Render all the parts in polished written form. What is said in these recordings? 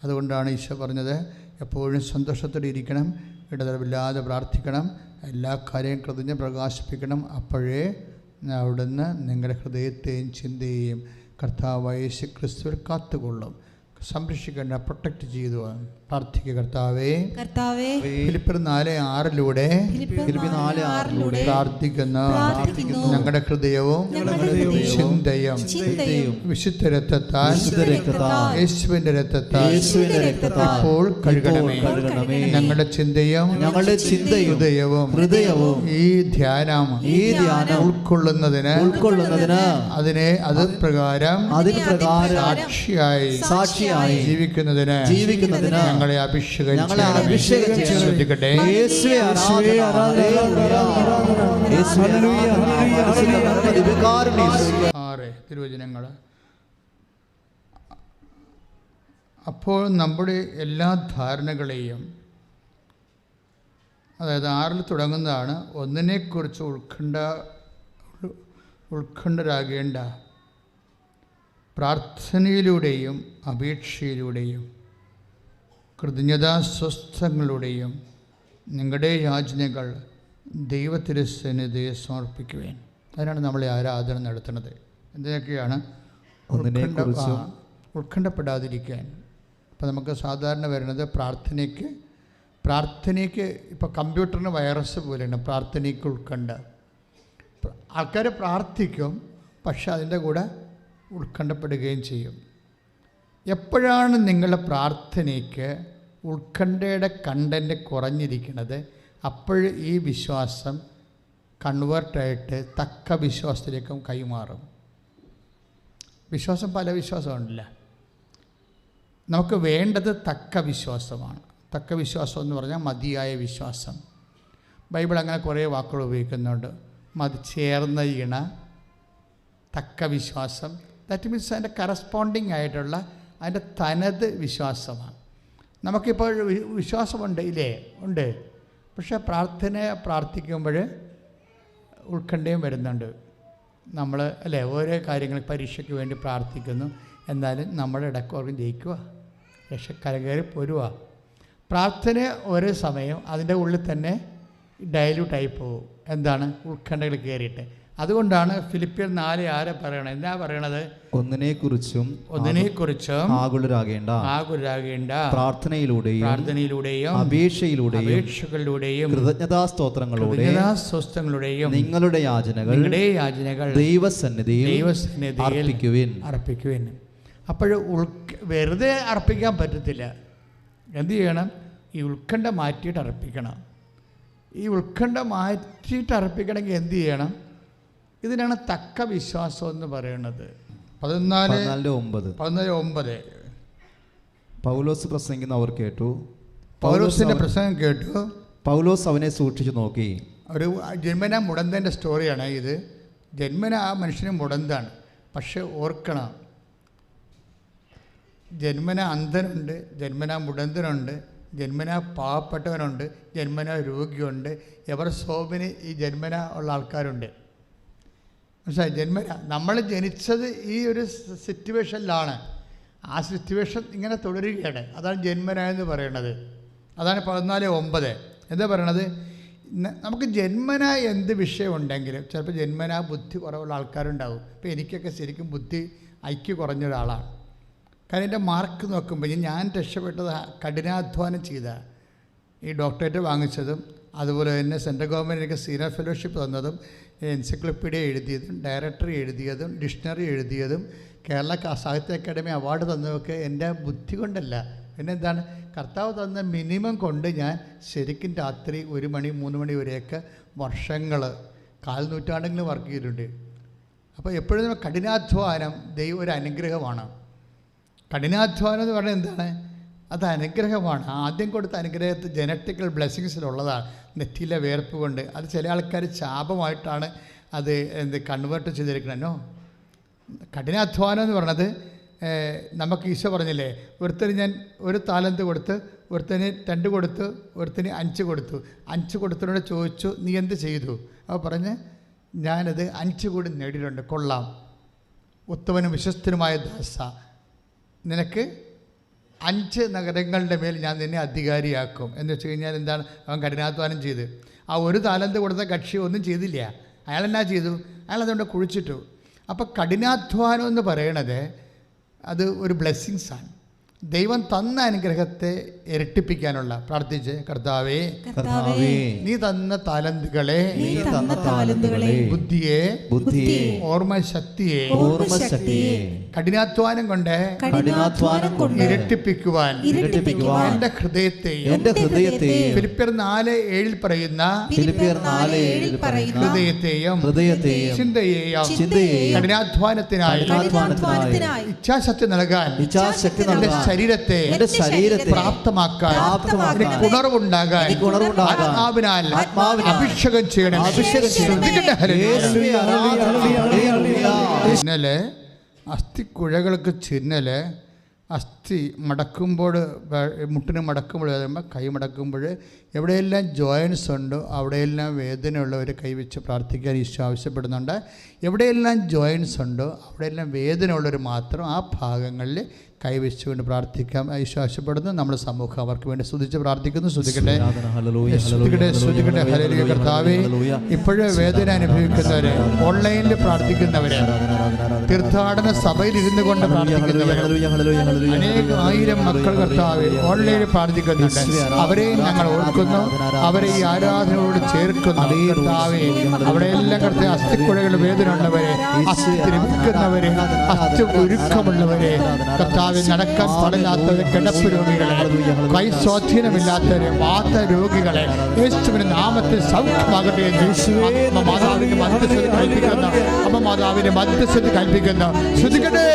അതുകൊണ്ടാണ് ഈശോ പറഞ്ഞത്, എപ്പോഴും സന്തോഷത്തോടെ ഇരിക്കണം, ഇടതടവില്ലാതെ പ്രാർത്ഥിക്കണം, എല്ലാ കാര്യവും കൃതജ്ഞ പ്രകാശിപ്പിക്കണം. അപ്പോഴേ അവിടുന്ന് നിങ്ങളുടെ ഹൃദയത്തെയും ചിന്തയെയും കർത്താവായ യേശു ക്രിസ്തുവിൽ കാത്തുകൊള്ളും, സംരക്ഷിക്കേണ്ട, പ്രൊട്ടക്റ്റ് ചെയ്തു. പ്രാർത്ഥിക്കുക. കർത്താവേ, ഫിലിപ്പിയർ 4:6 പ്രാർത്ഥിക്കുന്നു. ഞങ്ങളുടെ ഹൃദയവും ചിന്തയും വിശുദ്ധ രക്തത്താൽ യേശുവിന്റെ രക്തത്താൽ ഇപ്പോൾ കഴുകണമേ. ഞങ്ങളുടെ ചിന്തയും ഹൃദയവും ഈ ധ്യാനം ഉൾക്കൊള്ളുന്നതിന് അത് പ്രകാരം സാക്ഷിയായി ജീവിക്കുന്നതിന് ഞങ്ങളെ അഭിഷേകം ശ്രദ്ധിക്കട്ടെ. തിരുവചനങ്ങൾ. അപ്പോൾ നമ്മുടെ എല്ലാ ധാരണകളെയും, അതായത് 6 തുടങ്ങുന്നതാണ്, ഒന്നിനെക്കുറിച്ച് ഉത്കണ്ഠരാകേണ്ട, പ്രാർത്ഥനയിലൂടെയും അപേക്ഷയിലൂടെയും കൃതജ്ഞതാസ്വസ്ഥങ്ങളുടെയും നിങ്ങളുടെ യാചനകൾ ദൈവത്തിരുസന്നിധിയെ സമർപ്പിക്കുവാൻ. അതിനാണ് നമ്മളെ ആരാധന നടത്തുന്നത്. എന്തൊക്കെയാണ്? ഉത്കണ്ഠപ്പെടാതിരിക്കാൻ. അപ്പോൾ നമുക്ക് സാധാരണ വരുന്നത് പ്രാർത്ഥനയ്ക്ക് ഇപ്പോൾ കമ്പ്യൂട്ടറിന് വൈറസ് പോലെയാണ് പ്രാർത്ഥനയ്ക്ക് ഉത്കണ്ഠ. ആൾക്കാർ പ്രാർത്ഥിക്കും, പക്ഷെ അതിൻ്റെ കൂടെ ഉത്കണ്ഠപ്പെടുകയും ചെയ്യും. എപ്പോഴാണ് നിങ്ങളുടെ പ്രാർത്ഥനയ്ക്ക് ഉത്കണ്ഠയുടെ കണ്ടൻറ്റ് കുറഞ്ഞിരിക്കുന്നത്, അപ്പോൾ ഈ വിശ്വാസം കൺവേർട്ടായിട്ട് തക്ക വിശ്വാസത്തിലേക്കും കൈമാറും. വിശ്വാസം പല വിശ്വാസമുണ്ടല്ല. നമുക്ക് വേണ്ടത് തക്ക വിശ്വാസമാണ്. തക്ക വിശ്വാസം എന്ന് പറഞ്ഞാൽ മതിയായ വിശ്വാസം. ബൈബിൾ അങ്ങനെ കുറേ വാക്കുകൾ ഉപയോഗിക്കുന്നുണ്ട്. ചേർന്ന ഇണ, തക്ക വിശ്വാസം. ദാറ്റ് മീൻസ് അതിൻ്റെ കറസ്പോണ്ടിങ് ആയിട്ടുള്ള അതിൻ്റെ തനത് വിശ്വാസമാണ്. നമുക്കിപ്പോൾ വിശ്വാസമുണ്ട്, ഇല്ലേ? ഉണ്ട്. പക്ഷേ പ്രാർത്ഥിക്കുമ്പോൾ ഉത്കണ്ഠയും വരുന്നുണ്ട്. നമ്മൾ അല്ലേ ഓരോ കാര്യങ്ങൾ പരീക്ഷയ്ക്ക് വേണ്ടി പ്രാർത്ഥിക്കുന്നു, എന്നാലും നമ്മുടെ ഇടക്കോർക്കും ജയിക്കുക, കരകയറി പോരുക. പ്രാർത്ഥന ഓരോ സമയം അതിൻ്റെ ഉള്ളിൽ തന്നെ ഡൈല്യൂട്ടായി പോകും. എന്താണ്? ഉത്കണ്ഠകൾ കയറിയിട്ട്. അതുകൊണ്ടാണ് ഫിലിപ്പിയർ 4:6 പറയണത്. എന്താ പറയണത്? ഒന്നിനെക്കുറിച്ചും ആകുലരാകേണ്ട, പ്രാർത്ഥനയിലൂടെയും അപേക്ഷകളിലൂടെയും കൃതജ്ഞതാസ്തോത്രങ്ങളുടെയും നിങ്ങളുടെ യാചനകൾ ദൈവസന്നിധിയിൽ അർപ്പിക്കുവിൻ. അപ്പോൾ വെറുതെ അർപ്പിക്കാൻ പറ്റത്തില്ല. എന്ത് ചെയ്യണം? ഈ ഉത്കണ്ഠ മാറ്റിയിട്ട് അർപ്പിക്കണം. ഈ ഉത്കണ്ഠ മാറ്റിയിട്ട് അർപ്പിക്കണമെങ്കിൽ എന്ത് ചെയ്യണം? ഇതിനാണ് തക്ക വിശ്വാസം എന്ന് പറയുന്നത്. 14:9 പൗലോസ് പ്രസംഗിക്കുന്ന അവർ കേട്ടു. പൗലോസിന്റെ പ്രസംഗം കേട്ടു. പൗലോസ് അവനെ സൂക്ഷിച്ചു നോക്കി. ഒരു ജന്മന മുടന്തൻ്റെ സ്റ്റോറിയാണ് ഇത്. ജന്മന ആ മനുഷ്യന് മുടന്താണ്. പക്ഷെ ഓർക്കണം, ജന്മന അന്ധനുണ്ട്, ജന്മന മുടന്തനുണ്ട്, ജന്മന പാവപ്പെട്ടവനുണ്ട്, ജന്മന രോഗിയുണ്ട്, എവർ സോബിന് ഈ ജന്മന ഉള്ള ആൾക്കാരുണ്ട്. പക്ഷേ നമ്മൾ ജനിച്ചത് ഈ ഒരു സിറ്റുവേഷനിലാണ്. ആ സിറ്റുവേഷൻ ഇങ്ങനെ തുടരുകയാണ്. അതാണ് ജന്മന എന്ന് പറയുന്നത്. അതാണ് 14:9 എന്താ പറയണത്? നമുക്ക് ജന്മന എന്ത് വിഷയമുണ്ടെങ്കിലും ചിലപ്പോൾ ജന്മന ബുദ്ധി കുറവുള്ള ആൾക്കാരുണ്ടാവും. ഇപ്പോൾ എനിക്കൊക്കെ ശരിക്കും ബുദ്ധി ഐക്യ കുറഞ്ഞ ഒരാളാണ്. കാരണം എൻ്റെ മാർക്ക് നോക്കുമ്പോൾ ഞാൻ രക്ഷപ്പെട്ടത് കഠിനാധ്വാനം ചെയ്ത ഈ ഡോക്ടറേറ്റ് വാങ്ങിച്ചതും അതുപോലെ തന്നെ സെൻട്രൽ ഗവൺമെൻറ് എനിക്ക് സീനിയർ ഫെലോഷിപ്പ് തന്നതും എൻസൈക്ലോപ്പീഡിയ എഴുതിയതും ഡയറക്ടറി എഴുതിയതും ഡിക്ഷണറി എഴുതിയതും കേരള സാഹിത്യ അക്കാദമി അവാർഡ് തന്നതൊക്കെ എൻ്റെ ബുദ്ധി കൊണ്ടല്ല. പിന്നെ എന്താണ്? കർത്താവ് തന്ന മിനിമം കൊണ്ട് ഞാൻ ശരിക്കും രാത്രി 1 മണി 3 മണി വരെയൊക്കെ വർഷങ്ങൾ 4 നൂറ്റാണ്ടെങ്കിലും വർക്ക് ചെയ്തിട്ടുണ്ട്. അപ്പോൾ എപ്പോഴും നമ്മൾ കഠിനാധ്വാനം ദൈവം ഒരു അനുഗ്രഹമാണ്. കഠിനാധ്വാനം എന്ന് പറഞ്ഞാൽ എന്താണ്? അത് അനുഗ്രഹമാണ്. ആദ്യം കൊടുത്ത അനുഗ്രഹത്തിൽ ജനറ്റിക്കൽ ബ്ലെസ്സിങ്സിലുള്ളതാണ്. നെറ്റിയിലെ വേർപ്പ് കൊണ്ട് അത് ചില ആൾക്കാർ ശാപമായിട്ടാണ് അത് കൺവേർട്ട് ചെയ്തിരിക്കണോ. കഠിനാധ്വാനം എന്ന് പറഞ്ഞത് നമുക്ക് ഈശോ പറഞ്ഞില്ലേ, ഒരുത്തന് ഞാൻ 1 താലന്ത് കൊടുത്ത്, ഒരുത്തന് 2 കൊടുത്തു, ഒരുത്തന് 5 കൊടുത്തു. 5 കൊടുത്തതിനോട് ചോദിച്ചു, നീ എന്ത് ചെയ്തു? അപ്പോൾ പറഞ്ഞ്, ഞാനത് 5 കൂടി നേടിയിട്ടുണ്ട്, കൊള്ളാം, ഉത്തമനും വിശ്വസ്തനുമായ ദാസ, നിനക്ക് 5 നഗരങ്ങളുടെ മേൽ ഞാൻ നിന്നെ അധികാരിയാക്കും എന്ന് വെച്ച് കഴിഞ്ഞാൽ എന്താണ്? അവൻ കഠിനാധ്വാനം ചെയ്ത് ആ 1 താലന്ത് കൊടുത്ത കക്ഷി ഒന്നും ചെയ്തില്ല. അയാൾ എന്നാ ചെയ്തു? അയാൾ അതുകൊണ്ട് കുഴിച്ചിട്ടു. അപ്പോൾ കഠിനാധ്വാനം എന്ന് പറയണത് അത് ഒരു ബ്ലെസ്സിങ്സാണ്. ദൈവം തന്ന അനുഗ്രഹത്തെ ഇരട്ടിപ്പിക്കാനുള്ള. പ്രാർത്ഥിച്ച്, കർത്താവേ നീ തന്ന താലന്തുകളെ, ബുദ്ധിയെ, ഓർമ്മശക്തിയെ കഠിനാധ്വാനം കൊണ്ട് ഇരട്ടിപ്പിക്കുവാൻ എന്റെ ഹൃദയത്തെയും ഫിലിപ്പിയർ 4:7 പറയുന്ന ഹൃദയത്തെയും ചിന്തയെയും കഠിനാധ്വാനത്തിനായി ഇച്ഛാശക്തി നൽകാൻ ശരീരത്തെ പ്രാപ്തമാക്കാൻ ഉണർവുണ്ടാകാൻ ആത്മാവിനാൽ അഭിഷേകം ചെയ്യണം. ചിന്നല് അസ്ഥിക്കുഴകൾക്ക് ചിന്നല് അസ്ഥി മടക്കുമ്പോൾ മുട്ടിന് മടക്കുമ്പോൾ കൈ മടക്കുമ്പോൾ എവിടെയെല്ലാം ജോയിൻസ് ഉണ്ടോ അവിടെയെല്ലാം വേദനയുള്ളവർ കൈവച്ച് പ്രാർത്ഥിക്കാൻ ഈശോ ആവശ്യപ്പെടുന്നുണ്ട്. എവിടെയെല്ലാം ജോയിൻസ് ഉണ്ടോ അവിടെയെല്ലാം വേദനയുള്ളവർ മാത്രം ആ ഭാഗങ്ങളിൽ കൈവച്ചുകൊണ്ട് പ്രാർത്ഥിക്കാം ഈശോ ആവശ്യപ്പെടുന്നു. നമ്മുടെ സമൂഹം അവർക്ക് വേണ്ടി സ്തുതിച്ച് പ്രാർത്ഥിക്കുന്നു. സ്തുതിക്കട്ടെ, സ്തുതിക്കട്ടെ, സ്തുതിക്കട്ടെ. ഹല്ലേലൂയ. കർത്താവേ, ഇപ്പോഴും വേദന അനുഭവിക്കുന്നവരെ, ഓൺലൈനിൽ പ്രാർത്ഥിക്കുന്നവരെ, തീർത്ഥാടന സഭയിൽ ഇരുന്നു കൊണ്ട് പ്രാർത്ഥിക്കുന്നവരെ, അനേകം മക്കൾ കർത്താവേ ഓൺലൈനിൽ പ്രാർത്ഥിക്കുന്നുണ്ട്. അവരെയും ഞങ്ങൾ ഓർക്കുന്നു, അവരെ ഈ ആരാധനയോട് ചേർക്കുന്നു. കർത്താവേ, അവിടെയെല്ലാം കർത്താവേ അസ്ഥിക്കുഴകൾ വേദന ഉള്ളവരെ, അസ്ഥി ദ്രവിക്കുന്നവരെ, അസ്ഥി ഉരുക്കമുള്ളവരെ, കർത്താവെ നടക്കാൻ പാടില്ലാത്തവരെ, കിടപ്പ് രോഗികളെ, കൈ സ്വാധീനമില്ലാത്തവരെ, വാത രോഗികളെ യേശുവിന്റെ നാമത്തിൽ സൗഖ്യമാകട്ടെ എന്ന് മാതാവിന്റെ മധ്യസ്ഥത കൽപ്പിക്കുന്ന അമ്മ മാതാവിന്റെ മധ്യസ്ഥത കൽപ്പിക്കുന്ന ശ്രദ്ധിക്കട്ടെ.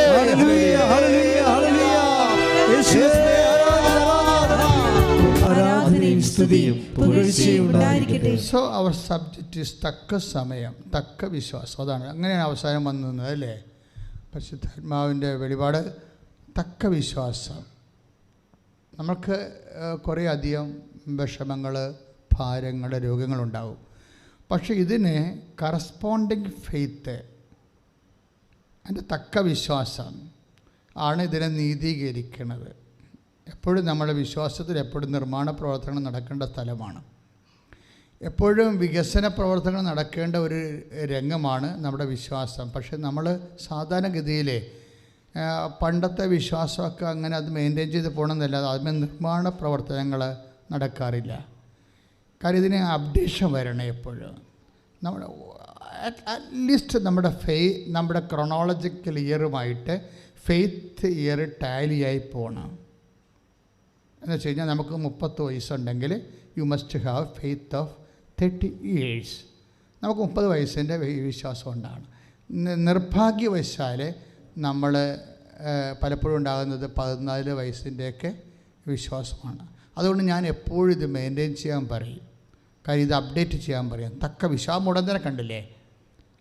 സോ അവർ സബ്ജക്റ്റ് ഈസ് തക്ക സമയം, തക്ക വിശ്വാസം. അതാണ് അങ്ങനെയാണ് അവസാനം വന്നത് അല്ലേ? പരിശുദ്ധാത്മാവിൻ്റെ വെളിപാട് തക്ക വിശ്വാസം. നമുക്ക് കുറേ അധികം വിഷമങ്ങൾ, ഭാരങ്ങൾ, രോഗങ്ങളുണ്ടാവും. പക്ഷേ ഇതിന് കറസ്പോണ്ടിങ് ഫെയ്ത്ത്, അതിൻ്റെ തക്ക വിശ്വാസം ആണ് ഇതിനെ നീതീകരിക്കുന്നത്. എപ്പോഴും നമ്മുടെ വിശ്വാസത്തിൽ എപ്പോഴും നിർമ്മാണ പ്രവർത്തനങ്ങൾ നടക്കേണ്ട സ്ഥലമാണ്. എപ്പോഴും വികസന പ്രവർത്തനങ്ങൾ നടക്കേണ്ട ഒരു രംഗമാണ് നമ്മുടെ വിശ്വാസം. പക്ഷേ നമ്മൾ സാധാരണഗതിയിലെ പണ്ടത്തെ വിശ്വാസമൊക്കെ അങ്ങനെ അത് മെയിൻറ്റെയിൻ ചെയ്ത് പോകണമെന്നല്ലാതെ അതിന് നിർമ്മാണ പ്രവർത്തനങ്ങൾ നടക്കാറില്ല. കാര്യം ഇതിന് അപ്ഡേഷൻ വരണം എപ്പോഴും. നമ്മുടെ അറ്റ്ലീസ്റ്റ് നമ്മുടെ ക്രൊണോളജിക്കൽ ഇയറുമായിട്ട് ഫെയ്ത്ത് ഇയർ ടാലിയായി പോകണം. എന്ന് വെച്ച് കഴിഞ്ഞാൽ നമുക്ക് 30 വയസ്സുണ്ടെങ്കിൽ you must have faith of 30 years. നമുക്ക് 30 വയസ്സിൻ്റെ വിശ്വാസം ഉണ്ടാകണം. നിർഭാഗ്യവശാൽ നമ്മൾ പലപ്പോഴും ഉണ്ടാകുന്നത് 14 വയസ്സിൻ്റെയൊക്കെ വിശ്വാസമാണ്. അതുകൊണ്ട് ഞാൻ എപ്പോഴും ഇത് മെയിൻറ്റെയിൻ ചെയ്യാൻ പറയും. കാര്യം ഇത് അപ്ഡേറ്റ് ചെയ്യാൻ പറയും. തക്ക വിശ്വാസം ഉടനെ കണ്ടില്ലേ?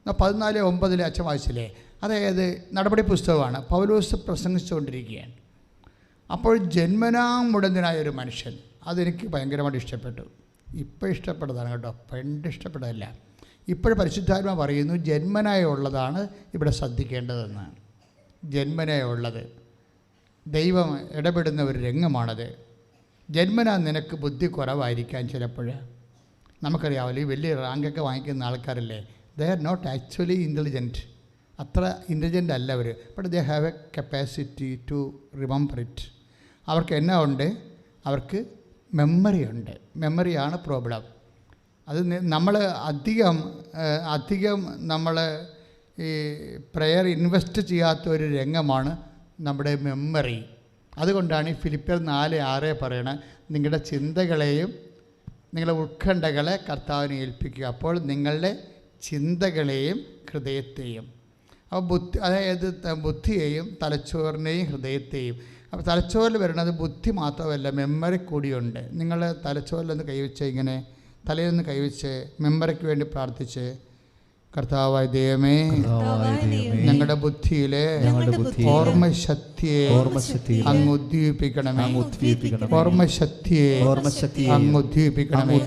14:9 അച്ഛൻ വായിച്ചില്ലേ? അതായത് നടപടി പുസ്തകമാണ്. പൗലോസ് പ്രസംഗിച്ചുകൊണ്ടിരിക്കുകയാണ്. അപ്പോൾ ജന്മനാ മുടന്തനായൊരു മനുഷ്യൻ, അതെനിക്ക് ഭയങ്കരമായിട്ട് ഇഷ്ടപ്പെട്ടു. ഇപ്പോൾ ഇഷ്ടപ്പെട്ടതാണ് കേട്ടോ, പണ്ട് ഇഷ്ടപ്പെട്ടതല്ല. ഇപ്പോഴും പരിശുദ്ധാത്മ പറയുന്നു ജന്മനായുള്ളതാണ് ഇവിടെ ശ്രദ്ധിക്കേണ്ടതെന്ന്. ജന്മനായുള്ളത് ദൈവം ഇടപെടുന്ന ഒരു രംഗമാണത്. ജന്മനാ നിനക്ക് ബുദ്ധി കുറവായിരിക്കാൻ ചിലപ്പോൾ. നമുക്കറിയാമല്ലോ, ഈ വലിയ റാങ്കൊക്കെ വാങ്ങിക്കുന്ന ആൾക്കാരല്ലേ, they are not actually intelligent. അത്ര ഇൻ്റലിജൻ്റ് അല്ല അവർ. But they have a capacity to remember it. അവർക്ക് എന്നാ ഉണ്ട്? അവർക്ക് മെമ്മറി ഉണ്ട്. മെമ്മറിയാണ് പ്രോബ്ലം. അത് നമ്മൾ അധികം നമ്മൾ ഈ പ്രെയർ ഇൻവെസ്റ്റ് ചെയ്യാത്ത ഒരു രംഗമാണ് നമ്മുടെ മെമ്മറി. അതുകൊണ്ടാണ് ഈ ഫിലിപ്പിയർ 4:6 പറയണത്, നിങ്ങളുടെ ചിന്തകളെയും നിങ്ങളുടെ ഉത്കണ്ഠകളെ കർത്താവിനെ ഏൽപ്പിക്കുക, അപ്പോൾ നിങ്ങളുടെ ചിന്തകളെയും ഹൃദയത്തെയും. അപ്പോൾ അതായത് ബുദ്ധിയെയും തലച്ചോറിനെയും ഹൃദയത്തെയും. അപ്പോൾ തലച്ചോറിൽ വരുന്നത് ബുദ്ധി മാത്രമല്ല, മെമ്മറി കൂടിയുണ്ട്. നിങ്ങൾ തലച്ചോറിലൊന്ന് കൈവച്ച്, ഇങ്ങനെ തലയിലൊന്ന് കൈവച്ച് മെമ്മറിക്ക് വേണ്ടി പ്രാർത്ഥിച്ച്, കർത്താവായ ദൈവമേ, ഞങ്ങളുടെ ബുദ്ധിയിലെ ഓർമ്മശക്തിയെ അങ്ങ് ഉദ്ദീപിക്കണമേ. ഓർമ്മശക്തിയെ അങ്ങ് ഉദ്ദീപിക്കണമേ.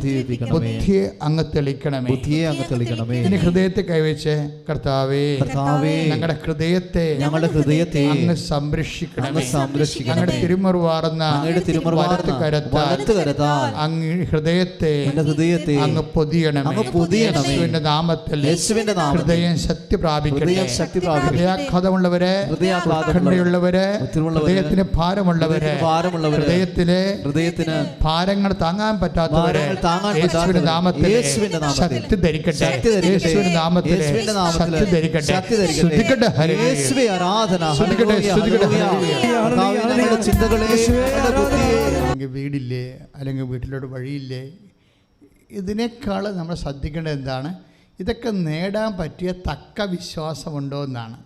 ബുദ്ധിയെ അങ്ങ് തെളിക്കണമേ. ഇനി ഹൃദയത്തെ കൈവച്ച് കർത്താവേ, ഞങ്ങളുടെ ഹൃദയത്തെ അങ്ങ് സംരക്ഷിക്കണമേ. ഞങ്ങളുടെ തിരുമുറിവാർന്ന വലത്ത് കരത്താൽ അങ്ങ് ഹൃദയത്തെ അങ്ങ് പൊതിയണമേ. യേശുവിന്റെ നാമത്തിൽ ഹൃദയം ശക്തി പ്രാപിക്കട്ടെ. ഹൃദയാഘാതമുള്ളവരെ, ഉത്കണ്ഠയുള്ളവരെ, ഹൃദയത്തിന് ഭാരമുള്ളവരെ, ഹൃദയത്തിന് ഭാരങ്ങൾ താങ്ങാൻ പറ്റാത്തവരെ യേശുവിന്റെ നാമത്തിൽ ശക്തി ധരിക്കട്ടെ. യേശുവിന്റെ നാമത്തിൽ ശക്തി ധരിക്കട്ടെ. ശ്രദ്ധിക്കട്ടെ, യേശുവേ ആരാധന. അല്ലെങ്കിൽ വീടില്ലേ, അല്ലെങ്കിൽ വീട്ടിലോട്ട് വഴിയില്ലേ, ഇതിനേക്കാൾ നമ്മൾ ശ്രദ്ധിക്കേണ്ടത് എന്താണ്? ഇതൊക്കെ നേടാൻ പറ്റിയ തക്ക വിശ്വാസമുണ്ടോ എന്നാണ്.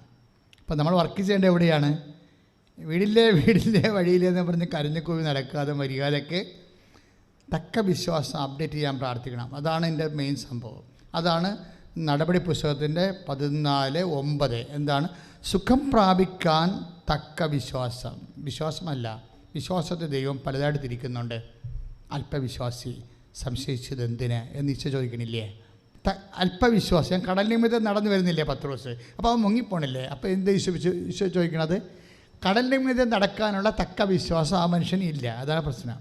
അപ്പോൾ നമ്മൾ വർക്ക് ചെയ്യേണ്ടത് എവിടെയാണ്? വീടില്ലേ വഴിയില്ലേ എന്ന് പറഞ്ഞ് കരഞ്ഞുകൂവി നടക്കാതെ മര്യാദയ്ക്ക് തക്ക വിശ്വാസം അപ്ഡേറ്റ് ചെയ്യാൻ പ്രാർത്ഥിക്കണം. അതാണ് എൻ്റെ മെയിൻ സംഭവം. അതാണ് നടപടി പുസ്തകത്തിൻ്റെ 14:9. എന്താണ്? സുഖം പ്രാപിക്കാൻ തക്ക വിശ്വാസം. വിശ്വാസമല്ല, വിശ്വാസത്തെ ദൈവം പലതായിട്ട് തിരിക്കുന്നുണ്ട്. അല്പവിശ്വാസി, സംശയിച്ചത് എന്തിന് എന്ന് ഈശോ ചോദിക്കണില്ലേ? അല്പവിശ്വാസം. കടലിന് മീതെ നടന്നു വരുന്നില്ലേ പത്രോസ്? അപ്പോൾ അവൻ മുങ്ങിപ്പോണില്ലേ? അപ്പോൾ എന്ത് ഈശോ ചോദിക്കണത്? കടലിന് മീതെ നടക്കാനുള്ള തക്ക വിശ്വാസം ആ മനുഷ്യന് ഇല്ല. അതാണ് പ്രശ്നം.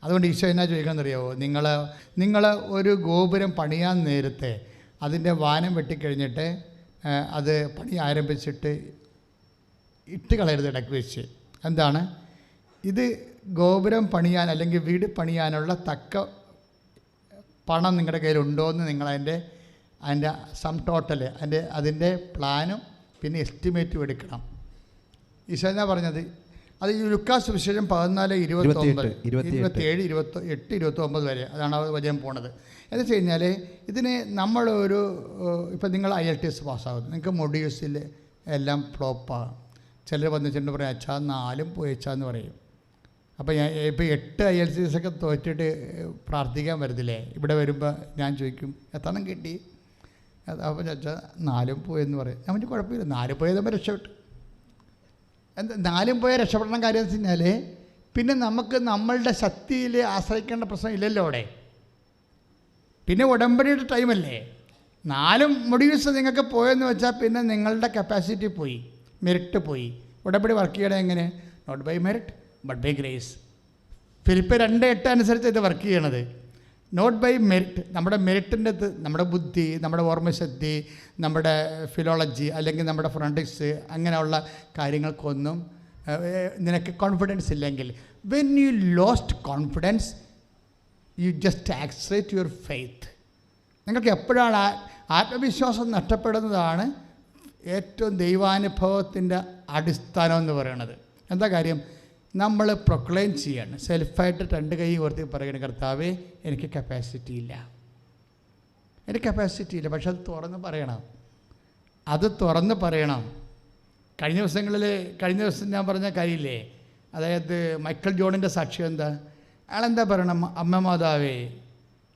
അതുകൊണ്ട് ഈശോ എന്നാ ചോദിക്കണമെന്നറിയാമോ? നിങ്ങൾ ഒരു ഗോപുരം പണിയാൻ നേരത്തെ അതിൻ്റെ വാനം വെട്ടിക്കഴിഞ്ഞിട്ട് അത് പണി ആരംഭിച്ചിട്ട് ഇട്ട് കളയരുത് ഇടയ്ക്ക് വെച്ച്. എന്താണ് ഇത്? ഗോപുരം പണിയാൻ അല്ലെങ്കിൽ വീട് പണിയാനുള്ള തക്ക പണം നിങ്ങളുടെ കയ്യിലുണ്ടോ എന്ന് നിങ്ങൾ അതിൻ്റെ സം ടോട്ടൽ അതിൻ്റെ പ്ലാനും പിന്നെ എസ്റ്റിമേറ്റും എടുക്കണം. ഈശോ എന്നാ പറഞ്ഞത്? അത് ലുക്കാസ് സുവിശേഷം 14:27, 27, 28, 29 വരെ അതാണ് വചനം പോണത്. എന്ന് വെച്ച് കഴിഞ്ഞാൽ ഇതിന് നമ്മളൊരു ഇപ്പം നിങ്ങൾ IELTS പാസ്സാകുന്നു, നിങ്ങൾക്ക് മൊഡ്യൂൾസിൽ എല്ലാം ഫ്ലോപ്പാകും. ചിലർ വന്നിട്ടുണ്ട് പറയാം അച്ഛാ 4 പോയച്ചാന്ന് പറയും. അപ്പോൾ ഇപ്പോൾ 8 IELTS ഒക്കെ തോറ്റിട്ട് പ്രാർത്ഥിക്കാൻ വരുന്നില്ലേ? ഇവിടെ വരുമ്പോൾ ഞാൻ ചോദിക്കും എത്രണ്ണം കിട്ടി? അപ്പോൾ അച്ഛാ 4 പോയെന്ന് പറയും. ഞാൻ പിന്നെ കുഴപ്പമില്ല, 4 പോയത് നമ്മൾ രക്ഷപ്പെട്ടു. എന്താ 4 പോയ രക്ഷപ്പെടണം? കാര്യം എന്ന് വെച്ച് കഴിഞ്ഞാൽ പിന്നെ നമുക്ക് നമ്മളുടെ ശക്തിയിൽ ആശ്രയിക്കേണ്ട പ്രശ്നം ഇല്ലല്ലോ അവിടെ. പിന്നെ ഉടമ്പടിയുടെ ടൈമല്ലേ? 4 മൊഡ്യൂൾസ് നിങ്ങൾക്ക് പോയെന്ന് വെച്ചാൽ പിന്നെ നിങ്ങളുടെ കപ്പാസിറ്റി പോയി, മെറിറ്റ് പോയി. ഉടമ്പടി വർക്ക് ചെയ്യണത് എങ്ങനെ? Not by merit but by grace. Philip 2:8 അനുസരിച്ച് ഇത് വർക്ക് ചെയ്യണത്. Not by merit. നമ്മുടെ മെറിറ്റിൻ്റെ നമ്മുടെ ബുദ്ധി, നമ്മുടെ ഓർമ്മശക്തി, നമ്മുടെ ഫിലോളജി അല്ലെങ്കിൽ നമ്മുടെ ഫോറൻസിക്സ് അങ്ങനെയുള്ള കാര്യങ്ങൾക്കൊന്നും നിനക്ക് കോൺഫിഡൻസ് ഇല്ലെങ്കിൽ, when you lost confidence you just accept your faith. നിങ്ങൾക്ക് എപ്പോഴാണ് ആത്മവിശ്വാസം നഷ്ടപ്പെടുന്നതാണ് ഏറ്റവും ദൈവാനുഭവത്തിൻ്റെ അടിസ്ഥാനം എന്ന് പറയുന്നത്. എന്താ കാര്യം? നമ്മൾ പ്രൊക്ലെയിം ചെയ്യാണ്, സെൽഫായിട്ട് 2 കൈ ഉയർത്തി പറയണം, കർത്താവേ എനിക്ക് കപ്പാസിറ്റി ഇല്ല, പക്ഷെ അത് തുറന്ന് പറയണം. കഴിഞ്ഞ ദിവസം ഞാൻ പറഞ്ഞ കാര്യമില്ലേ, അതായത് മൈക്കൽ ജോണിൻ്റെ സാക്ഷ്യം എന്താ? അയാളെന്താ പറയണം? അമ്മ മാതാവേ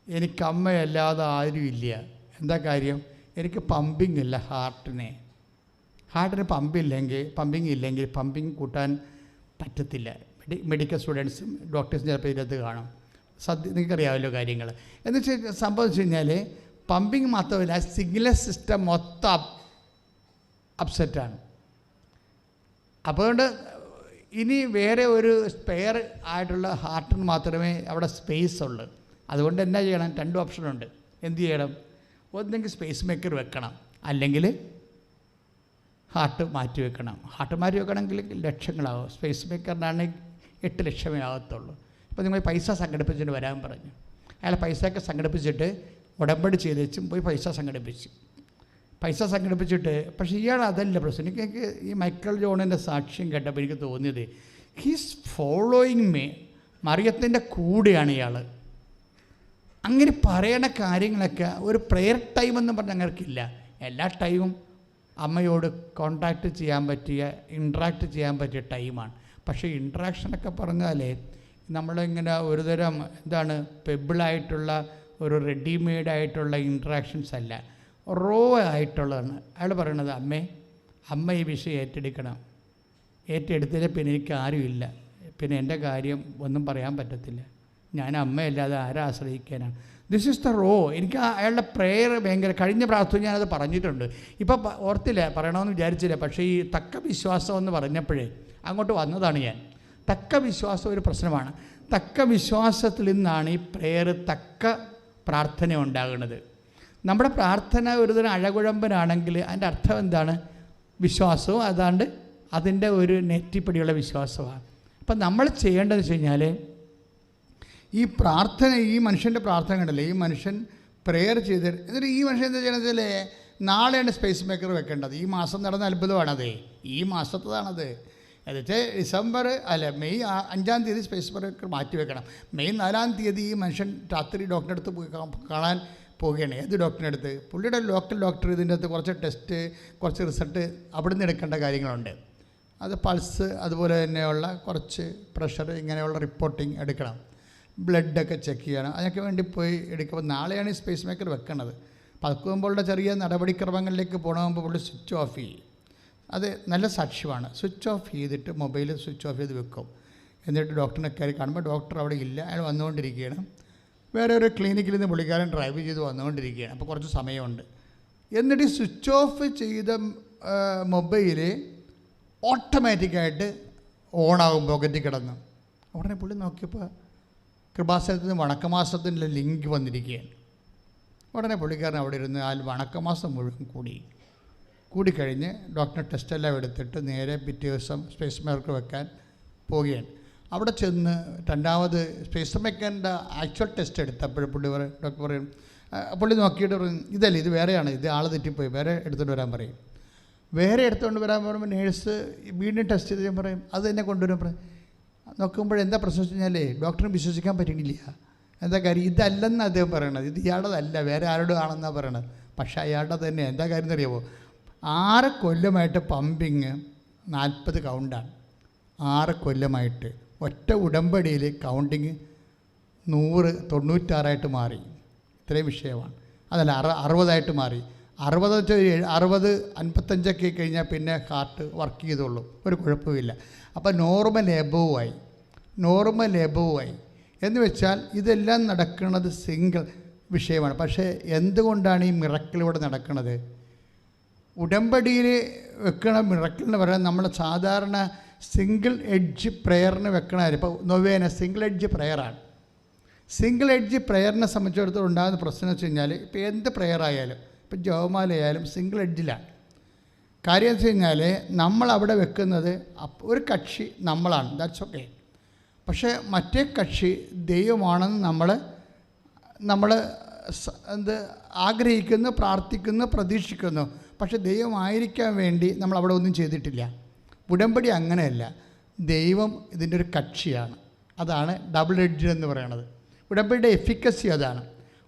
എനിക്ക് അമ്മയല്ലാതെ ആരുമില്ല. എന്താ കാര്യം? എനിക്ക് പമ്പിങ് ഇല്ല. ഹാർട്ടിന് പമ്പിങ് ഇല്ലെങ്കിൽ പമ്പിങ് കൂട്ടാൻ പറ്റത്തില്ല. മെഡിക്കൽ സ്റ്റുഡൻസും ഡോക്ടേഴ്സും ചിലപ്പോൾ ഇതിനകത്ത് കാണും. നിങ്ങൾക്കറിയാമല്ലോ കാര്യങ്ങൾ. എന്ന് വെച്ചാൽ സംഭവിച്ചു കഴിഞ്ഞാൽ പമ്പിങ് മാത്രമല്ല, സിഗ്നൽ സിസ്റ്റം മൊത്തം അപ്സെറ്റാണ്. അതുകൊണ്ട് ഇനി വേറെ ഒരു സ്പെയർ ആയിട്ടുള്ള ഹാർട്ടിന് മാത്രമേ അവിടെ സ്പേസ് ഉള്ളൂ. അതുകൊണ്ട് എന്നാ ചെയ്യണം? 2 ഓപ്ഷനുണ്ട്. എന്ത് ചെയ്യണം? ഒന്നെങ്കിൽ സ്പേസ് മേക്കർ വെക്കണം, അല്ലെങ്കിൽ ഹാർട്ട് മാറ്റി വെക്കണമെങ്കിൽ ലക്ഷങ്ങളാവും. സ്പേസ് മേക്കറിനാണെങ്കിൽ 8 ലക്ഷമേ ആകത്തുള്ളൂ. ഇപ്പോൾ നിങ്ങൾ പൈസ സംഘടിപ്പിച്ചിട്ട് വരാൻ പറഞ്ഞു. അയാൾ പൈസയൊക്കെ സംഘടിപ്പിച്ചിട്ട് ഉടമ്പടി ചെയ്ത് വെച്ചും പോയി പൈസ സംഘടിപ്പിച്ചിട്ട് പക്ഷേ ഇയാൾ അതല്ല പ്രശ്നം. എനിക്ക് ഈ മൈക്കൽ ജോണിൻ്റെ സാക്ഷ്യം കേട്ടപ്പോൾ എനിക്ക് തോന്നിയത്, ഹീസ് ഫോളോയിങ് മീ. മറിയത്തിൻ്റെ കൂടെയാണ് ഇയാൾ. അങ്ങനെ പറയണ കാര്യങ്ങളൊക്കെ ഒരു പ്രെയർ ടൈം എന്ന് പറഞ്ഞാൽ ഞങ്ങൾക്കില്ല. എല്ലാ ടൈമും അമ്മയോട് ഇൻട്രാക്ട് ചെയ്യാൻ പറ്റിയ ടൈമാണ്. പക്ഷേ ഇൻട്രാക്ഷനൊക്കെ പറഞ്ഞാലേ നമ്മളിങ്ങനെ ഒരുതരം പെബിളായിട്ടുള്ള ഒരു റെഡിമെയ്ഡായിട്ടുള്ള ഇൻട്രാക്ഷൻസ് അല്ല. റോ ആയിട്ടുള്ളതാണ്. അയാൾ പറയണത്, അമ്മ ഈ വിഷയം ഏറ്റെടുക്കണം, ഏറ്റെടുത്തതിൽ പിന്നെ എനിക്ക് ആരുമില്ല, പിന്നെ എൻ്റെ കാര്യം ഒന്നും പറയാൻ പറ്റത്തില്ല, ഞാൻ അമ്മയല്ലാതെ ആരെ ആശ്രയിക്കാനാണ്. This is the role. എനിക്ക് അയാളുടെ പ്രെയർ ഭയങ്കര, കഴിഞ്ഞ പ്രാർത്ഥന ഞാനത് പറഞ്ഞിട്ടുണ്ട്, ഇപ്പം ഓർത്തില്ല, പറയണമെന്ന് വിചാരിച്ചില്ല, പക്ഷേ ഈ തക്ക വിശ്വാസം എന്ന് പറഞ്ഞപ്പോഴേ അങ്ങോട്ട് വന്നതാണ് ഞാൻ. തക്ക വിശ്വാസം ഒരു പ്രശ്നമാണ്. തക്ക വിശ്വാസത്തിൽ നിന്നാണ് ഈ പ്രെയർ, തക്ക പ്രാർത്ഥന ഉണ്ടാകുന്നത്. നമ്മുടെ പ്രാർത്ഥന ഒരുതരം അഴകുഴമ്പനാണെങ്കിൽ അതിൻ്റെ അർത്ഥം എന്താണ്? വിശ്വാസവും അതാണ്ട് അതിൻ്റെ ഒരു നെറ്റിപ്പടിയുള്ള വിശ്വാസമാണ്. അപ്പം നമ്മൾ ചെയ്യേണ്ടതെന്ന് വെച്ച് കഴിഞ്ഞാൽ, ഈ പ്രാർത്ഥന, ഈ മനുഷ്യൻ്റെ പ്രാർത്ഥന കണ്ടല്ലേ, ഈ മനുഷ്യൻ പ്രെയർ ചെയ്ത് എന്നിട്ട് ഈ മനുഷ്യൻ എന്താ ചെയ്യണതിൽ, നാളെയാണ് സ്പേസ് മേക്കർ വെക്കേണ്ടത്. ഈ മാസം നടന്ന അത്ഭുതമാണത്, ഈ മാസത്തതാണത്. എന്നിട്ട് മെയ് 5-ാം തീയതി സ്പേസ് മേക്കർ മാറ്റി വെക്കണം. മെയ് 4-ാം തീയതി ഈ മനുഷ്യൻ രാത്രി ഡോക്ടറെ അടുത്ത് പോയി കാണാൻ പോവുകയാണ്. ഏത് ഡോക്ടറിൻ്റെ അടുത്ത്? പുള്ളിയുടെ ലോക്കൽ ഡോക്ടർ. ഇതിൻ്റെ അകത്ത് കുറച്ച് ടെസ്റ്റ്, കുറച്ച് റിസൾട്ട് അവിടെ നിന്ന് എടുക്കേണ്ട കാര്യങ്ങളുണ്ട്. അത് പൾസ്, അതുപോലെ തന്നെയുള്ള കുറച്ച് പ്രഷർ, ഇങ്ങനെയുള്ള റിപ്പോർട്ടിങ് എടുക്കണം. ബ്ലഡൊക്കെ ചെക്ക് ചെയ്യണം. അതിനൊക്കെ വേണ്ടി പോയി എടുക്കുമ്പോൾ നാളെയാണ് ഈ സ്പേസ് മേക്കർ വെക്കണത്. പതുക്കുമ്പോഴുള്ള ചെറിയ നടപടിക്രമങ്ങളിലേക്ക് പോകണമെങ്കിൽ പുള്ളി സ്വിച്ച് ഓഫ് ചെയ്യും. അത് നല്ല സാക്ഷ്യമാണ്. സ്വിച്ച് ഓഫ് ചെയ്തിട്ട് മൊബൈൽ സ്വിച്ച് ഓഫ് ചെയ്ത് വെക്കും. എന്നിട്ട് ഡോക്ടറിനെ കയറി കാണുമ്പോൾ ഡോക്ടർ അവിടെ ഇല്ല, അയാൾ വന്നുകൊണ്ടിരിക്കുകയാണ്. വേറെ ഒരു ക്ലിനിക്കിൽ നിന്ന് പുള്ളിക്കാരൻ ഡ്രൈവ് ചെയ്ത് വന്നുകൊണ്ടിരിക്കുകയാണ്. അപ്പോൾ കുറച്ച് സമയമുണ്ട്. എന്നിട്ട് സ്വിച്ച് ഓഫ് ചെയ്ത മൊബൈൽ ഓട്ടോമാറ്റിക്കായിട്ട് ഓണാകും, പോക്കറ്റിൽ കിടന്നു. ഉടനെ പുള്ളി നോക്കിയപ്പോൾ കൃപാസനത്തിൽ നിന്ന് വണക്കമാസത്തിൻ്റെ ലിങ്ക് വന്നിരിക്കുകയാണ്. ഉടനെ പുള്ളിക്കാരൻ അവിടെ ഇരുന്ന് ആ വണക്കമാസം മുഴുവൻ കൂടിക്കഴിഞ്ഞ് ഡോക്ടർ ടെസ്റ്റെല്ലാം എടുത്തിട്ട് നേരെ പിറ്റേ ദിവസം സ്പേസ് മേക്കർ വെക്കാൻ പോവുകയാണ്. അവിടെ ചെന്ന് രണ്ടാമത് സ്പേസ് മേക്കറിൻ്റെ ആക്ച്വൽ ടെസ്റ്റ് എടുത്തപ്പോൾ ഡോക്ടർ പറയും, പുള്ളി നോക്കിയിട്ട് പറയും, ഇതല്ല, ഇത് വേറെയാണ്, ഇത് ആൾ തെറ്റിപ്പോയി, വേറെ എടുത്തുകൊണ്ട് വരാൻ പറയും. വേറെ എടുത്തുകൊണ്ട് വരാൻ പറയുമ്പോൾ നേഴ്സ് വീണ്ടും ടെസ്റ്റ് ചെയ്ത് പറയും, അത് തന്നെ കൊണ്ടുവരാൻ പറയും. നോക്കുമ്പോൾ എന്താ പ്രശ്നം വെച്ച് കഴിഞ്ഞാൽ ഡോക്ടറിന് വിശ്വസിക്കാൻ പറ്റുന്നില്ല. എന്താ കാര്യം? ഇതല്ലെന്ന് അദ്ദേഹം പറയണത്, ഇത് ഇയാളുടേതല്ല, വേറെ ആരോടും ആണെന്നാണ് പറയണത്. പക്ഷേ അയാളുടെ തന്നെ. എന്താ കാര്യം എന്നറിയാമോ? 6 കൊല്ലമായിട്ട് പമ്പിങ് 40 കൗണ്ടാണ്. 6 കൊല്ലമായിട്ട് ഒറ്റ ഉടമ്പടിയിൽ കൗണ്ടിങ് 196 മാറി. ഇത്രയും വിഷയമാണ്. അതല്ല, 60 മാറി. 60 55 കഴിഞ്ഞാൽ പിന്നെ ഹാർട്ട് വർക്ക് ചെയ്തോളൂ, ഒരു കുഴപ്പമില്ല. അപ്പോൾ നോർമൽ എബോവായി എന്ന് വെച്ചാൽ ഇതെല്ലാം നടക്കുന്നത് സിംഗിൾ വിഷയമാണ്. പക്ഷേ എന്തുകൊണ്ടാണ് ഈ മിറക്കിലൂടെ നടക്കുന്നത്? ഉടമ്പടിയിൽ വെക്കണ മിറക്കിൾ എന്ന് പറയാൻ നമ്മൾ സാധാരണ സിംഗിൾ എഡ്ജ് പ്രെയറിന് വെക്കണമായിരുന്നു. ഇപ്പോൾ നൊവേന സിംഗിൾ എഡ്ജ് പ്രെയറാണ്. സിംഗിൾ എഡ്ജ് പ്രെയറിനെ സംബന്ധിച്ചിടത്തോളം ഉണ്ടാകുന്ന പ്രശ്നം എന്ന് വെച്ച് കഴിഞ്ഞാൽ, ഇപ്പോൾ എന്ത് പ്രെയർ ആയാലും, ഇപ്പോൾ ജപമാലയായാലും സിംഗിൾ എഡ്ജിലാണ്. കാര്യം വെച്ച് കഴിഞ്ഞാൽ നമ്മളവിടെ വെക്കുന്നത് ഒരു കക്ഷി നമ്മളാണ്, ദാറ്റ്സ് ഓക്കെ. പക്ഷേ മറ്റേ കക്ഷി ദൈവമാണെന്ന് നമ്മൾ ആഗ്രഹിക്കുന്നു, പ്രാർത്ഥിക്കുന്നു, പ്രതീക്ഷിക്കുന്നു. പക്ഷേ ദൈവമായിരിക്കാൻ വേണ്ടി നമ്മൾ അവിടെ ഒന്നും ചെയ്തിട്ടില്ല. ഉടമ്പടി അങ്ങനെയല്ല. ദൈവം ഇതിൻ്റെ ഒരു കക്ഷിയാണ്. അതാണ് ഡബിൾ എഡ്ജ് എന്ന് പറയുന്നത്. ഉടമ്പടിയുടെ എഫിക്കസി അതാണ്.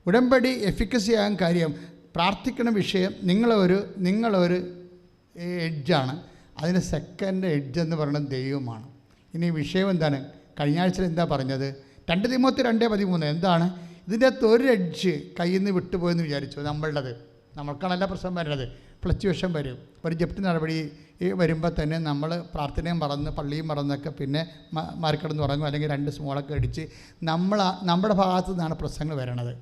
ഉടമ്പടി എഫിക്കസി ആകാൻ കാര്യം, പ്രാർത്ഥിക്കുന്ന വിഷയം നിങ്ങളൊരു എഡ്ജാണ്, അതിന് സെക്കൻഡ് എഡ്ജ് എന്ന് പറയുന്നത് ദൈവമാണ്. ഇനി വിഷയം എന്താണ്? കഴിഞ്ഞ ആഴ്ചയിൽ എന്താ പറഞ്ഞത്? 2 തിമോത്തി 2:13 എന്താണ്? ഇതിൻ്റെ അകത്ത് ഒരു എഡ്ജ് കയ്യിൽ നിന്ന് വിട്ടുപോയെന്ന് വിചാരിച്ചു. നമ്മൾക്കാണല്ല പ്രശ്നം വരുന്നത്, ഫ്ലക്ച്വേഷൻ വരും. ഒരു ജപ്തി നടപടി വരുമ്പോൾ തന്നെ നമ്മൾ പ്രാർത്ഥനയും മറന്ന് പള്ളിയും മറന്നൊക്കെ പിന്നെ മാറിക്കിടന്ന് ഉറങ്ങും, അല്ലെങ്കിൽ 2 സ്മോളൊക്കെ അടിച്ച് നമ്മുടെ ഭാഗത്തു നിന്നാണ് പ്രശ്നങ്ങൾ വരണത്.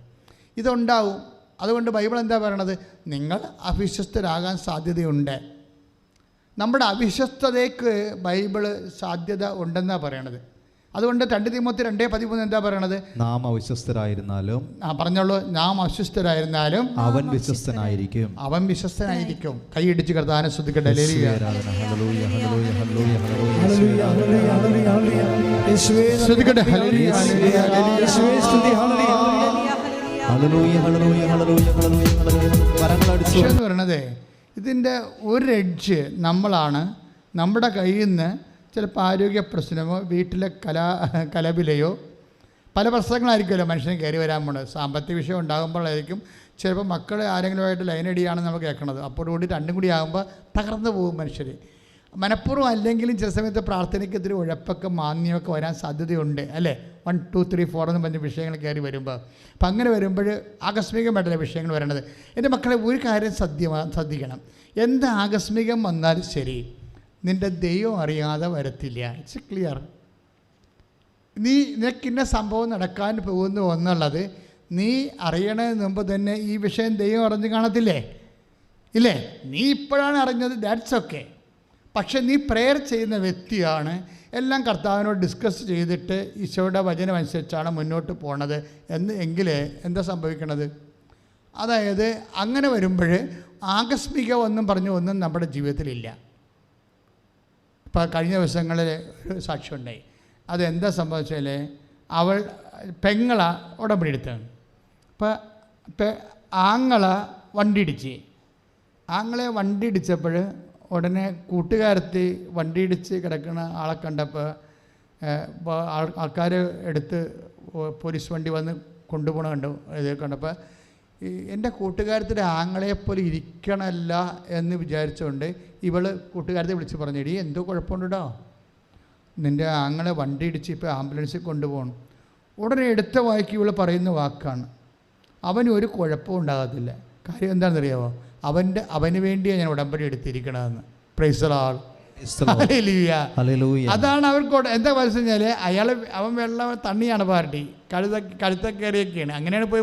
ഇതുണ്ടാവും. അതുകൊണ്ട് ബൈബിൾ എന്താ പറയണത്? നിങ്ങൾ അവിശ്വസ്തരാകാൻ സാധ്യതയുണ്ട്. നമ്മുടെ അവിശ്വസ്തതയ്ക്ക് ബൈബിള് സാധ്യത ഉണ്ടെന്നാണ് പറയണത്. അതുകൊണ്ട് 2 തിമോത്തി 2:13 എന്താ പറയണത്? നാം അവിശ്വസ്തരായിരുന്നാലും, പറഞ്ഞോളൂ, നാം അവിശ്വസ്തരായിരുന്നാലും അവൻ വിശ്വസ്തനായിരിക്കും. കൈയിടിച്ച് കർത്താവിനെ സ്തുതിക്കട്ടെ. എന്ന് പറയണത് ഇതിൻ്റെ ഒരു എഡ്ജ് നമ്മളാണ്. നമ്മുടെ കയ്യിൽ നിന്ന് ചിലപ്പോൾ ആരോഗ്യ പ്രശ്നമോ വീട്ടിലെ കലപിലയോ പല പ്രശ്നങ്ങളായിരിക്കുമല്ലോ മനുഷ്യന് കയറി വരാൻ പോണത്. സാമ്പത്തിക വിഷയം ഉണ്ടാകുമ്പോഴായിരിക്കും ചിലപ്പോൾ മക്കളെ ആരെങ്കിലുമായിട്ട് ലൈനടിയാണെന്ന് നമ്മൾ കേൾക്കണത്. അപ്പോൾ കൂടി 2 കൂടി ആകുമ്പോൾ തകർന്നു പോകും മനുഷ്യർ. മനഃപൂർവ്വം അല്ലെങ്കിലും ചില സമയത്ത് പ്രാർത്ഥനയ്ക്കെതിരെ ഉഴപ്പൊക്കെ മാന്യമൊക്കെ വരാൻ സാധ്യതയുണ്ട് അല്ലേ. 1, 2, 3, 4 എന്ന് പറഞ്ഞ വിഷയങ്ങൾ കയറി വരുമ്പോൾ. അപ്പം അങ്ങനെ വരുമ്പോൾ ആകസ്മികമായിട്ടല്ല വിഷയങ്ങൾ വരേണ്ടത്. എൻ്റെ മക്കളെ ഒരു കാര്യം ശ്രദ്ധിക്കണം. എന്ത് ആകസ്മികം വന്നാലും ശരി, നിൻ്റെ ദൈവം അറിയാതെ വരത്തില്ല. It's clear. നിനക്കിന്ന സംഭവം നടക്കാൻ പോകുന്നു എന്നുള്ളത് നീ അറിയണതിന് മുമ്പ് തന്നെ ഈ വിഷയം ദൈവം അറിഞ്ഞ് കാണത്തില്ലേ? ഇല്ലേ? നീ ഇപ്പോഴാണ് അറിഞ്ഞത്, ദാറ്റ്സ് ഓക്കെ. പക്ഷെ നീ പ്രെയർ ചെയ്യുന്ന വ്യക്തിയാണ്. എല്ലാം കർത്താവിനോട് ഡിസ്കസ് ചെയ്തിട്ട് ഈശോയുടെ വചനം അനുസരിച്ചാണ് മുന്നോട്ട് പോണത് എങ്കിൽ എന്താ സംഭവിക്കണത്? അതായത് അങ്ങനെ വരുമ്പോൾ ആകസ്മികമൊന്നും ഒന്നും നമ്മുടെ ജീവിതത്തിലില്ല. ഇപ്പോൾ കഴിഞ്ഞ ദിവസങ്ങളിൽ ഒരു സാക്ഷ്യം ഉണ്ടായി. അതെന്താ സംഭവിച്ചാൽ അവൾ പെങ്ങള ഉടമ്പടി എടുത്താണ്. അപ്പോൾ ആങ്ങള വണ്ടി ഇടിച്ച്. ആങ്ങളെ വണ്ടി ഇടിച്ചപ്പോൾ ഉടനെ കൂട്ടുകാരത്തി വണ്ടി ഇടിച്ച് കിടക്കുന്ന ആളെ കണ്ടപ്പോൾ ആൾക്കാർ എടുത്ത് പോലീസ് വണ്ടി വന്ന് കൊണ്ടുപോകണ കണ്ടു. ഇത് കണ്ടപ്പോൾ എൻ്റെ കൂട്ടുകാരത്തിൻ്റെ ആങ്ങളെപ്പോലെ ഇരിക്കണമല്ല എന്ന് വിചാരിച്ചുകൊണ്ട് ഇവൾ കൂട്ടുകാരത്തെ വിളിച്ച് പറഞ്ഞു, എടീ എന്തോ കുഴപ്പമുണ്ടോ, നിൻ്റെ ആങ്ങളെ വണ്ടി ഇടിച്ച് ഇപ്പോൾ ആംബുലൻസിൽ കൊണ്ടുപോകണം. ഉടനെ എടുത്ത വായിക്ക് ഇവൾ പറയുന്ന വാക്കാണ്, അവന് ഒരു കുഴപ്പവും ഉണ്ടാകത്തില്ല. കാര്യം എന്താണെന്നറിയാമോ? അവന് വേണ്ടിയാണ് ഞാൻ ഉടമ്പടി എടുത്തിരിക്കണമെന്ന്. Praise the Lord. അതാണ് അവർക്ക് എന്താ പറഞ്ഞാൽ അവൻ വെള്ളം തണ്ണിയാണ് പാർട്ടി, കഴുത്തക്കയറിയൊക്കെയാണ്. അങ്ങനെയാണ് പോയി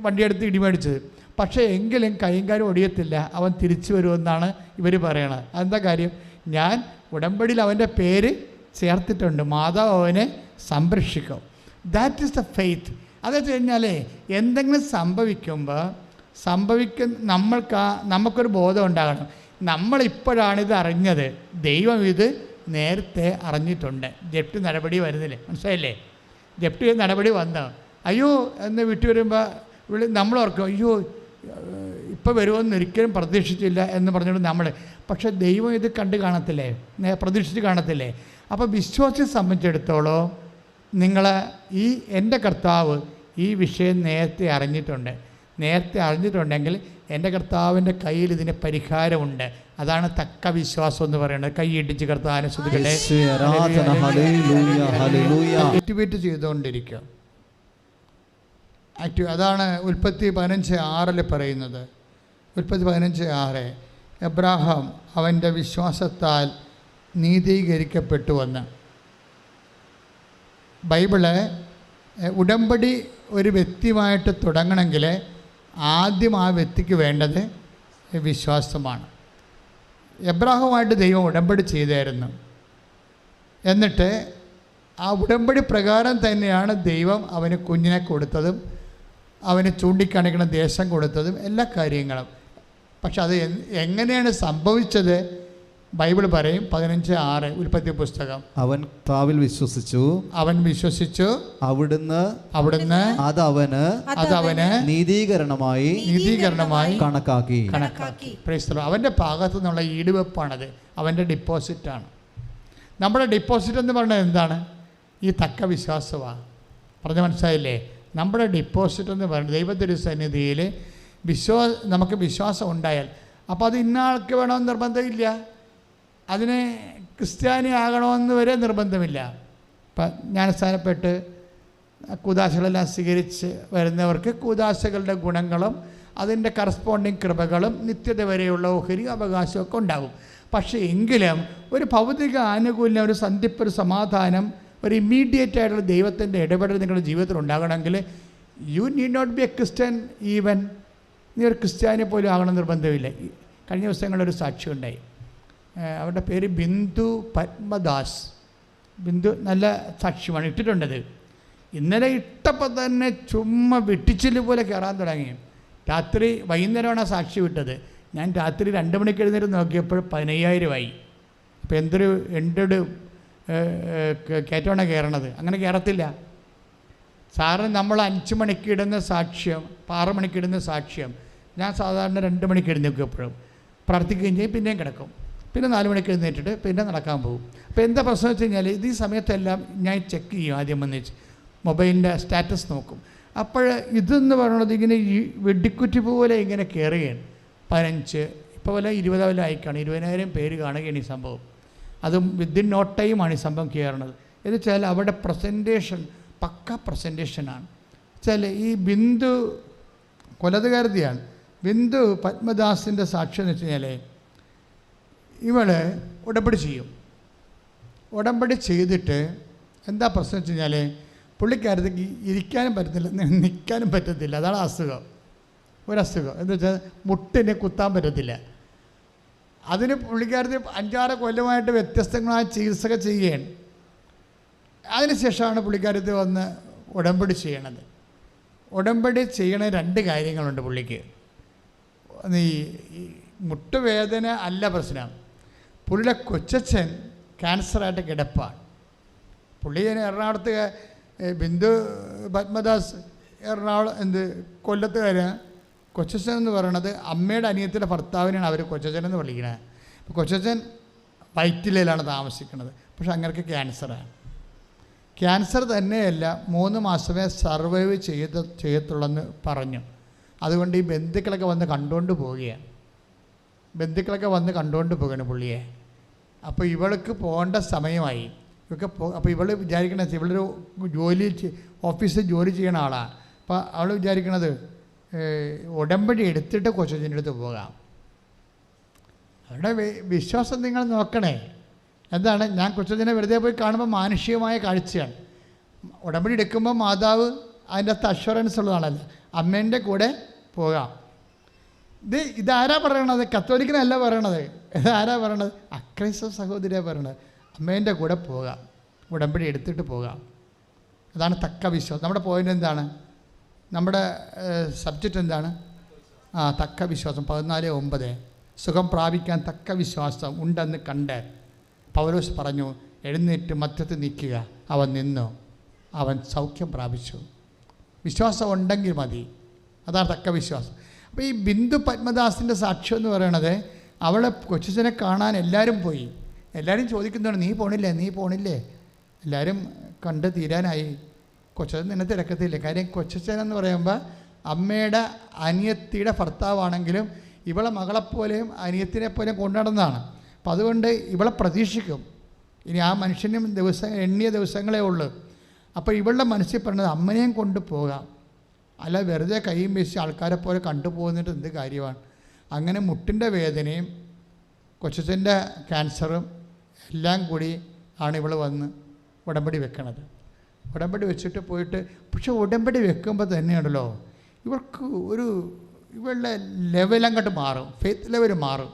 വണ്ടിയെടുത്ത് ഇടിമേടിച്ചത്. പക്ഷേ എങ്കിലും കൈകാര്യം ഒടിയത്തില്ല, അവൻ തിരിച്ചു വരുമെന്നാണ് ഇവർ പറയണത്. അതെന്താ കാര്യം? ഞാൻ ഉടമ്പടിയിൽ അവൻ്റെ പേര് ചേർത്തിട്ടുണ്ട്, മാതാവ് അവനെ സംരക്ഷിക്കും. That is the faith. അതെന്ന് വെച്ച് കഴിഞ്ഞാൽ എന്തെങ്കിലും നമുക്കൊരു ബോധം ഉണ്ടാകണം. നമ്മളിപ്പോഴാണിത് അറിഞ്ഞത്, ദൈവം ഇത് നേരത്തെ അറിഞ്ഞിട്ടുണ്ട്. ജപ്തി നടപടി വരുന്നില്ലേ, മനസ്സിലായില്ലേ? ജപ്തി നടപടി വന്നോ, അയ്യോ എന്ന് വിട്ടു വരുമ്പോൾ നമ്മളോർക്കും, അയ്യോ ഇപ്പോൾ വരുമെന്ന് ഒരിക്കലും പ്രതീക്ഷിച്ചില്ല എന്ന് പറഞ്ഞുകൊണ്ട് പക്ഷേ ദൈവം ഇത് കണ്ട് കാണത്തില്ലേ, പ്രതീക്ഷിച്ച് കാണത്തില്ലേ? അപ്പോൾ വിശ്വാസിയെ സംബന്ധിച്ചിടത്തോളം എൻ്റെ കർത്താവ് ഈ വിഷയം നേരത്തെ അറിഞ്ഞിട്ടുണ്ടെങ്കിൽ എൻ്റെ കർത്താവിൻ്റെ കയ്യിൽ ഇതിന് പരിഹാരമുണ്ട്. അതാണ് തക്ക വിശ്വാസം എന്ന് പറയുന്നത്. കൈയിടിച്ച് കർത്താവിനെ സ്തുതിക്കട്ടെ. ആക്ടിവേറ്റ് ചെയ്തുകൊണ്ടിരിക്കുക. അതാണ് ഉൽപ്പത്തി 15:6 പറയുന്നത്. ഉൽപ്പത്തി 15:6 എബ്രാഹാം അവൻ്റെ വിശ്വാസത്താൽ നീതീകരിക്കപ്പെട്ടുവെന്ന്. ബൈബിള് ഉടമ്പടി ഒരു വ്യക്തിയുമായിട്ട് തുടങ്ങണമെങ്കിൽ ആദ്യം ആ വ്യക്തിക്ക് വേണ്ടത് വിശ്വാസമാണ്. എബ്രാഹുമായിട്ട് ദൈവം ഉടമ്പടി ചെയ്തായിരുന്നു. എന്നിട്ട് ആ ഉടമ്പടി പ്രകാരം തന്നെയാണ് ദൈവം അവന് കുഞ്ഞിനെ കൊടുത്തതും അവന് ചൂണ്ടിക്കാണിക്കുന്ന ദേശം കൊടുത്തതും എല്ലാ കാര്യങ്ങളും. പക്ഷെ അത് എങ്ങനെയാണ് സംഭവിച്ചത്? ബൈബിൾ പറയും 15:6 ഉൽപ്പത്തി പുസ്തകം. അവൻ വിശ്വസിച്ചു അവിടുന്ന് അതവന് നീതീകരണമായി കണക്കാക്കി. അവൻ്റെ ഭാഗത്തു നിന്നുള്ള ഈടുവെപ്പാണത്, അവൻ്റെ ഡിപ്പോസിറ്റാണ്. നമ്മുടെ ഡിപ്പോസിറ്റ് എന്ന് പറയുന്നത് എന്താണ്? ഈ തക്ക വിശ്വാസമാണ്. പറഞ്ഞ് മനസ്സിലായില്ലേ? നമ്മുടെ ഡിപ്പോസിറ്റ് എന്ന് പറയുന്നത് ദൈവത്തിൻ്റെ സന്നിധിയിൽ നമുക്ക് വിശ്വാസം ഉണ്ടായാൽ, അപ്പോൾ അത് ഇന്ന ആൾക്ക് വേണമെന്ന് നിർബന്ധമില്ല, അതിന് ക്രിസ്ത്യാനി ആകണമെന്ന് വരെ നിർബന്ധമില്ല. ഇപ്പം ജ്ഞാനസ്ഥാനപ്പെട്ട് കൂദാശകളെല്ലാം സ്വീകരിച്ച് വരുന്നവർക്ക് കൂദാശകളുടെ ഗുണങ്ങളും അതിൻ്റെ കറസ്പോണ്ടിങ് കൃപകളും നിത്യത വരെയുള്ള ഓഹരി അവകാശമൊക്കെ ഉണ്ടാകും. പക്ഷേ എങ്കിലും ഒരു ഭൗതിക ആനുകൂല്യം, ഒരു സന്ധിപ്പ്, ഒരു സമാധാനം, ഒരു ഇമ്മീഡിയറ്റ് ആയിട്ടുള്ള ദൈവത്തിൻ്റെ ഇടപെടൽ നിങ്ങളുടെ ജീവിതത്തിൽ ഉണ്ടാകണമെങ്കിൽ you need not be a Christian. Even നീ ഒരു ക്രിസ്ത്യാനി പോലും ആകണം നിർബന്ധമില്ല. കഴിഞ്ഞ ദിവസങ്ങളൊരു സാക്ഷ്യം ഉണ്ടായി. അവരുടെ പേര് ബിന്ദു പത്മദാസ്. ബിന്ദു നല്ല സാക്ഷ്യമാണ്, ഇട്ടിട്ടുണ്ടത്. ഇന്നലെ ഇട്ടപ്പോൾ തന്നെ ചുമ്മാ വെട്ടിച്ചില് പോലെ കയറാൻ തുടങ്ങി. വൈകുന്നേരമാണ് ആ സാക്ഷി വിട്ടത്. ഞാൻ രാത്രി 2 മണിക്ക് എഴുന്നേറ്റ് നോക്കിയപ്പോൾ 15,000 അപ്പോൾ എന്തൊരു കയറ്റമാണ് കയറണത്. അങ്ങനെ കയറത്തില്ല. സാറിന് നമ്മൾ 5 മണിക്ക് ഇടുന്ന സാക്ഷ്യം, 6 മണിക്ക് ഇടുന്ന സാക്ഷ്യം ഞാൻ സാധാരണ 2 മണിക്ക് എഴുന്നേൽക്കും. എപ്പോഴും പ്രാർത്ഥിക്കുകയും ചെയ്യും, പിന്നെയും കിടക്കും. പിന്നെ 4 മണിക്ക് എഴുന്നേറ്റിട്ട് പിന്നെ നടക്കാൻ പോകും. അപ്പോൾ എന്താ പ്രശ്നം വെച്ച് കഴിഞ്ഞാൽ ഇത് ഈ സമയത്തെല്ലാം ഞാൻ ചെക്ക് ചെയ്യും. ആദ്യം വന്നിച്ച് മൊബൈലിൻ്റെ സ്റ്റാറ്റസ് നോക്കും. അപ്പോൾ ഇതെന്ന് പറയുന്നത് ഇങ്ങനെ ഈ വെടിക്കുറ്റി പോലെ ഇങ്ങനെ കയറുകയാണ്. 15, ഇപ്പോൾ വല്ല 20,000 അയക്കാണ്, 20,000 പേര് കാണുകയാണ് ഈ സംഭവം. അതും വിത്തിൻ നോ ടൈമാണ് ഈ സംഭവം കയറുന്നത്. എന്ന് വെച്ചാൽ അവിടെ പ്രസൻറ്റേഷൻ പക്ക പ്രസൻറ്റേഷനാണ്. വെച്ചാൽ ഈ ബിന്ദു കൊലതുകാരതിയാണ്. ബിന്ദു പത്മദാസിൻ്റെ സാക്ഷ്യം എന്ന് വെച്ച് കഴിഞ്ഞാൽ ഇവൾ ഉടമ്പടി ചെയ്യും. ഉടമ്പടി ചെയ്തിട്ട് എന്താ പ്രശ്നം വെച്ച് കഴിഞ്ഞാൽ പുള്ളിക്കാരത്തേക്ക് ഇരിക്കാനും പറ്റത്തില്ല, നിൽക്കാനും പറ്റത്തില്ല. അതാണ് അസുഖം, ഒരസുഖം. എന്താ വെച്ചാൽ മുട്ടിനെ കുത്താൻ പറ്റത്തില്ല. അതിന് പുള്ളിക്കാരത്ത് 5-6 കൊല്ലമായിട്ട് വ്യത്യസ്തങ്ങളായ ചികിത്സകൾ ചെയ്യുകയാണ്. അതിനുശേഷമാണ് പുള്ളിക്കാരത്ത് വന്ന് ഉടമ്പടി ചെയ്യണത്. ഉടമ്പടി ചെയ്യണ 2 കാര്യങ്ങളുണ്ട് പുള്ളിക്ക്. ഈ മുട്ടുവേദന അല്ല പ്രശ്നം. പുള്ളിയുടെ കൊച്ചച്ഛൻ ക്യാൻസറായിട്ട് കിടപ്പാണ്. പുള്ളി എറണാകുളത്ത് ബിന്ദു പത്മദാസ് കൊല്ലത്തുകാരാണ്. കൊച്ചച്ഛൻ എന്ന് പറയണത് അമ്മയുടെ അനിയത്തിൻ്റെ ഭർത്താവിനാണ് അവർ കൊച്ചച്ഛൻ എന്ന് വിളിക്കുന്നത്. അപ്പോൾ കൊച്ചച്ഛൻ വൈറ്റിലയിലാണ് താമസിക്കുന്നത്. പക്ഷെ അങ്ങനെയൊക്കെ ക്യാൻസറാണ്. ക്യാൻസർ തന്നെയല്ല 3 മാസമേ സർവൈവ് ചെയ്യത്തുള്ളെന്ന് പറഞ്ഞു. അതുകൊണ്ട് ഈ ബന്ധുക്കളൊക്കെ വന്ന് കണ്ടുകൊണ്ട് പോവുകയാണ്. പുള്ളിയെ. അപ്പോൾ ഇവൾക്ക് പോകേണ്ട സമയമായി. അപ്പോൾ ഇവൾ വിചാരിക്കണത് ഇവളൊരു ഓഫീസിൽ ജോലി ചെയ്യണ ആളാണ്. അപ്പോൾ അവൾ വിചാരിക്കണത് ഉടമ്പടി എടുത്തിട്ട് കൊച്ചച്ഛൻ്റെ അടുത്ത് പോകാം. അവരുടെ വിശ്വാസം നിങ്ങൾ നോക്കണേ. എന്താണ്, ഞാൻ കൊച്ചച്ഛനെ വെറുതെ പോയി കാണുമ്പോൾ മാനുഷികമായ കാഴ്ചയാണ്. ഉടമ്പടി എടുക്കുമ്പോൾ മാതാവ് അതിൻ്റെ അകത്ത് അഷ്വറൻസ് ഉള്ളതാണല്ലോ, അമ്മേൻ്റെ കൂടെ പോകാം. ഇതാരാ പറയണത്? കത്തോലിക്കനല്ല പറയണത്. ഇതാരാ പറയണത്? അക്രൈസ്തവ സഹോദരിയാണ് പറയണത്. അമ്മേൻ്റെ കൂടെ പോകാം, ഉടമ്പടി എടുത്തിട്ട് പോകാം. അതാണ് തക്ക വിശ്വാസം. നമ്മുടെ പോയിൻ്റ് എന്താണ്? നമ്മുടെ സബ്ജക്റ്റ് എന്താണ്? തക്ക വിശ്വാസം. 14:9 സുഖം പ്രാപിക്കാൻ തക്ക വിശ്വാസം ഉണ്ടെന്ന് കണ്ട് പൗലോസ് പറഞ്ഞു, എഴുന്നേറ്റ് മധ്യത്തിൽ നിൽക്കുക. അവൻ നിന്നു, അവൻ സൗഖ്യം പ്രാപിച്ചു. വിശ്വാസം ഉണ്ടെങ്കിൽ മതി. അതാണ് തക്ക വിശ്വാസം. അപ്പോൾ ഈ ബിന്ദു പത്മദാസിൻ്റെ സാക്ഷ്യം എന്ന് പറയണത്, അവളെ കൊച്ചച്ഛനെ കാണാൻ എല്ലാവരും പോയി. എല്ലാവരും ചോദിക്കുന്നതാണ്, നീ പോണില്ലേ? എല്ലാവരും കണ്ട് തീരാനായി. കൊച്ചച്ഛൻ നിന്നെ തിരക്കത്തില്ല. കാര്യം കൊച്ചച്ഛൻ എന്ന് പറയുമ്പോൾ അമ്മയുടെ അനിയത്തിയുടെ ഭർത്താവാണെങ്കിലും ഇവളെ മകളെപ്പോലെയും അനിയത്തിനെ പോലെയും കൊണ്ടുനടന്നതാണ്. അപ്പം അതുകൊണ്ട് ഇവളെ പ്രതീക്ഷിക്കും. ഇനി ആ മനുഷ്യനും എണ്ണിയ ദിവസങ്ങളേ ഉള്ളൂ. അപ്പോൾ ഇവളുടെ മനസ്സിൽ പറഞ്ഞത് അമ്മനെയും കൊണ്ട് പോകാം, അല്ല വെറുതെ കൈയും വീശി ആൾക്കാരെ പോലെ കണ്ടുപോകുന്നിട്ട് എന്ത് കാര്യമാണ്. അങ്ങനെ മുട്ടിൻ്റെ വേദനയും കൊച്ചച്ഛൻ്റെ ക്യാൻസറും എല്ലാം കൂടി ആണ് ഇവൾ വന്ന് ഉടമ്പടി വെക്കണത്. ഉടമ്പടി വെച്ചിട്ട് പോയിട്ട്, പക്ഷെ ഉടമ്പടി വെക്കുമ്പോൾ തന്നെയുണ്ടല്ലോ ഇവർക്ക് ഇവളുടെ ലെവൽ അങ്ങോട്ട് മാറും, ഫെയ്ത്ത് ലെവൽ മാറും.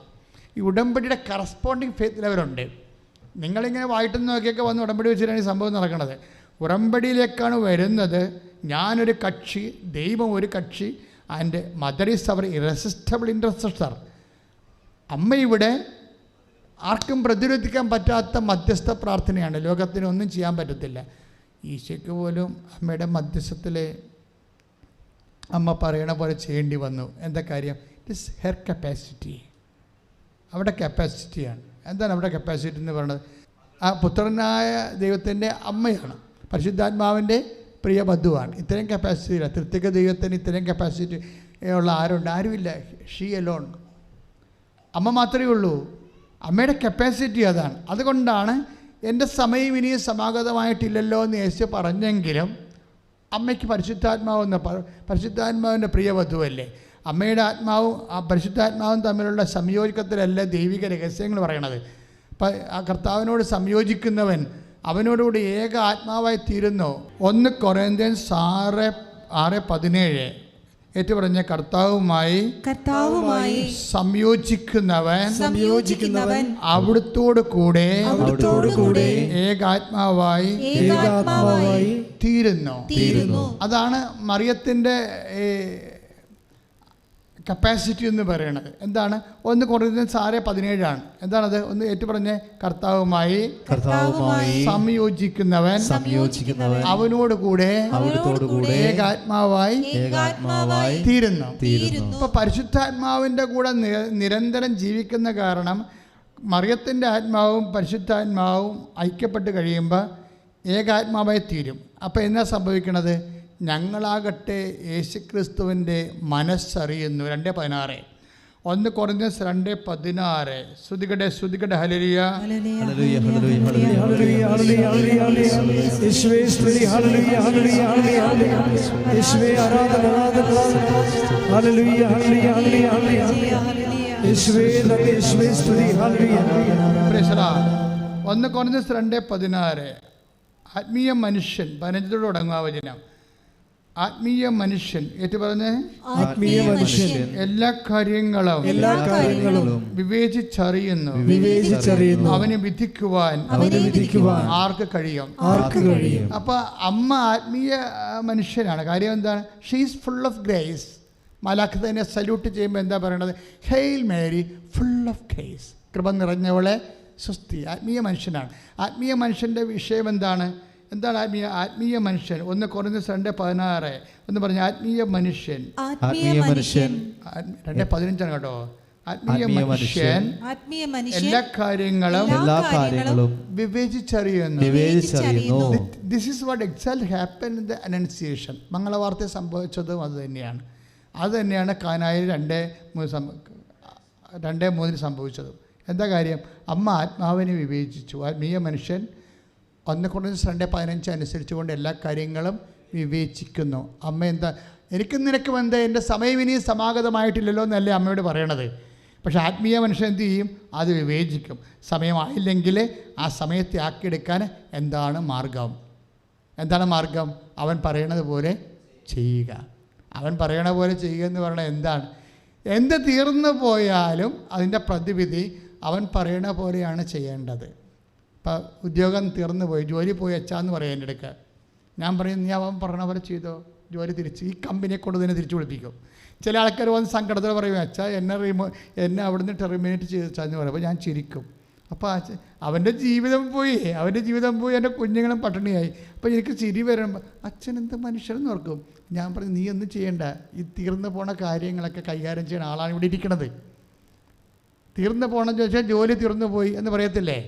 ഈ ഉടമ്പടിയുടെ കറസ്പോണ്ടിങ് ഫെയ്ത്ത് ലെവലുണ്ട്. നിങ്ങളിങ്ങനെ വായിട്ടെന്ന് നോക്കിയൊക്കെ വന്ന് ഉടമ്പടി വെച്ചിട്ടാണ് ഈ സംഭവം നടക്കുന്നത്. ഉടമ്പടിയിലേക്കാണ് വരുന്നത്. ഞാനൊരു കക്ഷി, ദൈവം ഒരു കക്ഷി, and mother is our irresistible intercessor. അമ്മ ഇവിടെ ആർക്കും പ്രതിരോധിക്കാൻ പറ്റാത്ത മധ്യസ്ഥ പ്രാർത്ഥനയാണ്. ലോകത്തിന് ഒന്നും ചെയ്യാൻ പറ്റത്തില്ല. ഈശോയ്ക്ക് പോലും അമ്മയുടെ മധ്യസ്ഥത്തിൽ അമ്മ പറയണ പോലെ ചെയ്യേണ്ടി വന്നു. എന്താ കാര്യം? It is her capacity. അവിടെ കപ്പാസിറ്റിയാണ്. എന്താണ് അവിടെ കപ്പാസിറ്റി എന്ന് പറയുന്നത്? ആ പുത്രനായ ദൈവത്തിൻ്റെ അമ്മയാണ്, പരിശുദ്ധാത്മാവിൻ്റെ പ്രിയ ബന്ധുവാണ്. ഇത്രയും കപ്പാസിറ്റി ഇല്ല. തൃത്വിക ദൈവത്തിന് ഇത്രയും കപ്പാസിറ്റി ഉള്ള ആരുണ്ട്? ആരുമില്ല. She alone. അമ്മ മാത്രമേ ഉള്ളൂ. അമ്മയുടെ കപ്പാസിറ്റി അതാണ്. അതുകൊണ്ടാണ് എൻ്റെ സമയം ഇനിയും സമാഗതമായിട്ടില്ലല്ലോ എന്ന് യേശു പറഞ്ഞെങ്കിലും അമ്മയ്ക്ക് പരിശുദ്ധാത്മാവിൻ്റെ പ്രിയ വധുവല്ലേ. അമ്മയുടെ ആത്മാവും ആ പരിശുദ്ധാത്മാവും തമ്മിലുള്ള സംയോജനത്തിലല്ല ദൈവിക രഹസ്യങ്ങൾ പറയണത്. അപ്പം ആ കർത്താവിനോട് സംയോജിക്കുന്നവൻ അവനോടുകൂടി ഏക ആത്മാവായി തീരുന്നു. 1 കൊറിന്ത്യൻസ് 6:17 ഏറ്റുപറഞ്ഞ കർത്താവുമായി സംയോജിക്കുന്നവൻ അവിടുത്തോട് കൂടെ ഏകാത്മാവായി തീരുന്നു. അതാണ് മറിയത്തിൻ്റെ കപ്പാസിറ്റി എന്ന് പറയുന്നത്. എന്താണ്? 1 കൊറിന്ത്യൻസ് 6:17 എന്താണത്? ഒന്ന് ഏറ്റുപറഞ്ഞ് കർത്താവുമായി സംയോജിക്കുന്നവൻ അവനോട് കൂടെ ഏകാത്മാവായി തീരുന്നു. ഇപ്പൊ പരിശുദ്ധാത്മാവിൻ്റെ കൂടെ നിരന്തരം ജീവിക്കുന്ന കാരണം മറിയത്തിൻ്റെ ആത്മാവും പരിശുദ്ധാത്മാവും ഐക്യപ്പെട്ട് കഴിയുമ്പോൾ ഏകാത്മാവായി തീരും. അപ്പോൾ എന്നാ സംഭവിക്കണത്? ഞങ്ങളാകട്ടെ യേശുക്രിസ്തുവിൻ്റെ മനസ്സറിയുന്നു. 2:16 1 കൊരിന്ത്യൻസ് 2:16. ശ്രുതികടെ ശ്രുതികടെ ഹല്ലേലൂയ. ഹല്ലേലൂയ ഹല്ലേലൂയ ഹല്ലേലൂയ യേശുവേ സ്തുതി. ഹല്ലേലൂയ ഹല്ലേലൂയ ഹല്ലേലൂയ യേശുവേ ആരാധന ഹല്ലേലൂയ ഹല്ലേലൂയ ഹല്ലേലൂയ യേശുവേ നന്ദി. യേശുവേ സ്തുതി. Hallelujah. Praise the Lord. 1 Corinthians 2:16. ആത്മീയ മനുഷ്യൻ 15 തുടങ്ങുക വചനം. ആത്മീയ മനുഷ്യൻ ഏറ്റു പറഞ്ഞ് ആത്മീയ മനുഷ്യൻ എല്ലാ കാര്യങ്ങളും വിവേചിച്ചറിയുന്നു. അവനെ വിധിക്കുവാൻ ആർക്ക് കഴിയും? അപ്പൊ അമ്മ ആത്മീയ മനുഷ്യനാണ്. കാര്യം എന്താണ്? She is full of grace. മലാഖ് തന്നെ സല്യൂട്ട് ചെയ്യുമ്പോൾ എന്താ പറയണത്? Hail Mary full of grace, കൃപ നിറഞ്ഞവളെ സ്വസ്തി. ആത്മീയ മനുഷ്യനാണ്. ആത്മീയ മനുഷ്യൻ്റെ വിഷയം എന്താണ്? ആത്മീയ മനുഷ്യൻ? 1 കൊരിന്ത്യൻസ് 2:16 എന്ന് പറഞ്ഞ ആത്മീയ മനുഷ്യൻ 2:15 കേട്ടോ. ആത്മീയ മനുഷ്യൻ എല്ലാ കാര്യങ്ങളും വിവേചിച്ചറിയുന്നു. This is what exactly happen in the annunciation. മംഗളവാർത്ത സംഭവിച്ചതും അത് തന്നെയാണ് കാനായിൽ 2:3 സംഭവിച്ചതും. എന്താ കാര്യം? അമ്മ ആത്മാവിനെ വിവേചിച്ചു. ആത്മീയ മനുഷ്യൻ 1 കൊരിന്ത്യൻസ് 2:15 അനുസരിച്ചുകൊണ്ട് എല്ലാ കാര്യങ്ങളും വിവേചിക്കുന്നു. അമ്മ എന്താ? എനിക്കും നിനക്കും എന്താ, എൻ്റെ സമയം ഇനിയും സമാഗതമായിട്ടില്ലല്ലോ എന്നല്ലേ അമ്മയോട് പറയണത്. പക്ഷേ ആത്മീയ മനുഷ്യൻ എന്ത് ചെയ്യും? അത് വിവേചിക്കും. സമയമായില്ലെങ്കിൽ ആ സമയത്തെ ആക്കിയെടുക്കാൻ എന്താണ് മാർഗം? അവൻ പറയണത് പോലെ ചെയ്യുക. അവൻ പറയണ പോലെ ചെയ്യുക എന്ന് പറഞ്ഞാൽ എന്താണ്? എന്ത് തീർന്നു പോയാലും അതിൻ്റെ പ്രതിവിധി അവൻ പറയണ പോലെയാണ് ചെയ്യേണ്ടത്. ഇപ്പം ഉദ്യോഗം തീർന്നു പോയി, ജോലി പോയി അച്ഛാന്ന് പറയും എൻ്റെ അടുക്ക. ഞാൻ പറയും നീ അവൻ പറഞ്ഞ പോലെ ചെയ്തോ, ജോലി തിരിച്ച് ഈ കമ്പനിയെ കൊണ്ട് തന്നെ തിരിച്ചു വിളിപ്പിക്കും. ചില ആൾക്കാർ വന്ന് സങ്കടത്തോടെ പറയും അച്ഛാ എന്നെ അവിടുന്ന് ടെർമിനേറ്റ് ചെയ്തച്ചാന്ന് പറയും. അപ്പോൾ ഞാൻ ചിരിക്കും. അപ്പോൾ അവൻ്റെ ജീവിതം പോയി, എൻ്റെ കുഞ്ഞുങ്ങളും പട്ടിണിയായി. അപ്പോൾ എനിക്ക് ചിരി വരുമ്പോൾ അച്ഛൻ എന്ത് മനുഷ്യരെന്ന് ഓർക്കും. ഞാൻ പറഞ്ഞു നീ ഒന്നും ചെയ്യണ്ട, ഈ തീർന്നു പോണ കാര്യങ്ങളൊക്കെ കൈകാര്യം ചെയ്യുന്ന ആളാണ് ഇവിടെ ഇരിക്കണത്. തീർന്നു പോകണമെന്ന് ചോദിച്ചാൽ ജോലി തീർന്നു പോയി എന്ന് പറയത്തില്ലേ?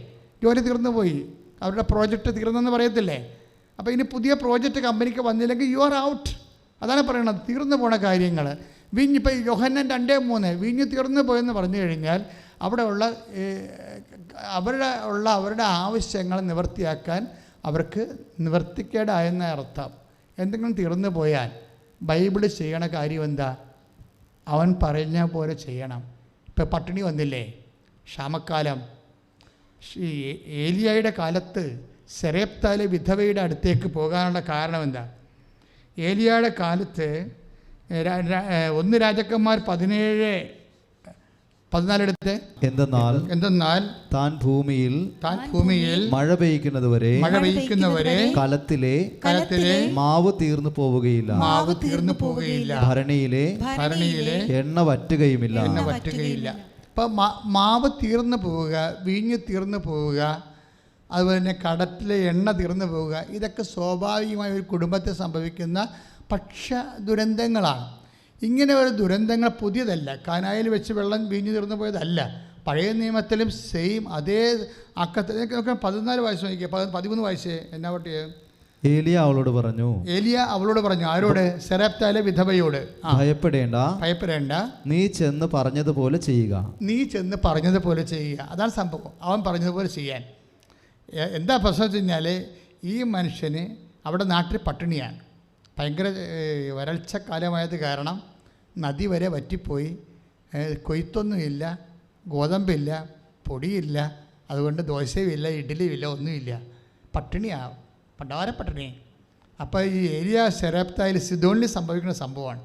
ജോലി തീർന്നു പോയി, അവരുടെ പ്രോജക്റ്റ് തീർന്നെന്ന് പറയത്തില്ലേ? അപ്പോൾ ഇനി പുതിയ പ്രോജക്റ്റ് കമ്പനിക്ക് വന്നില്ലെങ്കിൽ യു ആർ ഔട്ട്. അതാണ് പറയണത്, തീർന്നു പോണ കാര്യങ്ങൾ. ഇപ്പോൾ യോഹന്നാൻ 2:3 വീഞ്ഞ് തീർന്നു പോയെന്ന് പറഞ്ഞു കഴിഞ്ഞാൽ അവരുടെ ആവശ്യങ്ങൾ നിവർത്തിയാക്കാൻ അവർക്ക് നിവർത്തിക്കേടായെന്ന അർത്ഥം. എന്തെങ്കിലും തീർന്നു പോയാൽ ബൈബിൾ ചെയ്യണ കാര്യം എന്താ? അവൻ പറഞ്ഞ പോലെ ചെയ്യണം. ഇപ്പോൾ പട്ടിണി വന്നില്ലേ, ക്ഷാമക്കാലം. ഏലിയായുടെ കാലത്ത് സെരേപ്തായിലെ വിധവയുടെ അടുത്തേക്ക് പോകാനുള്ള കാരണം എന്താ? ഏലിയായുടെ കാലത്ത് 1 രാജാക്കന്മാർ 17:14 എന്തെന്നാൽ താൻ ഭൂമിയിൽ മഴ പെയ്യ്ക്കുന്നതുവരെ കലത്തിലെ മാവ് തീർന്നു പോവുകയില്ല, ഭരണിയിലെ എണ്ണ വറ്റുകയുമില്ല. അപ്പം മാവ് തീർന്നു പോവുക, വീഞ്ഞ് തീർന്നു പോവുക, അതുപോലെ തന്നെ കടത്തിലെ എണ്ണ തീർന്നു പോവുക, ഇതൊക്കെ സ്വാഭാവികമായ ഒരു കുടുംബത്തെ സംഭവിക്കുന്ന ദുരന്തങ്ങളാണ്. ഇങ്ങനെ ഒരു ദുരന്തങ്ങൾ പുതിയതല്ല. കാനായിൽ വെച്ച് വെള്ളം വീഞ്ഞു തീർന്നു പോയതല്ല. പഴയ നിയമത്തിലും സെയിം അതേ അക്കത്തിൽ 14 വയസ്സ് നോക്കിയ 13 വയസ്സ് എന്നാ പറ്റിയ ഏലിയ അവളോട് പറഞ്ഞു. ആരോട്? സെരപ്തായിലെ വിധവയോട്. ഭയപ്പെടേണ്ട, നീ ചെന്ന് പറഞ്ഞതുപോലെ ചെയ്യുക. അതാണ് സംഭവം. അവൻ പറഞ്ഞതുപോലെ ചെയ്യാൻ. എന്താ പ്രശ്നം വെച്ച് കഴിഞ്ഞാൽ ഈ മനുഷ്യന് അവിടെ നാട്ടിൽ പട്ടിണിയാണ്. ഭയങ്കര വരൾച്ച കാലമായത് കാരണം നദി വരെ വറ്റിപ്പോയി. കൊയ്ത്തൊന്നുമില്ല, ഗോതമ്പില്ല, പൊടിയില്ല, അതുകൊണ്ട് ദോശയുമില്ല, ഇഡ്ഡലിയുമില്ല, ഒന്നുമില്ല. പട്ടിണിയാവും, പണ്ടാരപ്പട്ടിണി. അപ്പോൾ ഈ ഏലിയ സെരപ്തായിൽ സിദോനിൽ സംഭവിക്കുന്ന സംഭവമാണ്.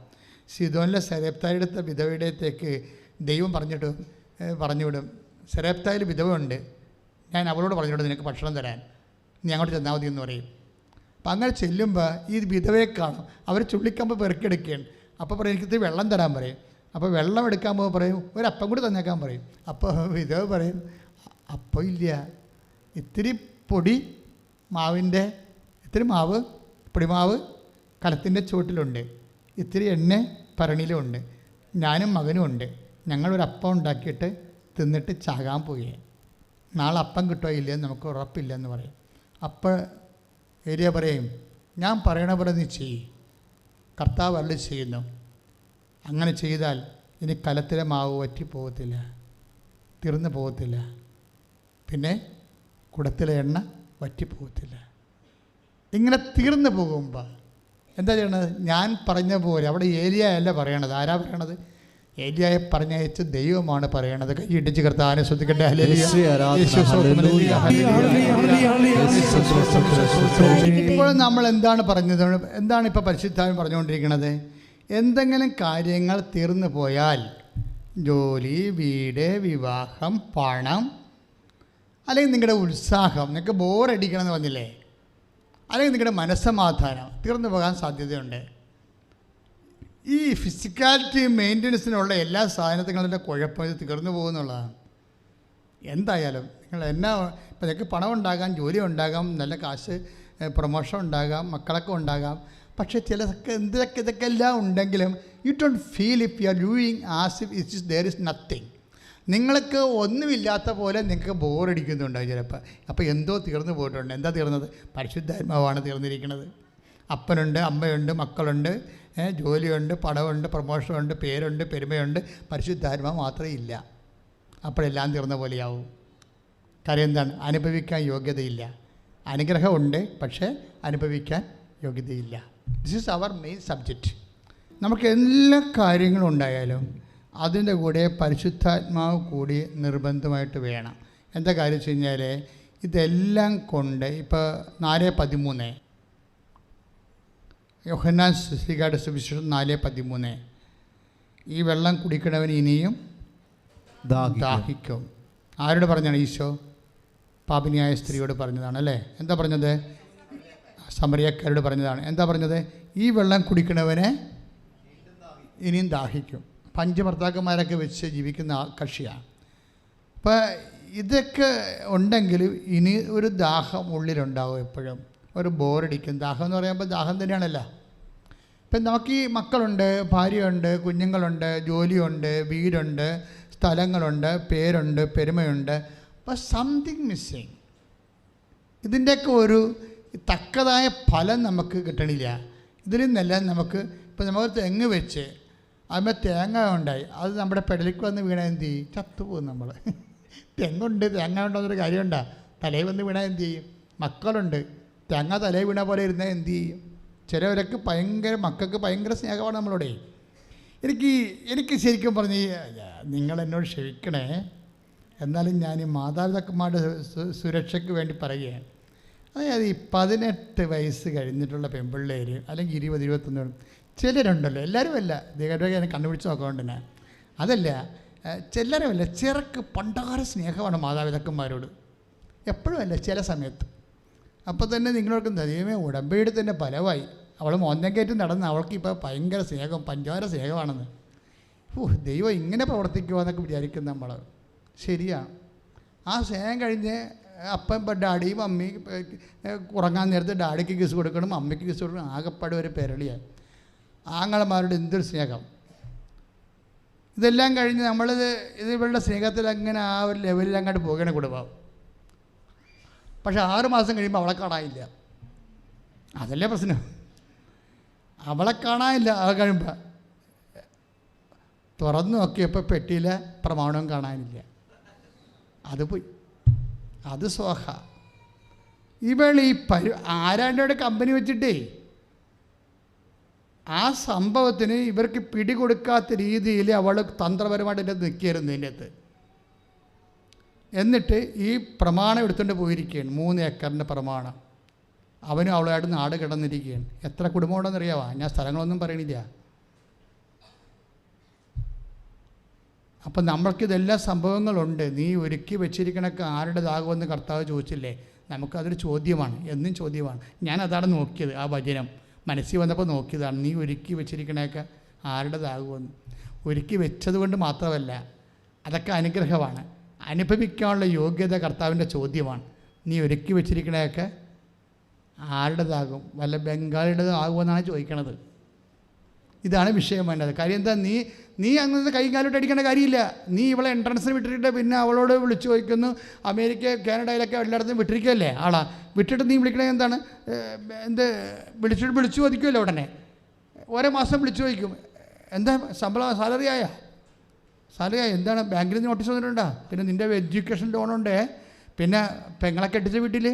സിദോനിലെ സെരപ്തായുടെ വിധവയുടേക്ക് ദൈവം പറഞ്ഞുവിടും, സെരപ്തായിൽ വിധവയുണ്ട്, ഞാൻ അവളോട് പറഞ്ഞുവിടും നിനക്ക് ഭക്ഷണം തരാൻ, നീ അങ്ങോട്ട് ചെന്നാൽ മതി എന്ന് പറയും. അപ്പം അങ്ങനെ ചെല്ലുമ്പോൾ ഈ വിധവയെ കാണും. അവർ ചുള്ളിക്കമ്പ് പെറുക്കിയെടുക്കുകയാണ്. അപ്പോൾ പറയും എനിക്ക് ഇത്തിരി വെള്ളം തരാൻ പറയും. അപ്പോൾ വെള്ളം എടുക്കാൻ പോകുമ്പോൾ പറയും ഒരപ്പം കൂടി തന്നേക്കാൻ പറയും. അപ്പോൾ വിധവ പറയും അപ്പം ഇല്ല, ഇത്തിരി പൊടി മാവിൻ്റെ പൊടിമാവ് കലത്തിൻ്റെ ചുവട്ടിലുണ്ട്, ഇത്തിരി എണ്ണ ഭരണിയിലുമുണ്ട്, ഞാനും മകനും ഉണ്ട്, ഞങ്ങളൊരപ്പം ഉണ്ടാക്കിയിട്ട് തിന്നിട്ട് ചാകാൻ പോയി, നാളെ അപ്പം കിട്ടുമോ ഇല്ലയെന്ന് നമുക്ക് ഉറപ്പില്ലെന്ന് പറയും. അപ്പോൾ ഏലിയ പറയും ഞാൻ പറയണ പോലെ നീ ചെയ്യ്, കർത്താവ് അരുളി ചെയ്യുന്നു, അങ്ങനെ ചെയ്താൽ ഇനി കലത്തിലെ മാവ് വറ്റിപ്പോകത്തില്ല, തീർന്നു പോകത്തില്ല. പിന്നെ കുടത്തിലെ എണ്ണ വറ്റിപ്പോകത്തില്ല. ഇങ്ങനെ തീർന്നു പോകുമ്പോൾ എന്താ ചെയ്യണത്? ഞാൻ പറഞ്ഞ പോലെ അവിടെ ഏലിയ അല്ല പറയണത്. ആരാ പറയണത്? ഏലിയായെ പറഞ്ഞയച്ച് ദൈവമാണ് പറയണത്. കൈയിടിച്ച് കർത്താവിനെ ശ്രദ്ധിക്കട്ടെ. ഇപ്പോൾ നമ്മൾ എന്താണ് പറഞ്ഞത്? എന്താണ് ഇപ്പോൾ പരിശുദ്ധാത്മാവ് പറഞ്ഞുകൊണ്ടിരിക്കുന്നത്? എന്തെങ്കിലും കാര്യങ്ങൾ തീർന്നു പോയാൽ, ജോലി, വീട്, വിവാഹം, പണം, അല്ലെങ്കിൽ നിങ്ങളുടെ ഉത്സാഹം, നിങ്ങൾക്ക് ബോറടിക്കണമെന്ന് പറഞ്ഞില്ലേ, അല്ലെങ്കിൽ നിങ്ങളുടെ മനസ്സമാധാനം തീർന്നു പോകാൻ സാധ്യതയുണ്ട്. ഈ ഫിസിക്കാലിറ്റി മെയിൻ്റനൻസിനുള്ള എല്ലാ സാധനത്തിങ്ങളുടെ കുഴപ്പം ഇത് തീർന്നു പോകുന്നുള്ളതാണ്. എന്തായാലും നിങ്ങൾ എന്നാ, ഇപ്പം നിങ്ങൾക്ക് പണം ഉണ്ടാകാം, ജോലി ഉണ്ടാകാം, നല്ല കാശ്, പ്രൊമോഷൻ ഉണ്ടാകാം, മക്കളൊക്കെ ഉണ്ടാകാം. പക്ഷേ ഇതൊക്കെ എല്ലാം ഉണ്ടെങ്കിലും you don't feel if you are doing as if it is there is nothing. നിങ്ങൾക്ക് ഒന്നുമില്ലാത്ത പോലെ നിങ്ങൾക്ക് ബോറടിക്കുന്നുണ്ടാവും ചിലപ്പോൾ. അപ്പോൾ എന്തോ തീർന്നു പോയിട്ടുണ്ട്. എന്താ തീർന്നത്? പരിശുദ്ധാത്മാവാണ് തീർന്നിരിക്കുന്നത്. അപ്പനുണ്ട്, അമ്മയുണ്ട്, മക്കളുണ്ട്, ജോലിയുണ്ട്, പണമുണ്ട്, പ്രൊമോഷനുണ്ട്, പേരുണ്ട്, പെരുമയുണ്ട്. പരിശുദ്ധാത്മാവ് മാത്രമേ ഇല്ല. അപ്പോഴെല്ലാം തീർന്ന പോലെയാവും. കാര്യം എന്താണ്? അനുഭവിക്കാൻ യോഗ്യതയില്ല. അനുഗ്രഹമുണ്ട്, പക്ഷേ അനുഭവിക്കാൻ യോഗ്യതയില്ല. This is our main subject. നമുക്ക് എല്ലാ കാര്യങ്ങളും ഉണ്ടായാലും അതിൻ്റെ കൂടെ പരിശുദ്ധാത്മാവ് കൂടി നിർബന്ധമായിട്ട് വേണം. എന്താ കാര്യം വെച്ച് കഴിഞ്ഞാൽ ഇതെല്ലാം കൊണ്ട് ഇപ്പോൾ 4:13 യോഹന്നാൻ ശ്രീകാട് സുവിശേഷം 4:13 ഈ വെള്ളം കുടിക്കണവൻ ഇനിയും ദാഹിക്കും. ആരോട് പറഞ്ഞാണ്? ഈശോ പാപിനിയായ സ്ത്രീയോട് പറഞ്ഞതാണ് അല്ലേ? എന്താ പറഞ്ഞത്? സമറിയക്കാരോട് പറഞ്ഞതാണ്. എന്താ പറഞ്ഞത്? ഈ വെള്ളം കുടിക്കണവനെ ഇനിയും ദാഹിക്കും. 5 ഭർത്താക്കന്മാരൊക്കെ വെച്ച് ജീവിക്കുന്ന കക്ഷിയാണ്. അപ്പോൾ ഇതൊക്കെ ഉണ്ടെങ്കിൽ ഇനി ഒരു ദാഹം ഉള്ളിലുണ്ടാവും. എപ്പോഴും ഒരു ബോറടിക്കും. ദാഹം എന്ന് പറയുമ്പോൾ ദാഹം തന്നെയാണല്ലോ. ഇപ്പം നമുക്ക് ഈ മക്കളുണ്ട്, ഭാര്യയുണ്ട്, കുഞ്ഞുങ്ങളുണ്ട്, ജോലിയുണ്ട്, വീടുണ്ട്, സ്ഥലങ്ങളുണ്ട്, പേരുണ്ട്, പെരുമയുണ്ട്. അപ്പോൾ സംതിങ് മിസ്സിങ്. ഇതിൻ്റെയൊക്കെ ഒരു തക്കതായ ഫലം നമുക്ക് കിട്ടണില്ല. ഇതിൽ നിന്നെല്ലാം നമുക്ക് ഇപ്പം നമ്മൾ തെങ്ങ് വെച്ച് അതിന്മേൽ തേങ്ങ ഉണ്ടായി, അത് നമ്മുടെ പെടലിക്ക് വന്ന് വീണാൽ എന്ത് ചെയ്യും? ചത്തുപോകും നമ്മൾ. തെങ്ങുണ്ട്, തേങ്ങ ഉണ്ടോന്നൊരു കാര്യമുണ്ടോ? തലയിൽ വന്ന് വീണാൽ എന്ത് ചെയ്യും? മക്കളുണ്ട്, തേങ്ങ തലയിൽ വീണ പോലെ ഇരുന്നാൽ എന്ത് ചെയ്യും? ചിലവരൊക്കെ മക്കൾക്ക് ഭയങ്കര സ്നേഹമാണ് നമ്മളോടെ. എനിക്ക് ശരിക്കും പറഞ്ഞ് നിങ്ങളെന്നോട് ക്ഷമിക്കണേ, എന്നാലും ഞാൻ ഈ മാതാപിതാക്കന്മാരുടെ സുരക്ഷയ്ക്ക് വേണ്ടി പറയുകയാണ്. അതായത് ഈ 18 വയസ്സ് കഴിഞ്ഞിട്ടുള്ള പെൺപിള്ളേർ, അല്ലെങ്കിൽ 20, 21, ചിലരുണ്ടല്ലോ, എല്ലാവരും അല്ല, ദൈവം കണ്ടുപിടിച്ച് നോക്കാണ്ടന്നെ, അതല്ല, ചിലരുമല്ല, ചിറക്ക് പണ്ടാര സ്നേഹമാണ് മാതാപിതാക്കന്മാരോട്. എപ്പോഴും അല്ല, ചില സമയത്ത്. അപ്പോൾ തന്നെ നിങ്ങളോട് ദൈവമേ ഉടമ്പടി തന്നെ ഫലമായി, അവൾ മോന്തം കയറ്റി നടന്ന് അവൾക്ക് ഇപ്പോൾ ഭയങ്കര സ്നേഹം, പഞ്ചാര സ്നേഹമാണെന്ന്. ദൈവം ഇങ്ങനെ പ്രവർത്തിക്കുമോ എന്നൊക്കെ വിചാരിക്കും നമ്മൾ. ശരിയാണ്. ആ സ്നേഹം കഴിഞ്ഞ് അപ്പം ഡാഡി മമ്മി ഉറങ്ങാൻ നേരത്ത് ഡാഡിക്ക് കിസ് കൊടുക്കണം, അമ്മയ്ക്ക് കിസ് കൊടുക്കണം. ആകെപ്പാട് ഒരു പെരളിയാണ്. ആങ്ങളമാരുടെ എന്തൊരു സ്നേഹം. ഇതെല്ലാം കഴിഞ്ഞ് ഇവരുടെ സ്നേഹത്തിൽ അങ്ങനെ ആ ഒരു ലെവലിൽ അങ്ങോട്ട് പോകണ കുടുംബം. പക്ഷെ 6 മാസം കഴിയുമ്പോൾ അവളെ കാണാനില്ല. അതല്ലേ പ്രശ്നം. അവളെ കാണാനില്ല. അത് കഴിയുമ്പോൾ തുറന്നു നോക്കിയപ്പോൾ പെട്ടിയിലെ പ്രമാണവും കാണാനില്ല. അത് പോയി. അത് സോഹ. ഇവൾ ഈ ആരാണ്ടോടെ കമ്പനി വെച്ചിട്ടേ ആ സംഭവത്തിന് ഇവർക്ക് പിടികൊടുക്കാത്ത രീതിയിൽ അവൾ തന്ത്രപരമായിട്ട് എൻ്റെ നിൽക്കുകയായിരുന്നു ഇതിൻ്റെ അകത്ത്. എന്നിട്ട് ഈ പ്രമാണം എടുത്തുകൊണ്ട് പോയിരിക്കുകയാണ്. 3 ഏക്കറിൻ്റെ പ്രമാണം. അവനും അവളുമായിട്ട് നാട് കിടന്നിരിക്കുകയാണ്. എത്ര കുടുംബം ഉണ്ടെന്നറിയാവാ? ഞാൻ സ്ഥലങ്ങളൊന്നും പറയണില്ല. അപ്പം നമ്മൾക്കിതെല്ലാ സംഭവങ്ങളുണ്ട്. നീ ഒരുക്കി വെച്ചിരിക്കണൊക്കെ ആരുടേതാകുമെന്ന് കർത്താവ് ചോദിച്ചില്ലേ? നമുക്കതൊരു ചോദ്യമാണ്, എന്നും ചോദ്യമാണ്. ഞാനതാണ് നോക്കിയത്. ആ വചനം മനസ്സിൽ വന്നപ്പോൾ നോക്കിയതാണ്. നീ ഒരുക്കി വെച്ചിരിക്കണൊക്കെ ആരുടേതാകുമെന്ന്. ഒരുക്കി വെച്ചത് കൊണ്ട് മാത്രമല്ല, അതൊക്കെ അനുഗ്രഹമാണ്. അനുഭവിക്കാനുള്ള യോഗ്യത കർത്താവിൻ്റെ ചോദ്യമാണ്. നീ ഒരുക്കി വെച്ചിരിക്കണതൊക്കെ ആരുടേതാകും? വല്ല ബംഗാളിയുടേതാകുമെന്നാണ് ചോദിക്കണത്. ഇതാണ് വിഷയം വേണ്ടത്. കാര്യം എന്താ? നീ അങ്ങനെ കൈകാലോട്ട് അടിക്കേണ്ട കാര്യമില്ല. നീ ഇവളെ എൻട്രൻസിന് വിട്ടിട്ട് പിന്നെ അവളോട് വിളിച്ചു ചോദിക്കുന്നു. അമേരിക്ക, കാനഡയിലൊക്കെ എല്ലായിടത്തും വിട്ടിരിക്കുകയല്ലേ ആളാ. വിട്ടിട്ട് നീ വിളിക്കണത് എന്താണ്? വിളിച്ചു ചോദിക്കുമല്ലോ ഉടനെ. ഓരോ മാസം വിളിച്ചു ചോദിക്കും, എന്താ ശമ്പളം, സാലറി ആയാ? സാലിക എന്താണ് ബാങ്കിൽ നിന്ന് നോട്ടീസ് വന്നിട്ടുണ്ടോ? പിന്നെ നിൻ്റെ എഡ്യൂക്കേഷൻ ലോണുണ്ട്, പിന്നെ പെങ്ങളെ കെട്ടിച്ച വീട്ടിൽ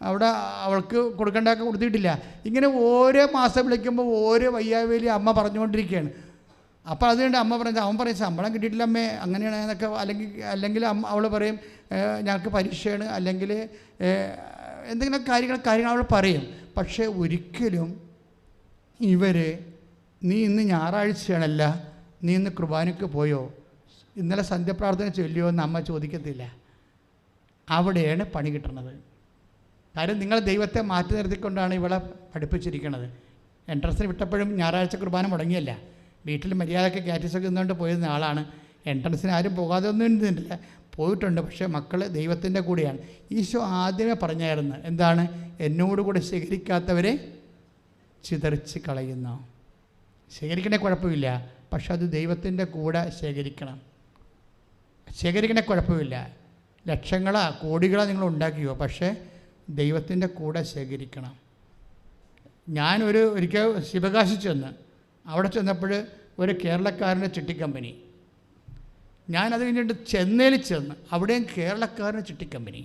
അവിടെ അവൾക്ക് കൊടുക്കേണ്ടതൊക്കെ കൊടുത്തിട്ടില്ല. ഇങ്ങനെ ഓരോ മാസം വിളിക്കുമ്പോൾ ഓരോ വയ്യാവേലി അമ്മ പറഞ്ഞുകൊണ്ടിരിക്കുകയാണ്. അപ്പോൾ അതുകൊണ്ട് അമ്മ പറഞ്ഞാൽ അവൻ പറയും ശമ്പളം കിട്ടിയിട്ടില്ല അമ്മേ അങ്ങനെയാണ് എന്നൊക്കെ. അല്ലെങ്കിൽ അവൾ പറയും ഞങ്ങൾക്ക് പരീക്ഷയാണ്, അല്ലെങ്കിൽ എന്തെങ്കിലും കാര്യങ്ങൾ അവൾ പറയും. പക്ഷേ ഒരിക്കലും ഇവർ നീ ഇന്ന് ഞായറാഴ്ചയാണല്ല, നീ ഇന്ന് കുർബാനയ്ക്ക് പോയോ, ഇന്നലെ സന്ധ്യപ്രാർത്ഥന ചൊല്ലിയോ എന്ന് അമ്മ ചോദിക്കത്തില്ല. അവിടെയാണ് പണി കിട്ടുന്നത്. കാര്യം നിങ്ങൾ ദൈവത്തെ മാറ്റി നിർത്തിക്കൊണ്ടാണ് ഇവളെ പഠിപ്പിച്ചിരിക്കുന്നത്. എൻട്രൻസിന് വിട്ടപ്പോഴും ഞായറാഴ്ച കുർബാന മുടങ്ങിയല്ല, വീട്ടിൽ മര്യാദയ്ക്ക് കാറ്റീസൊക്കെ നിന്നുകൊണ്ട് പോയിരുന്ന ആളാണ്. എൻട്രൻസിന് ആരും പോകാതെ ഒന്നും ഇരുന്നിട്ടില്ല, പോയിട്ടുണ്ട്. പക്ഷേ മക്കൾ ദൈവത്തിൻ്റെ കൂടെയാണ്. ഈശോ ആദ്യമേ പറഞ്ഞായിരുന്നു എന്താണ്? എന്നോട് കൂടെ ശേഖരിക്കാത്തവരെ ചിതറിച്ച് കളയുന്നു. ശേഖരിക്കണേ കുഴപ്പമില്ല, പക്ഷെ അത് ദൈവത്തിൻ്റെ കൂടെ ശേഖരിക്കണേ കുഴപ്പമില്ല. ലക്ഷങ്ങളോ കോടികളോ നിങ്ങൾ ഉണ്ടാക്കിയോ, പക്ഷേ ദൈവത്തിൻ്റെ കൂടെ ശേഖരിക്കണം. ഒരിക്കൽ ശിവകാശി ചെന്ന് അവിടെ ചെന്നപ്പോൾ ഒരു കേരളക്കാരൻ്റെ ചിട്ടിക്കമ്പനി. ഞാനത് കഴിഞ്ഞിട്ട് ചെന്നൈയിൽ ചെന്ന് അവിടെയും കേരളക്കാരൻ്റെ ചിട്ടിക്കമ്പനി.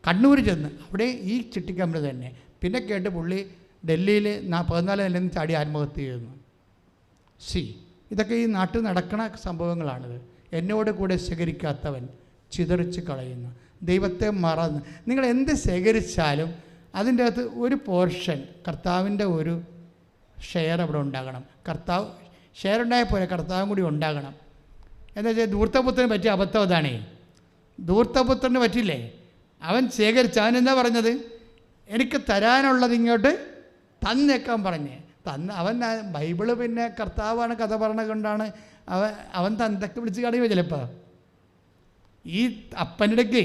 കണ്ണൂർ ചെന്ന് അവിടെ ഈ ചിട്ടിക്കമ്പനി തന്നെ. പിന്നെ കേട്ട് പുള്ളി ഡൽഹിയിൽ 14 നിലയിൽ ചാടി ആത്മഹത്യ ചെയ്യുന്നു. ഇതൊക്കെ ഈ നാട്ടിൽ നടക്കുന്ന സംഭവങ്ങളാണിത്. എന്നോട് കൂടെ ശേഖരിക്കാത്തവൻ ചിതറിച്ച് കളയുന്നു. ദൈവത്തെ മറന്ന് നിങ്ങൾ എന്ത് ശേഖരിച്ചാലും അതിൻ്റെ അകത്ത് ഒരു പോർഷൻ കർത്താവിൻ്റെ ഒരു ഷെയർ അവിടെ ഉണ്ടാകണം. കർത്താവ് ഷെയർ ഉണ്ടായാൽ പോലെ കർത്താവും കൂടി ഉണ്ടാകണം. എന്താ വെച്ചാൽ ധൂർത്തപുത്രന് പറ്റിയ അബദ്ധം അതാണേ. ധൂർത്തപുത്രന് പറ്റില്ലേ? അവൻ ശേഖരിച്ച, അവൻ എന്താ പറഞ്ഞത്? എനിക്ക് തരാനുള്ളത് ഇങ്ങോട്ട് തന്നേക്കാൻ പറഞ്ഞേ. അവൻ ബൈബിള് പിന്നെ കർത്താവാണ് കഥ പറഞ്ഞത് കൊണ്ടാണ് അവൻ തന്തൊക്കെ വിളിച്ച് കളയുമോ ചിലപ്പോൾ. ഈ അപ്പനിടയ്ക്ക്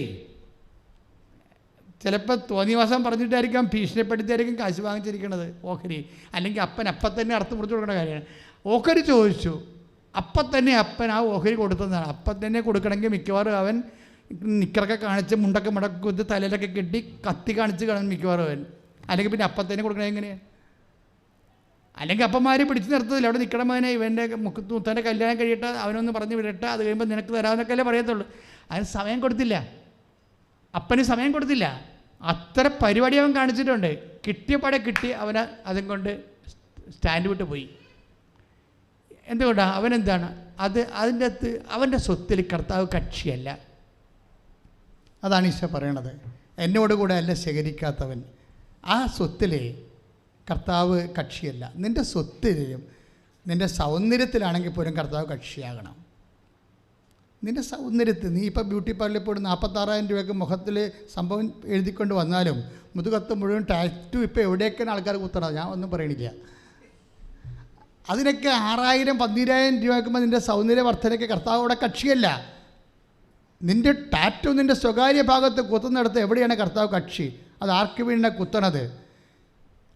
ചിലപ്പോൾ തോന്നിവാസം പറഞ്ഞിട്ടായിരിക്കാം, ഭീഷണിപ്പെടുത്തിയായിരിക്കും കാശ് വാങ്ങിച്ചിരിക്കണത് ഓഹരി. അല്ലെങ്കിൽ അപ്പം തന്നെ അർത്ഥം മുറിച്ച് കൊടുക്കേണ്ട കാര്യമാണ്. ഓഹരി ചോദിച്ചു, അപ്പം തന്നെ അപ്പൻ ആ ഓഹരി കൊടുത്തതാണ്. അപ്പം തന്നെ കൊടുക്കണമെങ്കിൽ മിക്കവാറും അവൻ നിക്കറൊക്കെ കാണിച്ച് മുണ്ടൊക്കെ മുടക്കുത്തി തലയിലൊക്കെ കെട്ടി കത്തി കാണിച്ച് കാണും മിക്കവാറും അവൻ. അല്ലെങ്കിൽ പിന്നെ അപ്പം തന്നെ കൊടുക്കണത് എങ്ങനെയാണ്? അല്ലെങ്കിൽ അപ്പന്മാർ പിടിച്ച് നിർത്തത്തില്ല, അവിടെ നിൽക്കണം മകനെ, ഇവൻ്റെ മുത്തൻ്റെ കല്യാണം കഴിയട്ടെ, അവനൊന്ന് പറഞ്ഞ് വിടട്ടെ, അത് കഴിയുമ്പോൾ നിനക്ക് തരാമെന്നൊക്കെ അല്ലേ പറയത്തുള്ളൂ. അതിന് സമയം കൊടുത്തില്ല, അപ്പന് സമയം കൊടുത്തില്ല. അത്ര പരിപാടി അവൻ കാണിച്ചിട്ടുണ്ട്. കിട്ടിയ പടെ കിട്ടി അവന് അതും കൊണ്ട് സ്റ്റാൻഡ് വിട്ട് പോയി. എന്തുകൊണ്ടാണ്? അവനെന്താണ് അതിൻ്റെ അകത്ത് അവൻ്റെ സ്വത്തിൽ കർത്താവ് കക്ഷിയല്ല. അതാണ് ഈശോ പറയണത്. എന്നോട് കൂടെ അല്ല ശേഖരിക്കാത്തവൻ. ആ സ്വത്തിൽ കർത്താവ് കക്ഷിയല്ല. നിൻ്റെ സ്വത്തിലും നിൻ്റെ സൗന്ദര്യത്തിലാണെങ്കിൽ പോലും കർത്താവ് കക്ഷിയാകണം. നിൻ്റെ സൗന്ദര്യത്തിൽ നീ ഇപ്പോൾ ബ്യൂട്ടി പാർലറിൽ പോയി 46,000 രൂപയ്ക്ക് മുഖത്തിൽ സംഭവം എഴുതിക്കൊണ്ട് വന്നാലും മുതുകത്ത് മുഴുവൻ ടാറ്റു ഇപ്പോൾ എവിടെയൊക്കെയാണ് ആൾക്കാർ കുത്തണത്, ഞാൻ ഒന്നും പറയണില്ല. അതിനൊക്കെ 6,000 12,000 രൂപ വയ്ക്കുമ്പോൾ നിൻ്റെ സൗന്ദര്യ വർധനയ്ക്ക് കർത്താവ് അവിടെ കക്ഷിയല്ല. നിൻ്റെ ടാറ്റു നിൻ്റെ സ്വകാര്യ ഭാഗത്ത് കുത്തുന്നിടത്ത് എവിടെയാണ് കർത്താവ് കക്ഷി? അത് ആർക്ക് വേണ്ടിയാണ് കുത്തണത്?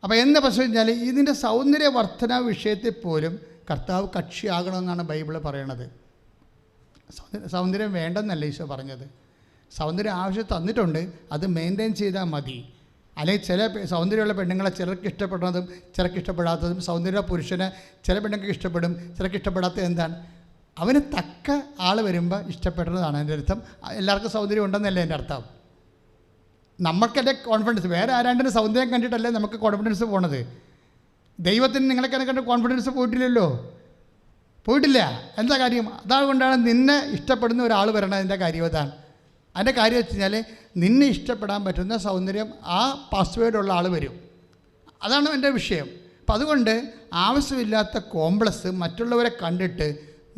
അപ്പോൾ എന്താ പ്രശ്നം വെച്ചാൽ ഇതിൻ്റെ സൗന്ദര്യ വർധന വിഷയത്തിൽ പോലും കർത്താവ് കക്ഷിയാകണമെന്നാണ് ബൈബിൾ പറയണത്. സൗന്ദര്യം വേണ്ടെന്നല്ല ഈശോ പറഞ്ഞത്. സൗന്ദര്യം ആവശ്യം തന്നിട്ടുണ്ട്, അത് മെയിൻറ്റെയിൻ ചെയ്താൽ മതി. അല്ലെങ്കിൽ ചില സൗന്ദര്യമുള്ള പെണ്ണുങ്ങളെ ചിലർക്ക് ഇഷ്ടപ്പെടുന്നതും ചിലർക്ക് ഇഷ്ടപ്പെടാത്തതും, സൗന്ദര്യ പുരുഷനെ ചില പെണ്ണുങ്ങൾക്ക് ഇഷ്ടപ്പെടും, ചിലർക്ക് ഇഷ്ടപ്പെടാത്തത് എന്താണ്? അവന് തക്ക ആൾ വരുമ്പോൾ ഇഷ്ടപ്പെടുന്നതാണ് എൻ്റെ അർത്ഥം. എല്ലാവർക്കും സൗന്ദര്യം ഉണ്ടെന്നല്ലേ എൻ്റെ അർത്ഥം. നമുക്കെൻ്റെ കോൺഫിഡൻസ്, വേറെ ആരാണ്ടിന് സൗന്ദര്യം കണ്ടിട്ടല്ലേ നമുക്ക് കോൺഫിഡൻസ് പോണത്. ദൈവത്തിന് നിങ്ങളൊക്കെ കണ്ട് കോൺഫിഡൻസ് പോയിട്ടില്ലല്ലോ, പോയിട്ടില്ല. എന്താ കാര്യം? അതുകൊണ്ടാണ് നിന്നെ ഇഷ്ടപ്പെടുന്ന ഒരാൾ വരണം. അതിൻ്റെ കാര്യം അതാണ്. അതിൻ്റെ കാര്യം വെച്ച് കഴിഞ്ഞാൽ നിന്നെ ഇഷ്ടപ്പെടാൻ പറ്റുന്ന സൗന്ദര്യം ആ പാസ്വേഡുള്ള ആൾ വരും. അതാണ് എൻ്റെ വിഷയം. അപ്പം അതുകൊണ്ട് ആവശ്യമില്ലാത്ത കോംപ്ലക്സ് മറ്റുള്ളവരെ കണ്ടിട്ട്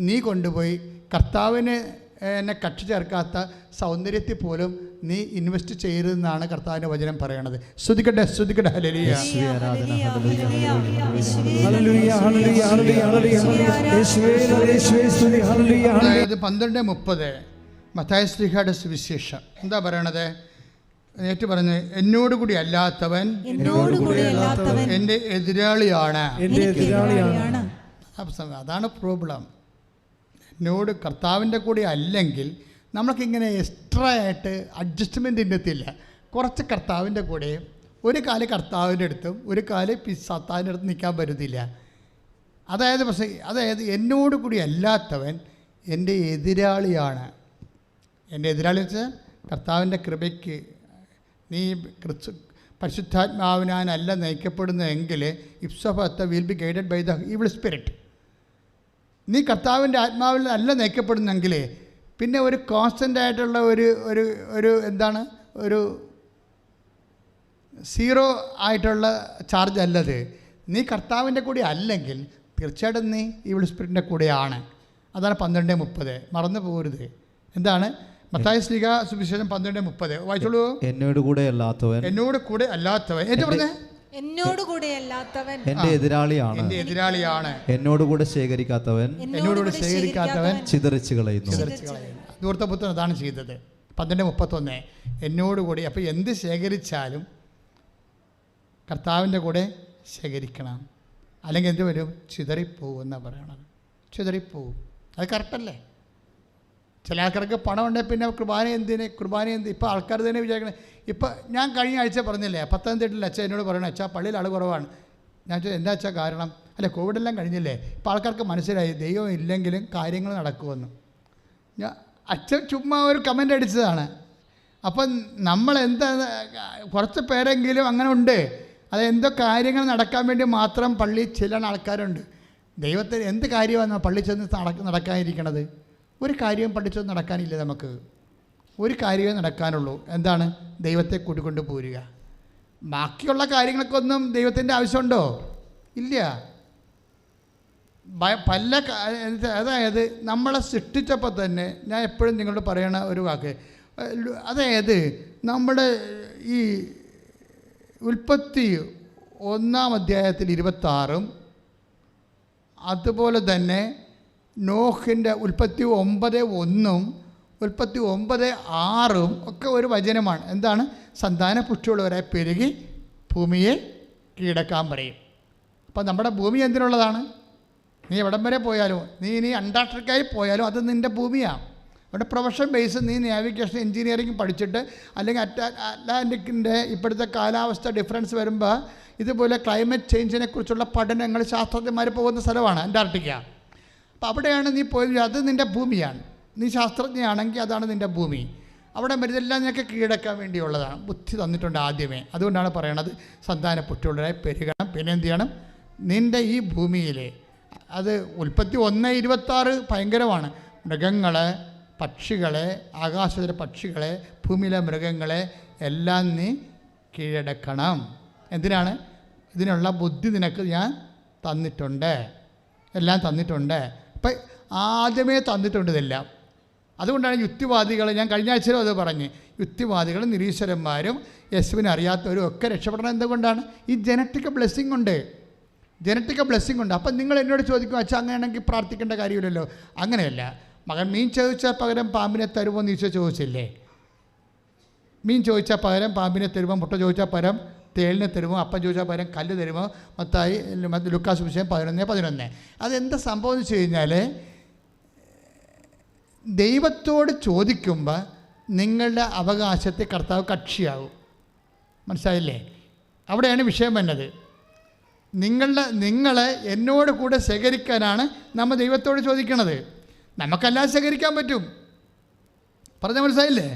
നീ കൊണ്ടുപോയി കർത്താവിനെ എന്നെ കക്ഷി ചേർക്കാത്ത സൗന്ദര്യത്തിൽ പോലും നീ ഇൻവെസ്റ്റ് ചെയ്യരുതെന്നാണ് കർത്താവിൻ്റെ വചനം പറയണത്. ശ്രുതിക്കട്ടെ, ശ്രുതിക്കട്ടെ. ഹല്ലേലൂയ. അതായത് 12:30 മത്തായി ശ്ലീഹായുടെ സുവിശേഷം എന്താ പറയണത്? ഏറ്റു പറഞ്ഞ് എന്നോടുകൂടി അല്ലാത്തവൻ എൻ്റെ എതിരാളിയാണ്. അതാണ് പ്രോബ്ലം. എന്നോട് കർത്താവിൻ്റെ കൂടെ അല്ലെങ്കിൽ നമ്മൾക്കിങ്ങനെ എക്സ്ട്രാ ആയിട്ട് അഡ്ജസ്റ്റ്മെൻ്റ് ഇന്നത്തില്ല. കുറച്ച് കർത്താവിൻ്റെ കൂടെ ഒരു കാല് കർത്താവിൻ്റെ അടുത്തും ഒരു കാല് സത്താവിൻ്റെ അടുത്തും നിൽക്കാൻ പറ്റത്തില്ല. അതായത് എന്നോട് കൂടി അല്ലാത്തവൻ എൻ്റെ എതിരാളിയാണ്. എൻ്റെ എതിരാളി വെച്ചാൽ കർത്താവിൻ്റെ കൃപയ്ക്ക് നീ പരിശുദ്ധാത്മാവിനാനല്ല നയിക്കപ്പെടുന്നതെങ്കിൽ ipso facto will be guided by the evil spirit. നീ കർത്താവിൻ്റെ ആത്മാവിൽ അല്ല നയിക്കപ്പെടുന്നെങ്കിൽ പിന്നെ ഒരു കോൺസ്റ്റൻ്റ് ആയിട്ടുള്ള ഒരു എന്താണ് ഒരു സീറോ ആയിട്ടുള്ള ചാർജ് അല്ലത്. നീ കർത്താവിൻ്റെ കൂടെ അല്ലെങ്കിൽ തീർച്ചയായിട്ടും നീ ഈവിൾ സ്പിരിറ്റിൻ്റെ കൂടെയാണ്. അതാണ് 12:30. മറന്നു പോകരുത്. എന്താണ് മത്തായി ശ്ലീഹ സുവിശേഷം 12:30 വായിച്ചോളൂ. എന്നോട് കൂടെ അല്ലാത്തവൻ ഏറ്റവും പറഞ്ഞേ എന്നോട് കൂടെ അല്ലാത്തവൻ എന്റെ എതിരാളിയാണ്. എന്നോട് കൂടെ ശേഖരിക്കാത്തവൻ ചിതറിച്ചു കളയുന്നു. ധൂർത്തപുത്രൻ അതാണ് ചെയ്തത്. 12:31 എന്നോട് കൂടി. അപ്പോൾ എന്ത് ശേഖരിച്ചാലും കർത്താവിൻ്റെ കൂടെ ശേഖരിക്കണം, അല്ലെങ്കിൽ എന്ത് വരും? ചിതറിപ്പോവും എന്നാണ് പറയണത്. ചിതറിപ്പോവും. അത് കറക്റ്റല്ലേ? ചില ആൾക്കാർക്ക് പണം ഉണ്ടെങ്കിൽ പിന്നെ കുർബാന എന്ത് ഇപ്പോൾ ആൾക്കാർ തന്നെ വിചാരിക്കണേ. ഇപ്പോൾ ഞാൻ കഴിഞ്ഞ ആഴ്ച പറഞ്ഞില്ലേ, പത്തനംതിട്ടയിൽ അച്ഛൻ എന്നോട് പറയണേ, അച്ഛാ പള്ളിയിൽ ആൾ കുറവാണ്. ഞാൻ ചോദിച്ചു എന്താ അച്ഛാ കാരണം? അല്ല കോവിഡെല്ലാം കഴിഞ്ഞില്ലേ, ഇപ്പോൾ ആൾക്കാർക്ക് മനസ്സിലായി ദൈവം ഇല്ലെങ്കിലും കാര്യങ്ങൾ നടക്കുമെന്ന്. അച്ഛൻ ചുമ്മാ ഒരു കമൻ്റ് അടിച്ചതാണ്. അപ്പം നമ്മളെന്താ, കുറച്ച് പേരെങ്കിലും അങ്ങനെ ഉണ്ട്. അത് എന്തോ കാര്യങ്ങൾ നടക്കാൻ വേണ്ടി മാത്രം പള്ളി ചെല്ലുന്ന ആൾക്കാരുണ്ട്. ദൈവത്തിന് എന്ത് കാര്യമാണ് പള്ളി ചെന്ന് നടക്കാനിരിക്കണത്? ഒരു കാര്യവും പള്ളി ചെന്ന് നടക്കാനില്ല. നമുക്ക് ഒരു കാര്യമേ നടക്കാനുള്ളൂ. എന്താണ്? ദൈവത്തെ കൂട്ടിക്കൊണ്ട് പോരുക. ബാക്കിയുള്ള കാര്യങ്ങൾക്കൊന്നും ദൈവത്തിൻ്റെ ആവശ്യമുണ്ടോ? ഇല്ല. അതായത് നമ്മളെ സൃഷ്ടിച്ചപ്പോൾ തന്നെ ഞാൻ എപ്പോഴും നിങ്ങളോട് പറയണ ഒരു വാക്ക്, അതായത് നമ്മുടെ ഈ ഉൽപ്പത്തി 1-ാം 26 അതുപോലെ തന്നെ നോഹിൻ്റെ ഉൽപ്പത്തി 9:1 ഉൽപ്പത്തി 9:6 ഒക്കെ ഒരു വചനമാണ്. എന്താണ്? സന്താന പുഷ്ടിയുള്ളവരായി പെരുകി ഭൂമിയെ കീഴടക്കാൻ പറയും. അപ്പോൾ നമ്മുടെ ഭൂമി എന്തിനുള്ളതാണ്? നീ എവിടം വരെ പോയാലും, നീ അന്റാർട്ടിക്കയിൽ പോയാലും അത് നിൻ്റെ ഭൂമിയാണ്. അവിടെ പ്രൊഫഷൻ ബേസ് നീ നാവിഗേഷൻ എഞ്ചിനീയറിംഗ് പഠിച്ചിട്ട്, അല്ലെങ്കിൽ അറ്റ്ലാന്റിക്കിൻ്റെ ഇപ്പോഴത്തെ കാലാവസ്ഥ ഡിഫറൻസ് വരുമ്പോൾ ഇതുപോലെ ക്ലൈമറ്റ് ചേഞ്ചിനെ കുറിച്ചുള്ള പഠനങ്ങൾ ശാസ്ത്രജ്ഞന്മാർ പോകുന്ന സ്ഥലമാണ് അന്റാർട്ടിക്ക. അപ്പോൾ അവിടെയാണ് നീ പോയി, അത് നിൻ്റെ ഭൂമിയാണ്. നീ ശാസ്ത്രജ്ഞയാണെങ്കിൽ അതാണ് നിൻ്റെ ഭൂമി. അവിടെ മരുതെല്ലാം നിനക്ക് കീഴടക്കാൻ വേണ്ടിയുള്ളതാണ്. ബുദ്ധി തന്നിട്ടുണ്ട് ആദ്യമേ. അതുകൊണ്ടാണ് പറയണത് സന്താന പുഷ്ടിയുള്ളവരായി പെരുകണം. പിന്നെ എന്ത് ചെയ്യണം? നിൻ്റെ ഈ ഭൂമിയിൽ, അത് ഉൽപ്പത്തി 1:26 ഭയങ്കരമാണ്. മൃഗങ്ങളെ, പക്ഷികളെ, ആകാശത്തിലെ പക്ഷികളെ, ഭൂമിയിലെ മൃഗങ്ങളെ എല്ലാം നീ കീഴടക്കണം. എന്തിനാണ്? ഇതിനുള്ള ബുദ്ധി നിനക്ക് ഞാൻ തന്നിട്ടുണ്ട്, എല്ലാം തന്നിട്ടുണ്ട്. അപ്പം ആദ്യമേ തന്നിട്ടുണ്ട് ഇതെല്ലാം. അതുകൊണ്ടാണ് യുക്തിവാദികൾ, ഞാൻ കഴിഞ്ഞ ആഴ്ചയിലും അത് പറഞ്ഞ്, യുക്തിവാദികളും നിരീശ്വരന്മാരും യേശുവിനെ അറിയാത്തവരും ഒക്കെ രക്ഷപ്പെടണം. എന്തുകൊണ്ടാണ്? ഈ ജനറ്റിക് ബ്ലെസ്സിങ് ഉണ്ട്. അപ്പം നിങ്ങൾ എന്നോട് ചോദിക്കും, അച്ഛാ അങ്ങനെയാണെങ്കിൽ പ്രാർത്ഥിക്കേണ്ട കാര്യമില്ലല്ലോ. അങ്ങനെയല്ല. മകൻ മീൻ ചോദിച്ചാൽ പകരം പാമ്പിനെ തരുമോ എന്ന് ഈശോ ചോദിച്ചില്ലേ? മീൻ ചോദിച്ചാൽ പകരം പാമ്പിനെ തരുമോ? മുട്ട ചോദിച്ചാൽ പകരം തേളിനെ തരുമോ? അപ്പം ചോദിച്ചാൽ പകരം കല്ല് തരുമോ? മത്തായി ലുക്കാസ് വിഷയം 11:11. അതെന്താ സംഭവം എന്ന് വെച്ച് കഴിഞ്ഞാൽ, ദൈവത്തോട് ചോദിക്കുമ്പോൾ നിങ്ങളുടെ അവകാശത്തെ കർത്താവ് കക്ഷിയാകും. മനസ്സിലായില്ലേ? അവിടെയാണ് വിഷയം വന്നത്. നിങ്ങളെ എന്നോട് കൂടെ ശേഖരിക്കാനാണ് നമ്മൾ ദൈവത്തോട് ചോദിക്കണത്. നമുക്കെല്ലാം ശേഖരിക്കാൻ പറ്റും. പറഞ്ഞ മനസ്സിലായില്ലേ?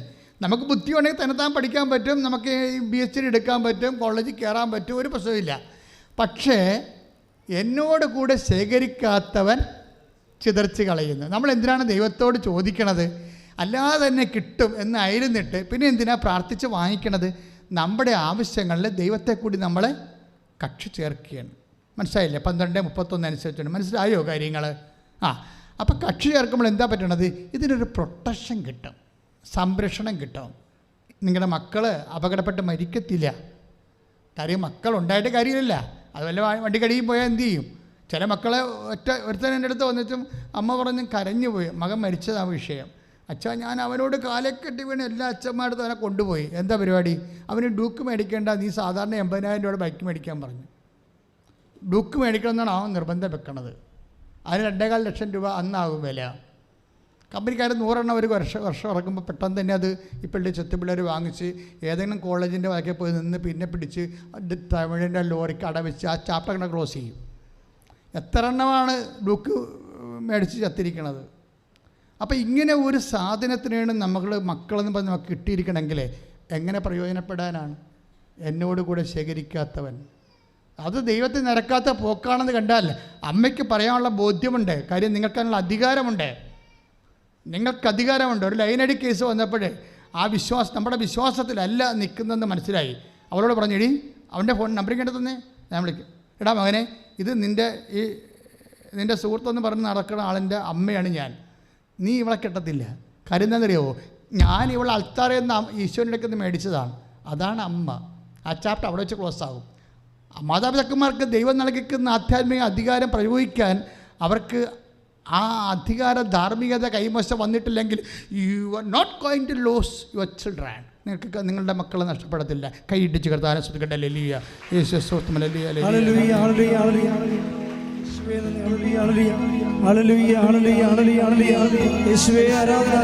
നമുക്ക് ബുദ്ധി ഉണ്ടെങ്കിൽ തന്നെത്താൻ പഠിക്കാൻ പറ്റും, നമുക്ക് PhD എടുക്കാൻ പറ്റും, കോളേജിൽ കയറാൻ പറ്റും, ഒരു പ്രശ്നമില്ല. പക്ഷേ എന്നോട് കൂടെ ശേഖരിക്കാത്തവൻ ചിതറിച്ച് കളയുന്നു. നമ്മൾ എന്തിനാണ് ദൈവത്തോട് ചോദിക്കണത്? അല്ലാതെ തന്നെ കിട്ടും എന്നായിരുന്നിട്ട് പിന്നെ എന്തിനാ പ്രാർത്ഥിച്ച് വാങ്ങിക്കണത്? നമ്മുടെ ആവശ്യങ്ങളിൽ ദൈവത്തെ കൂടി നമ്മളെ കക്ഷി ചേർക്കുകയാണ്. മനസ്സിലായില്ലേ? 12:31 അനുസരിച്ചുണ്ട്. മനസ്സിലായോ കാര്യങ്ങൾ? അപ്പോൾ കക്ഷി ചേർക്കുമ്പോൾ എന്താ പറ്റണത്? ഇതിനൊരു പ്രൊട്ടക്ഷൻ കിട്ടും, സംരക്ഷണം കിട്ടും. നിങ്ങളുടെ മക്കൾ അപകടപ്പെട്ട് മരിക്കത്തില്ല. കാര്യം മക്കളുണ്ടായിട്ട് കാര്യമില്ല. അതുപോലെ വണ്ടി കടിയിൽ പോയാൽ എന്ത് ചെയ്യും? ചില മക്കളെ ഒരുത്തൻ എൻ്റെ അടുത്ത് വന്നിട്ടും അമ്മ പറഞ്ഞ് കരഞ്ഞു പോയി. മകൻ മരിച്ചതാണ് വിഷയം. അച്ഛാ ഞാൻ അവനോട് കാലക്കെട്ടി വീണ് എല്ലാ അച്ഛന്മാരുടെ അവനെ കൊണ്ടുപോയി. എന്താ പരിപാടി? അവന് ഡൂക്ക് മേടിക്കേണ്ട, നീ സാധാരണ 80,000 രൂപയുടെ ബൈക്ക് മേടിക്കാൻ പറഞ്ഞു. ഡൂക്ക് മേടിക്കണമെന്നാണ് അവൻ നിർബന്ധം വെക്കണത്. അതിന് 2.25 ലക്ഷം രൂപ അന്നാകും വില. കമ്പനിക്കാർ 100 ഒരു വർഷം ഇറക്കുമ്പോൾ പെട്ടെന്ന് തന്നെ അത് ഇപ്പോഴത്തെ ചെത്തുപിള്ളേർ വാങ്ങിച്ച് ഏതെങ്കിലും കോളേജിൻ്റെ വാക്കിൽ പോയി നിന്ന് പിന്നെ പിടിച്ച് തമിഴിൻ്റെ ലോറിക്ക് അടവെച്ച് ആ ചാപ്റ്റർ അങ്ങനെ ക്ലോസ് ചെയ്യും. എത്ര എണ്ണമാണ് ഡൂക്ക് മേടിച്ച് ചത്തിരിക്കണത്? അപ്പോൾ ഇങ്ങനെ ഒരു സാധനത്തിനാണ് മക്കളെന്ന് പറഞ്ഞ് നമുക്ക് കിട്ടിയിരിക്കണമെങ്കിൽ എങ്ങനെ പ്രയോജനപ്പെടാനാണ്? എന്നോട് കൂടെ ശേഖരിക്കാത്തവൻ. അത് ദൈവത്തിന് നിരക്കാത്ത പോക്കാണെന്ന് കണ്ടാൽ അമ്മയ്ക്ക് പറയാനുള്ള ബോധ്യമുണ്ട്. കാര്യം നിങ്ങൾക്കതിനുള്ള അധികാരമുണ്ട്. ഒരു ലൈനടി കേസ് വന്നപ്പോഴേ നമ്മുടെ വിശ്വാസത്തിലല്ല നിൽക്കുന്നതെന്ന് മനസ്സിലായി. അവളോട് പറഞ്ഞു, എടി അവൻ്റെ ഫോൺ നമ്പർ ഇങ്ങോട്ട് തന്നെ, ഞാൻ വിളിക്കും. എടാ മകനെ, ഇത് നിൻ്റെ സുഹൃത്തെന്ന് പറഞ്ഞ് നടക്കുന്ന ആളിൻ്റെ അമ്മയാണ് ഞാൻ. നീ ഇവളെ കെട്ടത്തില്ല. കാര്യം എന്താണെന്നറിയാമോ? ഞാൻ ഇവളെ അൾത്താറയിൽ നിന്ന് ഈശോൻ്റെ അടുത്ത് മേടിച്ചതാണ്. അതാണ് അമ്മ. ആ ചാപ്റ്റർ അവിടെ വെച്ച് ക്ലോസ് ആകും. മാതാപിതാക്കന്മാർക്ക് ദൈവം നൽകിക്കുന്ന ആധ്യാത്മിക അധികാരം പ്രയോഗിക്കാൻ അവർക്ക് ആ അധികാര ധാർമ്മികത കൈവശം വന്നിട്ടില്ലെങ്കിൽ you are not going to lose your children. നിങ്ങൾക്ക് നിങ്ങളുടെ മക്കളെ നഷ്ടപ്പെടത്തില്ല. കൈയിട്ടിച്ച് കർത്താവിനെ സ്തുതിക്കട്ടെ. ഹല്ലേലൂയ. യേശുവേ സ്തോത്രം. ഹല്ലേലൂയ. ഹല്ലേലൂയ. ഹല്ലേലൂയ. ഹല്ലേലൂയ. ഹല്ലേലൂയ. ഹല്ലേലൂയ. ഹല്ലേലൂയ. യേശുവേ ആരാധന.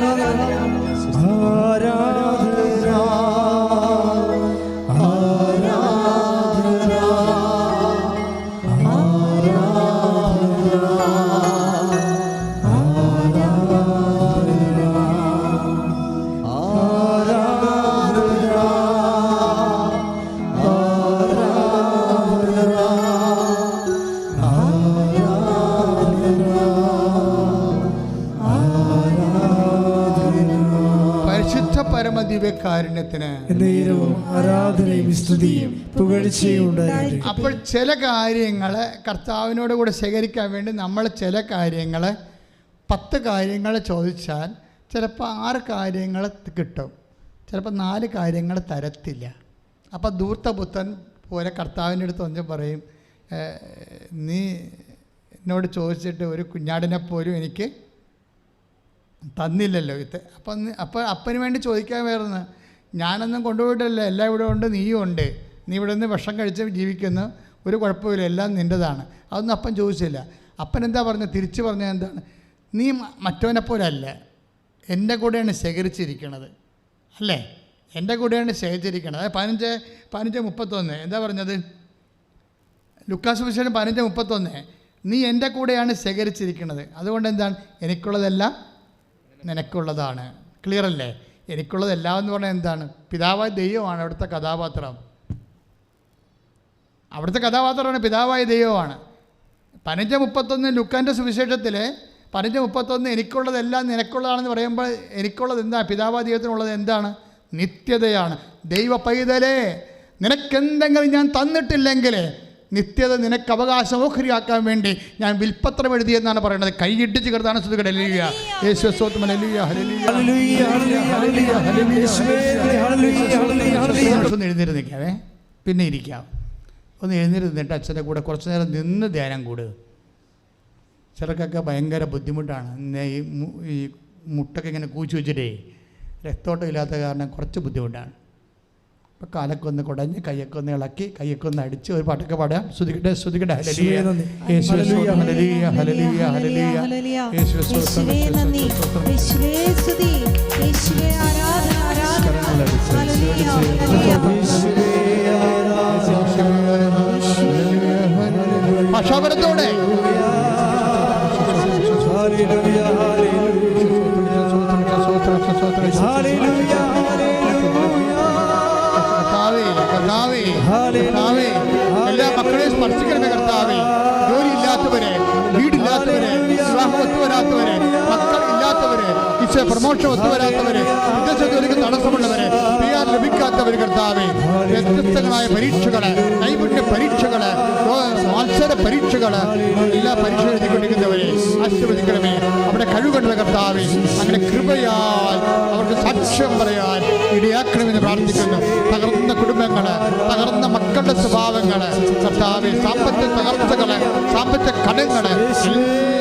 അപ്പോൾ ചില കാര്യങ്ങൾ കർത്താവിനോട് കൂടെ ശേഖരിക്കാൻ വേണ്ടി നമ്മൾ ചില കാര്യങ്ങൾ 10 കാര്യങ്ങൾ ചോദിച്ചാൽ ചിലപ്പോൾ 6 കാര്യങ്ങൾ കിട്ടും, ചിലപ്പോൾ 4 കാര്യങ്ങൾ തരത്തില്ല. അപ്പോൾ ധൂർത്തപുത്രൻ പോലെ കർത്താവിൻ്റെ അടുത്ത് വന്ന് പറയും, നീ എന്നോട് ചോദിച്ചിട്ട് ഒരു കുഞ്ഞാടിനെ പോലും എനിക്ക് തന്നില്ലല്ലോ. അപ്പോൾ അപ്പന് വേണ്ടി ചോദിക്കാൻ വരുന്നത്, ഞാനൊന്നും കൊണ്ടുപോയിട്ടല്ല, എല്ലാം ഇവിടെ ഉണ്ട്, നീയും ഉണ്ട്, നീ ഇവിടെ നിന്ന് വിഷം കഴിച്ച് ജീവിക്കുന്നു, ഒരു കുഴപ്പമില്ല, എല്ലാം നിൻ്റെതാണ്. അതൊന്നും അപ്പൻ ചോദിച്ചില്ല. അപ്പൻ എന്താ പറഞ്ഞത്? തിരിച്ചു പറഞ്ഞത് എന്താണ്? നീ മറ്റവനെപ്പോലല്ല, എൻ്റെ കൂടെയാണ് ശേഖരിച്ചിരിക്കണത്, അല്ലേ? എൻ്റെ കൂടെയാണ് ശേഖരിച്ചിരിക്കണത്. 15:31 എന്താ പറഞ്ഞത്? ലുക്കാസ് സുവിശേഷം 15:31, നീ എൻ്റെ കൂടെയാണ് ശേഖരിച്ചിരിക്കുന്നത്, അതുകൊണ്ട് എന്താണ്? എനിക്കുള്ളതെല്ലാം നിനക്കുള്ളതാണ്. ക്ലിയർ അല്ലേ? എനിക്കുള്ളതെല്ലാം എന്ന് പറഞ്ഞാൽ എന്താണ്? പിതാവായ ദൈവമാണ് അവിടുത്തെ കഥാപാത്രം. അവിടുത്തെ കഥാപാത്രമാണ് പിതാവായ ദൈവമാണ്. 15:31 ലുക്കാൻ്റെ സുവിശേഷത്തിൽ 15:31 എനിക്കുള്ളതെല്ലാം നിനക്കുള്ളതാണെന്ന് പറയുമ്പോൾ എനിക്കുള്ളത് എന്താ? പിതാവായ ദൈവത്തിനുള്ളത് എന്താണ്? നിത്യതയാണ്. ദൈവ പൈതലേ, നിനക്കെന്തെങ്കിലും ഞാൻ തന്നിട്ടില്ലെങ്കിൽ നിത്യത നിനക്ക് അവകാശം ഓഹരിയാക്കാൻ വേണ്ടി ഞാൻ വിൽപ്പത്രം എഴുതിയെന്നാണ് പറയുന്നത്. കൈയിട്ടിച്ച് കർത്താവിനെ സ്തുതിക്കട്ടെ. ഹല്ലേലൂയ. യേശുവേ സ്തോത്രം. ഹല്ലേലൂയ. ഹല്ലേലൂയ. ഒന്ന് എഴുന്നേറ്റ് നിൽക്കാവേ, പിന്നെ ഇരിക്കാം. ഒന്ന് എഴുന്നേറ്റ് നിന്നിട്ട് അച്ഛൻ്റെ കൂടെ കുറച്ച് നേരം നിന്ന് ധ്യാനം കൂടുക. ചിലർക്കൊക്കെ ഭയങ്കര ബുദ്ധിമുട്ടാണ്. ഈ മുട്ടൊക്കെ ഇങ്ങനെ കൂച്ചു വെച്ചിട്ടേ രക്തോട്ടം ഇല്ലാത്ത കാരണം കുറച്ച് ബുദ്ധിമുട്ടാണ്. അപ്പോൾ കാലൊക്കെ ഒന്ന് കുടഞ്ഞ് കയ്യൊക്കെ ഒന്ന് ഇളക്കി കയ്യൊക്കെ ഒന്ന് അടിച്ച് ഒരു പാട്ടൊക്കെ പാടാം. സ്തുതിക്കട്ടെ, സ്തുതിക്കട്ടെ. ഹല്ലേലൂയ. യേശുവേ സ്തോത്രം. ഹല്ലേലൂയ. ഹല്ലേലൂയ. ഹല്ലേലൂയ. യേശുവേ സ്തോത്രം. യേശുവേ സ്തുതി. യേശുവേ ആരാധന. ഹല്ലേലൂയ. ഭാഷാപരത്തോടെ എല്ലാ മക്കളെയും സ്പർശിക്കണമേ കർത്താവേ. ജോലി ഇല്ലാത്തവരെ, വീടില്ലാത്തവരെ, വിവാഹം ഒത്തുവരാത്തവരെ, മക്കൾ ഇല്ലാത്തവരെ, ഈശോ പ്രമോഷൻ ഒത്തുവരാത്തവരെ, വിദേശ ജോലിക്ക് തടസ്സമുള്ളവരെ, PR ലഭിക്കാത്തവർ കർത്താവേ, വ്യത്യസ്തങ്ങളായ പരീക്ഷകള്, നൈപുണ്യ പരീക്ഷകള്, മത്സര പരീക്ഷകള്, എല്ലാ പരീക്ഷ എഴുതിക്കൊണ്ടിരിക്കുന്നവരെ ആശീർവദിക്കണമേ. അവിടെ കഴിവുകളുടെ കർത്താവേ, അങ്ങനെ കൃപയാൽ അവർക്ക് സാക്ഷ്യം പറയാൻ ഇടയാക്കണമെന്ന് പ്രാർത്ഥിക്കുന്നു. തകർന്ന കുടുംബങ്ങള്, തകർന്ന മക്കളുടെ സ്വഭാവങ്ങള് കർത്താവേ, സാമ്പത്തിക തകർച്ചകള്, സാമ്പത്തിക കടങ്ങള്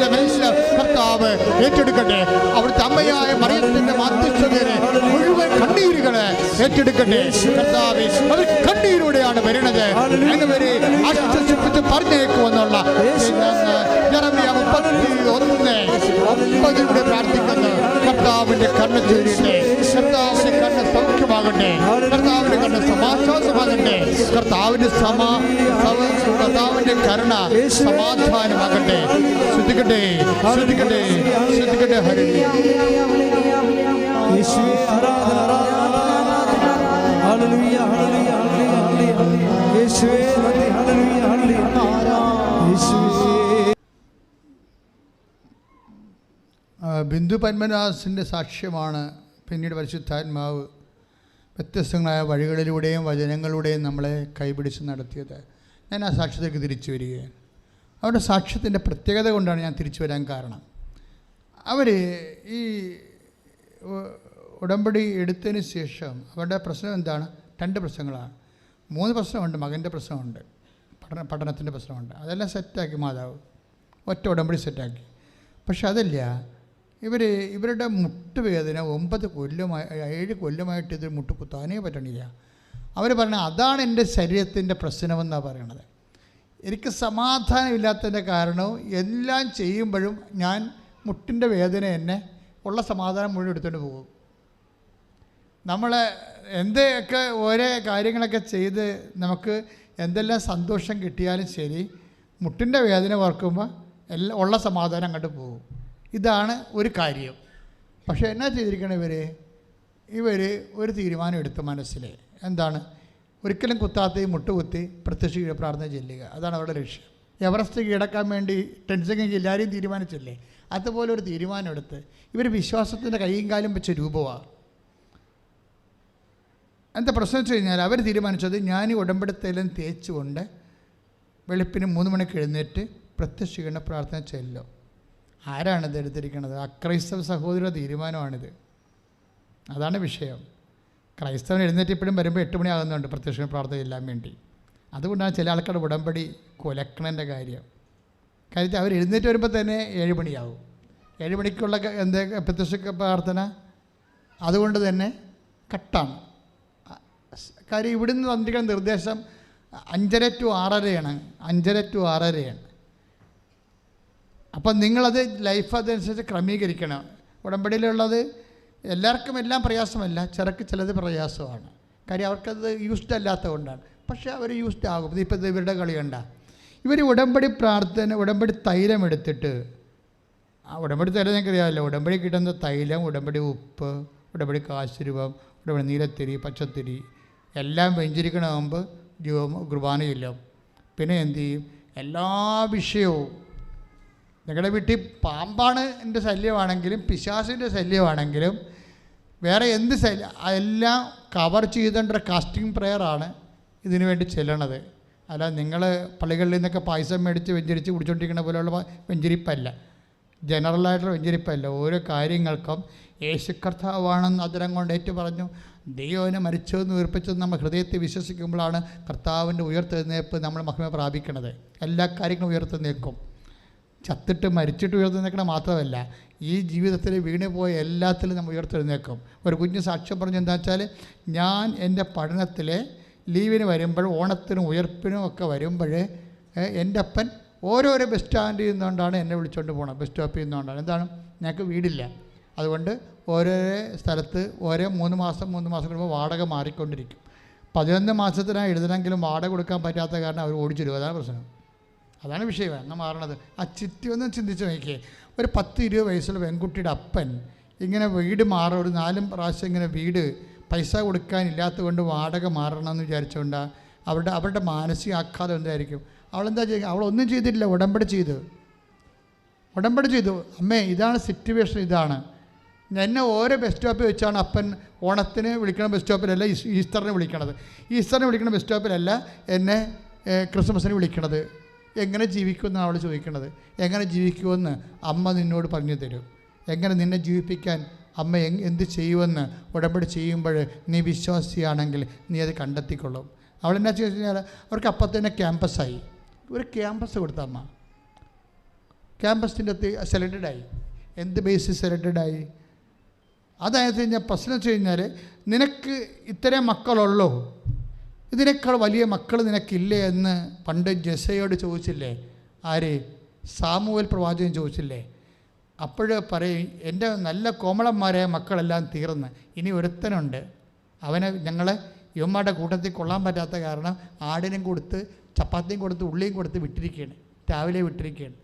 എല്ലാം കർത്താവ് ഏറ്റെടുക്കട്ടെ. അവിടുത്തെ അമ്മയായ മറിയത്തിന്റെ മാധ്യസ്ഥതയെ മുഴുവൻ കണ്ണീരുകള് ഏറ്റെടുക്കട്ടെ കർത്താവേ. അവർ കണ്ണീരിലൂടെയാണ് വരുന്നത്. അങ്ങനെ ആശ്വസിപ്പിച്ച് പറഞ്ഞേക്കുമെന്നുള്ള യെരമ്യാ 31:9 പ്രാർത്ഥിക്കുന്നു. കർത്താവിന്റെ കണ്ണ് ചൊരിയട്ടെ, കർത്താവിന്റെ കണ്ണ് സൗഖ്യമാകട്ടെ, കർത്താവിന്റെ കണ്ണ് സമാശ്വാസമാകട്ടെ, കർത്താവിന്റെ കരുണ സമാധാനമാകട്ടെ. ശ്രദ്ധിക്കട്ടെ, ശ്രദ്ധിക്കട്ടെ, ശ്രദ്ധിക്കട്ടെ. യേശുവേ ആരാധന, ഹല്ലേലൂയ, ഹല്ലേലൂയ, ഹല്ലേലൂയ, യേശുവേ നന്ദി, ഹല്ലേലൂയ, ഹല്ലേലൂയ, യേശുവേ. ബിന്ദു പത്മനാഭൻ്റെ സാക്ഷ്യമാണ് പിന്നീട് പരിശുദ്ധാത്മാവ് വ്യത്യസ്തങ്ങളായ വഴികളിലൂടെയും വചനങ്ങളിലൂടെയും നമ്മളെ കൈപിടിച്ച് നടത്തിയത്. ഞാൻ ആ സാക്ഷ്യത്തിലേക്ക് തിരിച്ചു വരികയാണ്. അവരുടെ സാക്ഷ്യത്തിൻ്റെ പ്രത്യേകത കൊണ്ടാണ് ഞാൻ തിരിച്ചു വരാൻ കാരണം. അവർ ഈ ഉടമ്പടി എടുത്തതിന് ശേഷം അവരുടെ പ്രശ്നം എന്താണ്? 2 പ്രശ്നങ്ങളാണ്. 3 പ്രശ്നമുണ്ട്. മകൻ്റെ പ്രശ്നമുണ്ട്, പഠനത്തിൻ്റെ പ്രശ്നമുണ്ട്. അതെല്ലാം സെറ്റാക്കി മാതാവ്, ഒറ്റ ഉടമ്പടി സെറ്റാക്കി. പക്ഷെ അതല്ല, ഇവരുടെ മുട്ടുവേദന 9 കൊല്ലമായി 7 കൊല്ലമായിട്ട് ഇത് മുട്ട് കുത്താനേ പറ്റണില്ല. അവർ പറഞ്ഞ അതാണ് എൻ്റെ ശരീരത്തിൻ്റെ പ്രശ്നമെന്നാണ് പറയണത്. എനിക്ക് സമാധാനമില്ലാത്തതിൻ്റെ കാരണവും എല്ലാം ചെയ്യുമ്പോഴും ഞാൻ മുട്ടിൻ്റെ വേദന എന്നെ ഉള്ള സമാധാനം മുഴുവൻ എടുത്തുകൊണ്ട് പോകും. നമ്മൾ എന്തൊക്കെ ഓരോ കാര്യങ്ങളൊക്കെ ചെയ്ത് നമുക്ക് എന്തെല്ലാം സന്തോഷം കിട്ടിയാലും ശരി, മുട്ടിൻ്റെ വേദന ഓർക്കുമ്പോൾ എല്ലാം ഉള്ള സമാധാനം അങ്ങോട്ട് പോകും. ഇതാണ് ഒരു കാര്യം. പക്ഷേ എന്നാ ചെയ്തിരിക്കണം ഇവർ ഒരു തീരുമാനം എടുത്ത മനസ്സിൽ എന്താണ്? ഒരിക്കലും കുത്താത്ത മുട്ടുകുത്തി പ്രത്യക്ഷ പ്രാർത്ഥന ചെല്ലുക. അതാണ് അവരുടെ ലക്ഷ്യം. എവറസ്റ്റ് കീഴടക്കാൻ വേണ്ടി ടെൻസിങ് എല്ലാവരെയും തീരുമാനിച്ചില്ലേ, അതുപോലെ ഒരു തീരുമാനം എടുത്ത് ഇവർ വിശ്വാസത്തിൻ്റെ കൈയും കാലും വെച്ച രൂപമാണ്. എന്താ പ്രശ്നം വെച്ച് കഴിഞ്ഞാൽ അവർ തീരുമാനിച്ചത് ഞാൻ ഈ ഉടമ്പടിത്തൈലം തേച്ചുകൊണ്ട് വെളുപ്പിന് 3 മണിക്ക് എഴുന്നേറ്റ് പ്രത്യക്ഷീകരണ പ്രാർത്ഥന ചെല്ലോ. ആരാണിത് എടുത്തിരിക്കുന്നത്? അക്രൈസ്തവ സഹോദര തീരുമാനമാണിത്. അതാണ് വിഷയം. ക്രൈസ്തവൻ എഴുന്നേറ്റ് ഇപ്പോഴും വരുമ്പോൾ 8 മണി ആകുന്നുണ്ട് പ്രത്യക്ഷ പ്രാർത്ഥന ചെല്ലാൻ വേണ്ടി. അതുകൊണ്ടാണ് ചില ആൾക്കാരുടെ ഉടമ്പടി കൊലക്കണൻ്റെ കാര്യം. കാര്യത്തിൽ അവർ എഴുന്നേറ്റ് വരുമ്പോൾ തന്നെ 7 മണിയാവും. 7 മണിക്കുള്ള പ്രത്യക്ഷ പ്രാർത്ഥന അതുകൊണ്ട് തന്നെ കട്ടാണ്. കാര്യം ഇവിടുന്ന് വന്നിരിക്കുന്ന നിർദ്ദേശം 5:30 to 6:30 5:30 to 6:30. അപ്പം നിങ്ങളത് ലൈഫ് അതനുസരിച്ച് ക്രമീകരിക്കണം. ഉടമ്പടിയിലുള്ളത് എല്ലാവർക്കും എല്ലാം പ്രയാസമല്ല, ചിലത് പ്രയാസമാണ്. കാര്യം അവർക്കത് യൂസ്ഡ് അല്ലാത്തത് കൊണ്ടാണ്. പക്ഷേ അവർ യൂസ്ഡ് ആകും. ഇതിപ്പോൾ ഇവരുടെ കളി കണ്ട ഇവർ ഉടമ്പടി പ്രാർത്ഥന ഉടമ്പടി തൈലം എടുത്തിട്ട്, ആ ഉടമ്പടി തൈലം നിങ്ങൾക്കറിയാമല്ലോ, ഉടമ്പടി കിട്ടുന്ന തൈലം, ഉടമ്പടി ഉപ്പ്, ഉടമ്പടി കാശുരൂപം, ഉടമ്പടി നീലത്തിരി, പച്ചത്തിരി എല്ലാം വെഞ്ചരിക്കണമാകുമ്പോൾ കുർബാന ചെല്ലും. പിന്നെ എന്തു ചെയ്യും? എല്ലാ വിഷയവും നിങ്ങളുടെ വീട്ടിൽ പാമ്പാണ് എൻ്റെ ശല്യമാണെങ്കിലും പിശാസിൻ്റെ ശല്യമാണെങ്കിലും വേറെ എന്ത് ശല്യം എല്ലാം കവർ ചെയ്തേണ്ട കാസ്റ്റിംഗ് പ്രെയറാണ് ഇതിനു വേണ്ടി ചെല്ലണത്. അല്ല നിങ്ങൾ പള്ളികളിൽ നിന്നൊക്കെ പായസം മേടിച്ച് വെഞ്ചരിച്ച് കുടിച്ചുകൊണ്ടിരിക്കുന്ന പോലെയുള്ള വെഞ്ചരിപ്പല്ല, ജനറലായിട്ടുള്ള വെഞ്ചരിപ്പല്ല. ഓരോ കാര്യങ്ങൾക്കും യേശു കർത്താവാണെന്ന് അതിരം കൊണ്ട് ഏറ്റു പറഞ്ഞു. ദൈവനെ മരിച്ചതെന്ന് ഉയർപ്പിച്ചതെന്ന് നമ്മൾ ഹൃദയത്തെ വിശ്വസിക്കുമ്പോഴാണ് കർത്താവിൻ്റെ ഉയർത്തെഴുന്നേൽപ്പ് നമ്മൾ മഹിമ പ്രാപിക്കണത്. എല്ലാ കാര്യങ്ങളും ഉയർത്തെഴുന്നേൽക്കും. ചത്തിട്ട് മരിച്ചിട്ട് ഉയർത്തെഴുന്നേൽക്കണം മാത്രമല്ല, ഈ ജീവിതത്തിൽ വീണുപോയ എല്ലാത്തിലും നമ്മൾ ഉയർത്തെഴുന്നേൽക്കും. ഒരു കുഞ്ഞ് സാക്ഷ്യം പറഞ്ഞു എന്താ വെച്ചാൽ, ഞാൻ എൻ്റെ പഠനത്തിലെ ലീവിന് വരുമ്പോൾ, ഓണത്തിനും ഉയർപ്പിനും ഒക്കെ വരുമ്പോൾ എൻ്റെ അപ്പൻ ഓരോരോ ബസ് സ്റ്റാൻഡിൽ നിന്നുകൊണ്ടാണ് എന്നെ വിളിച്ചുകൊണ്ട് പോകണം. ബസ് സ്റ്റോപ്പിൽ നിന്നുകൊണ്ടാണ്. എന്താണ്, ഞങ്ങൾക്ക് വീടില്ല, അതുകൊണ്ട് ഓരോരോ സ്ഥലത്ത് ഓരോ 3 മാസം കഴിയുമ്പോൾ വാടക മാറിക്കൊണ്ടിരിക്കും. 11 മാസത്തിനാണ് എഴുതണമെങ്കിലും വാടക കൊടുക്കാൻ പറ്റാത്ത കാരണം അവർ ഓടിച്ചിടും. അതാണ് പ്രശ്നം. അതാണ് വിഷയം. എന്നാൽ മാറണത് ആ ചിറ്റി ഒന്ന് ചിന്തിച്ച് നോക്കിയേ. ഒരു 10-20 വയസ്സുള്ള പെൺകുട്ടിയുടെ അപ്പൻ ഇങ്ങനെ വീട് മാറും, ഒരു 4 പ്രാവശ്യം ഇങ്ങനെ വീട് പൈസ കൊടുക്കാനില്ലാത്തത് കൊണ്ട് വാടക മാറണമെന്ന് വിചാരിച്ചുകൊണ്ടാണ് അവരുടെ മാനസിക ആഘാതം എന്തായിരിക്കും? അവളെന്താ ചെയ്യുക? അവളൊന്നും ചെയ്തിട്ടില്ല, ഉടമ്പടി ചെയ്തു. അമ്മേ ഇതാണ് സിറ്റുവേഷൻ, ഇതാണ്. എന്നെ ഓരോ ബസ് സ്റ്റോപ്പിൽ വെച്ചാണ് അപ്പൻ ഓണത്തിന് വിളിക്കണ ബസ് സ്റ്റോപ്പിലല്ല ഈസ്റ്ററിന് വിളിക്കണത്, ഈസ്റ്ററിന് വിളിക്കണ ബസ് സ്റ്റോപ്പിലല്ല എന്നെ ക്രിസ്മസിന് വിളിക്കണത്. എങ്ങനെ ജീവിക്കുമെന്നാണ് അവൾ ചോദിക്കണത്. എങ്ങനെ ജീവിക്കുമെന്ന് അമ്മ നിന്നോട് പറഞ്ഞു തരും. എങ്ങനെ നിന്നെ ജീവിപ്പിക്കാൻ അമ്മ എന്ത് ചെയ്യുമെന്ന് ഉടമ്പടി ചെയ്യുമ്പോൾ നീ വിശ്വാസിയാണെങ്കിൽ നീ അത് കണ്ടെത്തിക്കൊള്ളും. അവളെന്നാ ചെയ്തു കഴിഞ്ഞാൽ അവർക്ക് അപ്പം തന്നെ ക്യാമ്പസായി. ഒരു ക്യാമ്പസ് കൊടുത്ത അമ്മ ക്യാമ്പസിൻ്റെ സെലക്റ്റഡായി. എന്ത് ബേസിസ് സെലക്റ്റഡായി? അതായത് ഞാൻ പ്രശ്നം വെച്ച് കഴിഞ്ഞാൽ, നിനക്ക് ഇത്രയും മക്കളുള്ളൂ, ഇതിനേക്കാൾ വലിയ മക്കൾ നിനക്കില്ലേ എന്ന് പണ്ട് ജെസയോട് ചോദിച്ചില്ലേ? ആര്? സാമുവേൽ പ്രവാചകൻ ചോദിച്ചില്ലേ? അപ്പോഴേ പറയും, എൻ്റെ നല്ല കോമളന്മാരായ മക്കളെല്ലാം തീർന്ന്, ഇനി ഒരുത്തനുണ്ട്, അവനെ ഞങ്ങളെ യുവന്മാരുടെ കൂട്ടത്തിൽ കൊള്ളാൻ പറ്റാത്ത കാരണം ആടിനും കൊടുത്ത് ചപ്പാത്തിയും കൊടുത്ത് ഉള്ളിയും കൊടുത്ത് വിട്ടിരിക്കുകയാണ്, രാവിലെ വിട്ടിരിക്കുകയാണ്.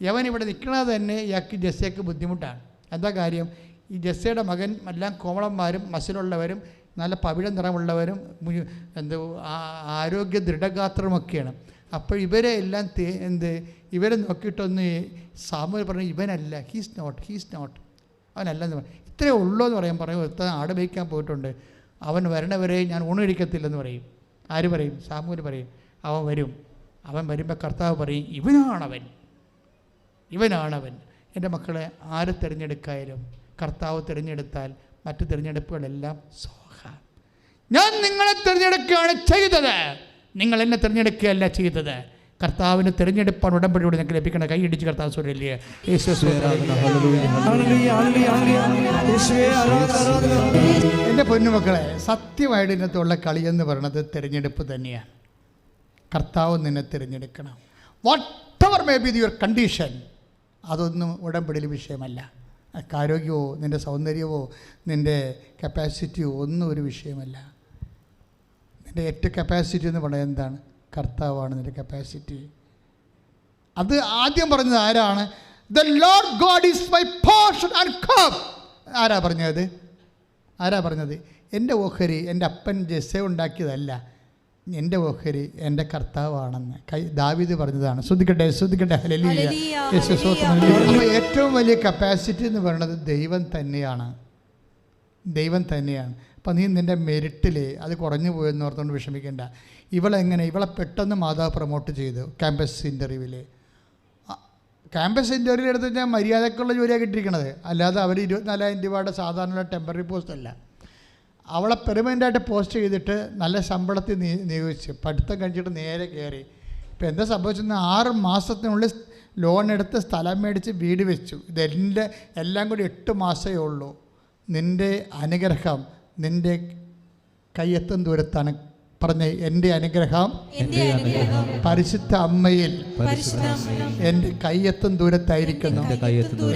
യവൻ ഇവിടെ നിൽക്കുന്നത് തന്നെ ഇയാൾക്ക് ജെസ്സയ്ക്ക് ബുദ്ധിമുട്ടാണ്. എന്താ കാര്യം? ഈ ജെസ്സയുടെ മകൻ എല്ലാം കോമളന്മാരും മസിലുള്ളവരും നല്ല പവിഴ നിറമുള്ളവരും ആരോഗ്യ ദൃഢഗാത്രമൊക്കെയാണ്. അപ്പോൾ ഇവരെ എല്ലാം ഇവരെ നോക്കിയിട്ടൊന്ന് സാമുവേൽ പറഞ്ഞു, ഇവനല്ല, ഹീസ് നോട്ട് അവനല്ലെന്ന് പറയും. ഇത്രയേ ഉള്ളൂ എന്ന് പറയും. ഒരുത്തൻ ആട് മേയ്ക്കാൻ പോയിട്ടുണ്ട്, അവൻ വരണവരെ ഞാൻ ഊണ് കഴിക്കത്തില്ലെന്ന് പറയും. ആര് പറയും? സാമുവേൽ പറയും. അവൻ വരും. അവൻ വരുമ്പോൾ കർത്താവ് പറയും, ഇവനാണവൻ. എൻ്റെ മക്കളെ, ആര് തിരഞ്ഞെടുക്കായാലും കർത്താവ് തിരഞ്ഞെടുത്താൽ മറ്റു തിരഞ്ഞെടുപ്പുകളെല്ലാം സോഹ. ഞാൻ നിങ്ങളെ തിരഞ്ഞെടുക്കുകയാണ് ചെയ്തത്, നിങ്ങൾ എന്നെ തിരഞ്ഞെടുക്കുകയല്ല ചെയ്തത്. കർത്താവിന് തിരഞ്ഞെടുപ്പാണ് ഉടമ്പടിയോട് ഞങ്ങൾക്ക് ലഭിക്കണം. കൈയിടിച്ച് കർത്താവ് സ്വരല്ലേ. എൻ്റെ പൊന്നുമക്കളെ, സത്യമായിട്ട് ഇതിനകത്തുള്ള കളി എന്ന് പറയുന്നത് തിരഞ്ഞെടുപ്പ് തന്നെയാണ്. കർത്താവ് നിന്നെ തിരഞ്ഞെടുക്കണം. What ever may be your condition, അതൊന്നും ഉടമ്പടിയിൽ വിഷയമല്ല. ആരോഗ്യമോ നിൻ്റെ സൗന്ദര്യമോ നിൻ്റെ കപ്പാസിറ്റിയോ ഒന്നും ഒരു വിഷയമല്ല. നിൻ്റെ ഏറ്റവും കപ്പാസിറ്റി എന്ന് പറയുന്നത് എന്താണ്? കർത്താവാണ് നിൻ്റെ കപ്പാസിറ്റി. അത് ആദ്യം പറഞ്ഞത് ആരാണ്? The Lord God is my portion and cup. ആരാ പറഞ്ഞത്? എൻ്റെ ഓഹരി എൻ്റെ അപ്പൻ ജെസ്സ ഉണ്ടാക്കിയതല്ല, എൻ്റെ ഓഹരി എൻ്റെ കർത്താവാണെന്ന് ദാവീദ് പറഞ്ഞതാണ്. ശ്രദ്ധിക്കട്ടെ. ഹല്ലേലൂയ. അപ്പോൾ ഏറ്റവും വലിയ കപ്പാസിറ്റി എന്ന് പറയുന്നത് ദൈവം തന്നെയാണ്. അപ്പം നീ നിൻ്റെ മെരിറ്റിൽ അത് കുറഞ്ഞു പോയെന്ന് ഓർത്തുകൊണ്ട് വിഷമിക്കേണ്ട. ഇവളെ പെട്ടെന്ന് മാതാവ് പ്രൊമോട്ട് ചെയ്തു ക്യാമ്പസ് ഇൻ്റർവ്യൂവിൽ. ക്യാമ്പസ് ഇൻ്റർവ്യൂവിൽ എടുത്ത് ഞാൻ മര്യാദക്കുള്ള ജോലിയാണ് കിട്ടിയിരിക്കണത്, അല്ലാതെ അവർ 24,000 രൂപയുടെ സാധാരണ ടെമ്പററി പോസ്റ്റ് അല്ല. അവളെ പെർമനൻ്റായിട്ട് പോസ്റ്റ് ചെയ്തിട്ട് നല്ല ശമ്പളത്തിൽ നിയോഗിച്ച് പഠിത്തം കഴിച്ചിട്ട് നേരെ കയറി. ഇപ്പം എന്താ സംഭവിച്ചെന്ന് 6 മാസത്തിനുള്ളിൽ ലോൺ എടുത്ത് സ്ഥലം മേടിച്ച് വീട് വെച്ചു. ഇതെൻ്റെ എല്ലാം കൂടി 8 മാസമേ ഉള്ളൂ. നിൻ്റെ അനുഗ്രഹം നിൻ്റെ കയ്യെത്തും ദൂരത്താണ്. പറഞ്ഞ എൻ്റെ അനുഗ്രഹം പരിശുദ്ധ അമ്മയിൽ എൻ്റെ കയ്യെത്തും ദൂരത്തായിരിക്കുന്നു.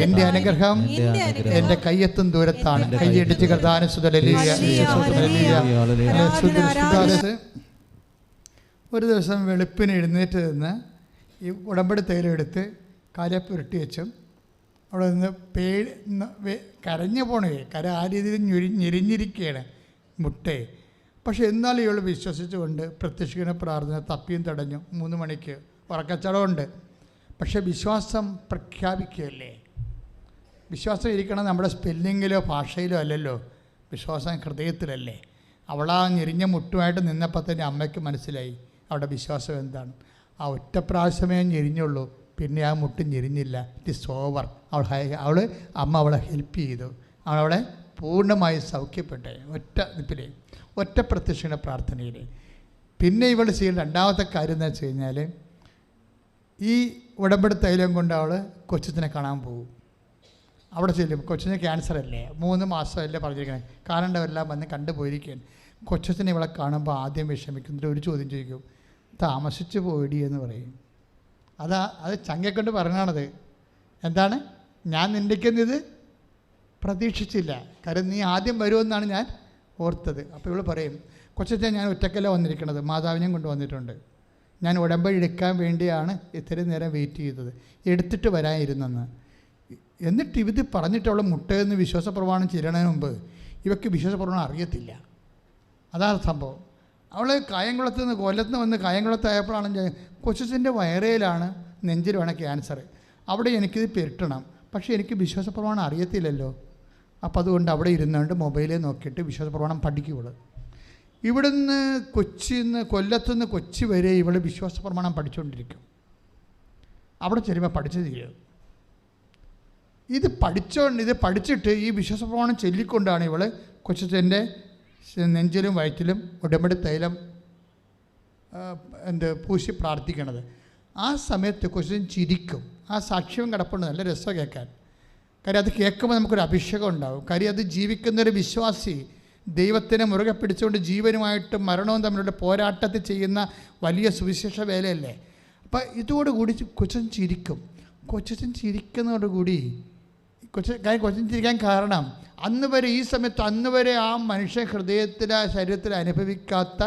എൻ്റെ അനുഗ്രഹം എൻ്റെ കയ്യെത്തും ദൂരത്താണ്. കൈയടിച്ച് കർത്താവിനെ ഒരു ദിവസം വെളുപ്പിന് എഴുന്നേറ്റ് നിന്ന് ഈ ഉടമ്പടി തൈലെടുത്ത് കാലെ പുരട്ടി വെച്ചും അവിടെ നിന്ന് കരഞ്ഞു പോണേ. ആ രീതിയിൽ ഞെരിഞ്ഞിരിക്കുകയാണ് മുട്ടേ. പക്ഷെ എന്നാലും ഇവൾ വിശ്വസിച്ചുകൊണ്ട് പ്രത്യക്ഷിക്കുന്ന പ്രാർത്ഥന തപ്പിയും തടഞ്ഞു. 3 മണിക്ക് ഉറക്കച്ചടമുണ്ട്. പക്ഷെ വിശ്വാസം പ്രഖ്യാപിക്കുകയല്ലേ. വിശ്വാസം ഇരിക്കണം നമ്മുടെ സ്പെല്ലിങ്ങിലോ ഭാഷയിലോ അല്ലല്ലോ, വിശ്വാസം ഹൃദയത്തിലല്ലേ. അവളാ ഞെരിഞ്ഞ മുട്ടുമായിട്ട് നിന്നപ്പോൾ തന്നെ അമ്മയ്ക്ക് മനസ്സിലായി അവിടെ വിശ്വാസം എന്താണ്. ആ ഒറ്റ പ്രാവശ്യമേ ഞെരിഞ്ഞുള്ളൂ, പിന്നെ ആ മുട്ട് ഞെരിഞ്ഞില്ല. It is over. അമ്മ അവളെ ഹെൽപ്പ് ചെയ്തു. അവളെ പൂർണ്ണമായി സൗഖ്യപ്പെട്ടെ ഒറ്റ പ്രത്യക്ഷയുടെ പ്രാർത്ഥനയിൽ. പിന്നെ ഇവൾ ചെയ്യുന്ന രണ്ടാമത്തെ കാര്യം എന്താ വെച്ച് കഴിഞ്ഞാൽ, ഈ ഉടമ്പടി തൈലം കൊണ്ട് അവൾ കൊച്ചിനെ കാണാൻ പോകും. അവിടെ ചെല്ലും. കൊച്ചിന് ക്യാൻസർ അല്ലേ, 3 മാസമല്ലേ പറഞ്ഞിരിക്കണേ, കാണേണ്ടവരെല്ലാം വന്ന് കണ്ടുപോയിരിക്കുകയാണ്. കൊച്ചിനെ ഇവളെ കാണുമ്പോൾ ആദ്യം വിഷമിക്കുന്നിട്ട് ഒരു ചോദ്യം ചോദിക്കും, താമസിച്ചു പോയിടി എന്ന് പറയും. അത് ചങ്ങക്കൊണ്ട് പറഞ്ഞാണത്. എന്താണ്? ഞാൻ നിൻ്റെക്കുന്നത് പ്രതീക്ഷിച്ചില്ല, കാര്യം നീ ആദ്യം വരുമെന്നാണ് ഞാൻ ഓർത്തത്. അപ്പോൾ ഇവൾ പറയും, കൊച്ചച്ഛൻ ഞാൻ ഒറ്റക്കല്ല വന്നിരിക്കുന്നത്, മാതാവിനെയും കൊണ്ട് വന്നിട്ടുണ്ട്. ഞാൻ ഉടമ്പടി എടുക്കാൻ വേണ്ടിയാണ് ഇത്രയും നേരം വെയിറ്റ് ചെയ്തത്, എടുത്തിട്ട് വരാനിരുന്നെന്ന്. എന്നിട്ട് ഇത് പറഞ്ഞിട്ട് അവൾ മുട്ടയെന്ന് വിശ്വാസ പ്രമാണം ചെല്ലണതിന് മുമ്പ് ഇവയ്ക്ക് വിശ്വാസ പ്രമാണം അറിയത്തില്ല. അതാണ് സംഭവം. അവൾ കൊല്ലത്ത് നിന്ന് വന്ന് കായംകുളത്തായപ്പോഴാണ് കൊച്ചച്ഛൻ്റെ വയറയിലാണ്, നെഞ്ചിലുമാണ് ക്യാൻസർ. അവിടെ എനിക്കിത് പെരുട്ടണം, പക്ഷേ എനിക്ക് വിശ്വാസ പ്രമാണം അറിയത്തില്ലല്ലോ. അപ്പോൾ അതുകൊണ്ട് അവിടെ ഇരുന്നുകൊണ്ട് മൊബൈലിൽ നോക്കിയിട്ട് വിശ്വാസ പ്രമാണം പഠിക്കുവൾ. ഇവിടുന്ന് കൊല്ലത്തുനിന്ന് കൊച്ചി വരെ ഇവൾ വിശ്വാസ പ്രമാണം പഠിച്ചുകൊണ്ടിരിക്കും. അവിടെ ചെല്ലുമ്പോൾ പഠിച്ചു തീരും. ഇത് പഠിച്ചിട്ട് ഈ വിശ്വാസ പ്രമാണം ചൊല്ലിക്കൊണ്ടാണ് ഇവൾ കൊച്ചച്ഛൻ്റെ നെഞ്ചിലും വയറ്റിലും ഉടമ്പടി തൈലം പൂശി പ്രാർത്ഥിക്കണത്. ആ സമയത്ത് കൊച്ചച്ഛൻ ചിരിക്കും. ആ സാക്ഷ്യവും കിടപ്പുണ്ട്, നല്ല രസമാണ് കേൾക്കാൻ. കാര്യം അത് കേൾക്കുമ്പോൾ നമുക്കൊരു അഭിഷേകം ഉണ്ടാകും. കാര്യം അത് ജീവിക്കുന്നൊരു വിശ്വാസി ദൈവത്തിനെ മുറുകെ പിടിച്ചുകൊണ്ട് ജീവനുമായിട്ടും മരണവും തമ്മിലുള്ള പോരാട്ടത്തിൽ ചെയ്യുന്ന വലിയ സുവിശേഷ വേലയല്ലേ. അപ്പം ഇതോടുകൂടി കൊച്ചച്ഛൻ ചിരിക്കും. കൊച്ചച്ഛൻ ചിരിക്കുന്നതോടുകൂടി കൊച്ചച്ഛൻ ചിരിക്കാൻ കാരണം അന്ന് വരെ ഈ സമയത്ത് അന്ന് വരെ ആ മനുഷ്യ ഹൃദയത്തിൽ ശരീരത്തിൽ അനുഭവിക്കാത്ത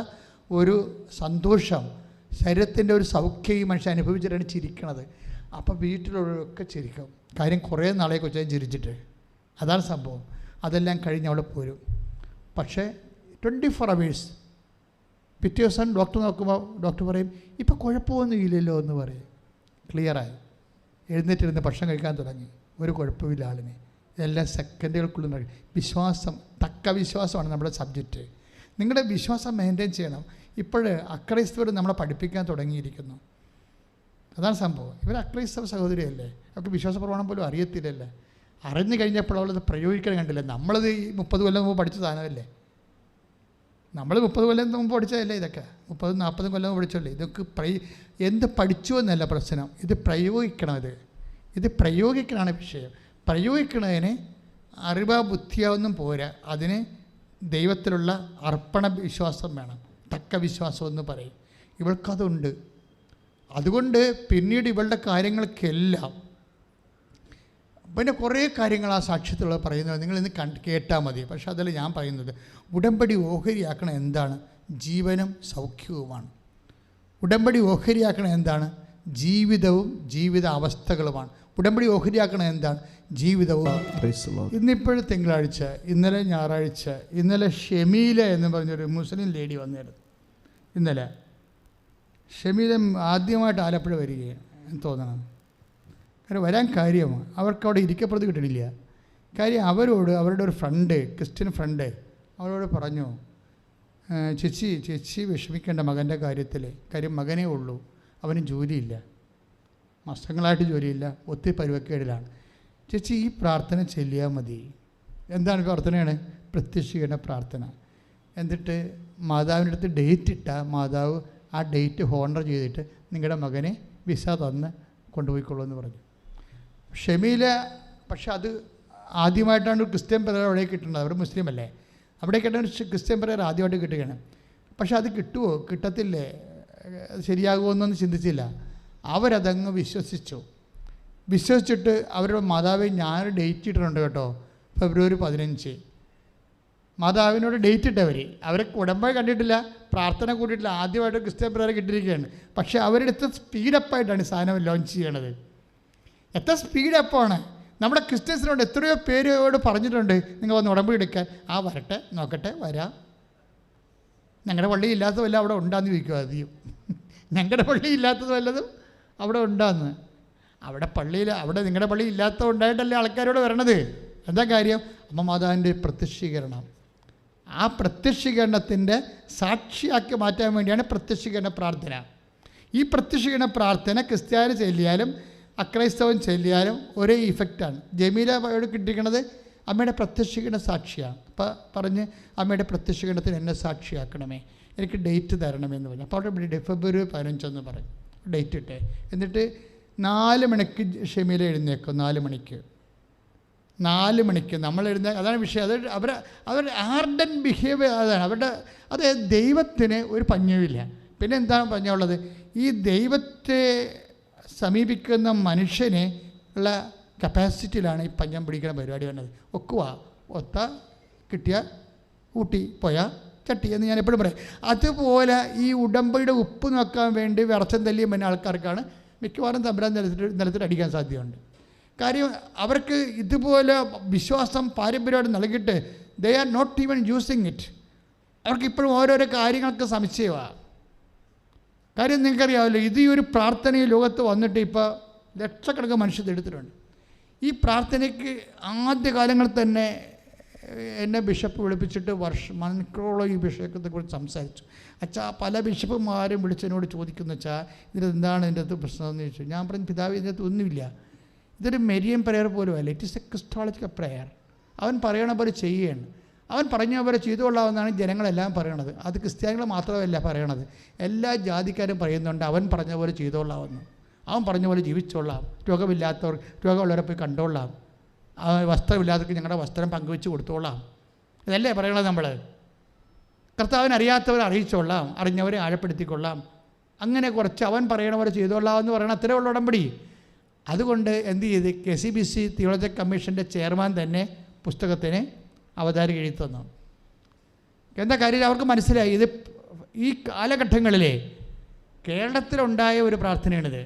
ഒരു സന്തോഷം ശരീരത്തിൻ്റെ ഒരു സൗഖ്യം ഈ മനുഷ്യൻ അനുഭവിച്ചിട്ടാണ് ചിരിക്കണത്. അപ്പോൾ വീട്ടിലുള്ളവരൊക്കെ ചിരിക്കും. കാര്യം കുറേ നാളെ കൊച്ചാൽ ചിരിച്ചിട്ട്, അതാണ് സംഭവം. അതെല്ലാം കഴിഞ്ഞ് അവിടെ പോരും. പക്ഷേ 24 hours പിറ്റേ ദിവസം ഡോക്ടർ നോക്കുമ്പോൾ ഡോക്ടർ പറയും ഇപ്പോൾ കുഴപ്പമൊന്നും ഇല്ലല്ലോ എന്ന് പറയും. ക്ലിയറായി എഴുന്നേറ്റിരുന്ന് ഭക്ഷണം കഴിക്കാൻ തുടങ്ങി. ഒരു കുഴപ്പമില്ല ആളിനെ. ഇതെല്ലാം സെക്കൻഡുകൾക്കുള്ളിൽ നടക്കും. വിശ്വാസം, തക്ക വിശ്വാസമാണ് നമ്മുടെ സബ്ജക്റ്റ്. നിങ്ങളുടെ വിശ്വാസം മെയിൻറ്റെയിൻ ചെയ്യണം. ഇപ്പോൾ അക്രൈസ്തവർ നമ്മളെ പഠിപ്പിക്കാൻ തുടങ്ങിയിരിക്കുന്നു. അതാണ് സംഭവം. ഇവർ അക്രൈസ്തവ സഹോദരിയല്ലേ, അവർക്ക് വിശ്വാസ പ്രമാണം പോലും അറിയത്തില്ലല്ലേ. അറിഞ്ഞു കഴിഞ്ഞപ്പോൾ അവളത് പ്രയോഗിക്കാൻ കണ്ടില്ല. നമ്മളത് ഈ 30 കൊല്ലം മുമ്പ് പഠിച്ച സാധനമല്ലേ. നമ്മൾ 30 കൊല്ലം മുമ്പ് പഠിച്ചതല്ലേ ഇതൊക്കെ. 30-40 കൊല്ലം മുമ്പ് പഠിച്ചല്ലേ. ഇതൊക്കെ എന്ത് പഠിച്ചു എന്നല്ല പ്രശ്നം, ഇത് പ്രയോഗിക്കണം. ഇത് പ്രയോഗിക്കണമാണ് വിഷയം. പ്രയോഗിക്കണതിന് അറിവോ ബുദ്ധിയോ ഒന്നും പോരാ. അതിന് ദൈവത്തിലുള്ള അർപ്പണ വിശ്വാസം വേണം. തക്ക വിശ്വാസം എന്ന് പറയും. ഇവൾക്കതുണ്ട്. അതുകൊണ്ട് പിന്നീട് ഇവളുടെ കാര്യങ്ങൾക്കെല്ലാം പിന്നെ കുറേ കാര്യങ്ങൾ ആ സാക്ഷ്യത്തിലുള്ള പറയുന്നത് നിങ്ങളിന്ന് കേട്ടാൽ മതി. പക്ഷേ അതല്ല ഞാൻ പറയുന്നത്. ഉടമ്പടി ഓഹരിയാക്കണ എന്താണ്? ജീവനും സൗഖ്യവുമാണ്. ഉടമ്പടി ഓഹരിയാക്കണ എന്താണ്? ജീവിതവും ജീവിത അവസ്ഥകളുമാണ്. ഉടമ്പടി ഓഹരിയാക്കണ എന്താണ്? ജീവിതവും. ഇന്നിപ്പോഴും തിങ്കളാഴ്ച, ഇന്നലെ ഞായറാഴ്ച, ഇന്നലെ ഷെമീല എന്ന് പറഞ്ഞൊരു മുസ്ലിം ലേഡി വന്നിരുന്നു. ഇന്നലെ ഷെമീല ആദ്യമായിട്ട് ആലപ്പുഴ വരികയാണ് തോന്നണം. കാരണം വരാൻ കാര്യം അവർക്ക് അവിടെ ഇരിക്കപ്പുറത്ത് കിട്ടണില്ല. കാര്യം അവരുടെ ഒരു ഫ്രണ്ട്, ക്രിസ്ത്യൻ ഫ്രണ്ട് അവരോട് പറഞ്ഞു, ചേച്ചി വിഷമിക്കേണ്ട മകൻ്റെ കാര്യത്തിൽ. കാര്യം മകനേ ഉള്ളൂ, അവന് ജോലിയില്ല, മാസങ്ങളായിട്ട് ജോലിയില്ല, ഒത്തിരി പരുവക്കേടിലാണ്. ചേച്ചി ഈ പ്രാർത്ഥന ചൊല്ലിയാൽ മതി. എന്താണ് പ്രാർത്ഥനയാണ്? പ്രത്യക്ഷീകരണ പ്രാർത്ഥന. എന്നിട്ട് മാതാവിൻ്റെ അടുത്ത് ഡേറ്റ് ഇട്ടാൽ മാതാവ് ആ ഡേറ്റ് ഹോണർ ചെയ്തിട്ട് നിങ്ങളുടെ മകനെ വിസ തന്ന് കൊണ്ടുപോയിക്കൊള്ളൂ എന്ന് പറഞ്ഞു. ഷെമീല പക്ഷെ അത് ആദ്യമായിട്ടാണ് ഒരു ക്രിസ്ത്യൻ പ്രേയർ അവിടെ കിട്ടുന്നത്. അവർ മുസ്ലിം അല്ലേ, അവിടെ കിട്ടുന്ന ക്രിസ്ത്യൻ പ്രേയർ ആദ്യമായിട്ട് കിട്ടുകയാണ്. പക്ഷെ അത് കിട്ടുമോ കിട്ടത്തില്ലേ, ശരിയാകുമോ എന്നൊന്നും ചിന്തിച്ചില്ല. അവരതങ്ങ് വിശ്വസിച്ചിട്ട് അവരുടെ മാതാവ് ഞാൻ ഡേറ്റ് ഇട്ടിട്ടുണ്ട് കേട്ടോ, February 15. മാതാവിനോട് ഡേറ്റ് ഇട്ടവർ അവരെ ഉടമ്പടി കണ്ടിട്ടില്ല, പ്രാർത്ഥന കൂട്ടിയിട്ടില്ല, ആദ്യമായിട്ട് ക്രിസ്ത്യൻ പ്രേയർ കിട്ടിയിരിക്കുകയാണ്. പക്ഷേ അവരുടെ എത്ര സ്പീഡപ്പായിട്ടാണ് ഈ സാധനം ലോഞ്ച് ചെയ്യണത്. എത്ര സ്പീഡപ്പാണ്. നമ്മുടെ ക്രിസ്ത്യൻസിനോട് എത്രയോ പേരോട് പറഞ്ഞിട്ടുണ്ട് നിങ്ങൾ വന്ന് ഉടമ്പടി എടുക്കാൻ. വരട്ടെ, നോക്കട്ടെ, വരാം. ഞങ്ങളുടെ പള്ളി ഇല്ലാത്ത വല്ല അവിടെ ഉണ്ടാന്ന് ചോദിക്കുക ആദ്യം. ഞങ്ങളുടെ പള്ളി ഇല്ലാത്തത് വല്ലതും അവിടെ ഉണ്ടാന്ന്. അവിടെ നിങ്ങളുടെ പള്ളി ഇല്ലാത്ത ഉണ്ടായിട്ടല്ലേ ആൾക്കാരോട് വരണത്. എന്താ കാര്യം? അമ്മ മാതാവിൻ്റെ പ്രത്യക്ഷീകരണം. ആ പ്രത്യക്ഷീകരണത്തിൻ്റെ സാക്ഷിയാക്കി മാറ്റാൻ വേണ്ടിയാണ് പ്രത്യക്ഷീകരണ പ്രാർത്ഥന. ഈ പ്രത്യക്ഷീകരണ പ്രാർത്ഥന ക്രിസ്ത്യാനി ചൊല്ലിയാലും അക്രൈസ്തവൻ ചൊല്ലിയാലും ഒരേ ഇഫക്റ്റാണ്. ജമീലയോട് കിട്ടിയിരിക്കുന്നത് അമ്മയുടെ പ്രത്യക്ഷീകരണ സാക്ഷിയാണ്. അപ്പോൾ പറഞ്ഞ് അമ്മയുടെ പ്രത്യക്ഷീകരണത്തിന് എന്നെ സാക്ഷിയാക്കണമേ, എനിക്ക് ഡേറ്റ് തരണമെന്ന് പറഞ്ഞു. അപ്പോൾ അവിടെ February 15 പറയും ഡേറ്റ് ഇട്ടേ. എന്നിട്ട് 4 മണിക്ക് ഷെമീല എഴുന്നേക്കും. 4 മണിക്ക് നമ്മൾ അതാണ് വിഷയം. അവർ ആർഡൻ ബിഹേവിയർ അതാണ് അത് ദൈവത്തിന് ഒരു പഞ്ഞവുമില്ല. പിന്നെ എന്താണ് പഞ്ഞമുള്ളത്? ഈ ദൈവത്തെ സമീപിക്കുന്ന മനുഷ്യനെ ഉള്ള കപ്പാസിറ്റിയിലാണ് ഈ പഞ്ഞം പിടിക്കുന്ന പരിപാടി വന്നത്. ഒത്ത കിട്ടിയ ഊട്ടി പോയാൽ ചട്ടി എന്ന് ഞാൻ എപ്പോഴും പറയും. അതുപോലെ ഈ ഉടമ്പടിയുടെ ഉപ്പ് നോക്കാൻ വേണ്ടി വിറച്ചം തല്ലിയ മറ്റേ ആൾക്കാർക്കാണ് മിക്കവാറും തമ്പുരാൻ നിലത്തിൽ അടിക്കാൻ സാധ്യതയുണ്ട്. കാര്യം അവർക്ക് ഇതുപോലെ വിശ്വാസം പാരമ്പര്യമായിട്ട് നൽകിയിട്ട് they are not even using it. അവർക്കിപ്പോഴും ഓരോരോ കാര്യങ്ങൾക്ക് സംശയമാണ്. കാര്യം നിങ്ങൾക്കറിയാമല്ലോ, ഇത് ഈ ഒരു പ്രാർത്ഥന ഈ ലോകത്ത് വന്നിട്ട് ഇപ്പോൾ ലക്ഷക്കണക്കിന് മനുഷ്യർ എടുത്തിട്ടുണ്ട്. ഈ പ്രാർത്ഥനയ്ക്ക് ആദ്യകാലങ്ങളിൽ തന്നെ എന്നെ ബിഷപ്പ് വിളിപ്പിച്ചിട്ട് മണിക്കൂറോളം ഈ വിഷയത്തെക്കുറിച്ച് സംസാരിച്ചു. അച്ഛാ പല ബിഷപ്പുമാരും വിളിച്ചതിനോട് ചോദിക്കുന്നു, അച്ഛാ ഇതിനെന്താണ് ഇതിൻ്റെ അകത്ത് പ്രശ്നമെന്ന് ചോദിച്ചു. ഞാൻ പറഞ്ഞു, പിതാവ് ഇതിൻ്റെ അകത്ത് ഒന്നുമില്ല, ഇതൊരു മെരിയൻ പ്രെയർ പോലും അല്ല, it is A Christological prayer. അവൻ പറയണ പോലെ ചെയ്യുകയാണ്. അവൻ പറഞ്ഞ പോലെ ചെയ്തുകൊള്ളാമെന്നാണ് ജനങ്ങളെല്ലാം പറയണത്. അത് ക്രിസ്ത്യാനികൾ മാത്രമല്ല പറയണത്, എല്ലാ ജാതിക്കാരും പറയുന്നുണ്ട് അവൻ പറഞ്ഞ പോലെ ചെയ്തുകൊള്ളാമെന്ന്. അവൻ പറഞ്ഞ പോലെ ജീവിച്ചോളാം, രോഗമുള്ളവരെ പോയി കണ്ടോളാം, വസ്ത്രമില്ലാത്തവർക്ക് ഞങ്ങളുടെ വസ്ത്രം പങ്കുവെച്ച് കൊടുത്തോളാം, ഇതല്ലേ പറയണത് നമ്മൾ. കർത്താവിനെ അറിയാത്തവരെ അറിയിച്ചോളാം, അറിഞ്ഞവരെ ആഴപ്പെടുത്തിക്കൊള്ളാം, അങ്ങനെ കുറച്ച് അവൻ പറയണ പോലെ ചെയ്തോളാം എന്ന് പറയണ അത്രേ ഉള്ള ഉടമ്പടി. അതുകൊണ്ട് എന്ത് ചെയ്ത് KCBC തിയോളജിക്കൽ കമ്മീഷൻ്റെ ചെയർമാൻ തന്നെ പുസ്തകത്തിന് അവതാരിക എഴുതി തന്നു. എന്താ കാര്യം? അവർക്ക് മനസ്സിലായി ഇത് ഈ കാലഘട്ടങ്ങളിലെ കേരളത്തിലുണ്ടായ ഒരു പ്രാർത്ഥനയാണിത്.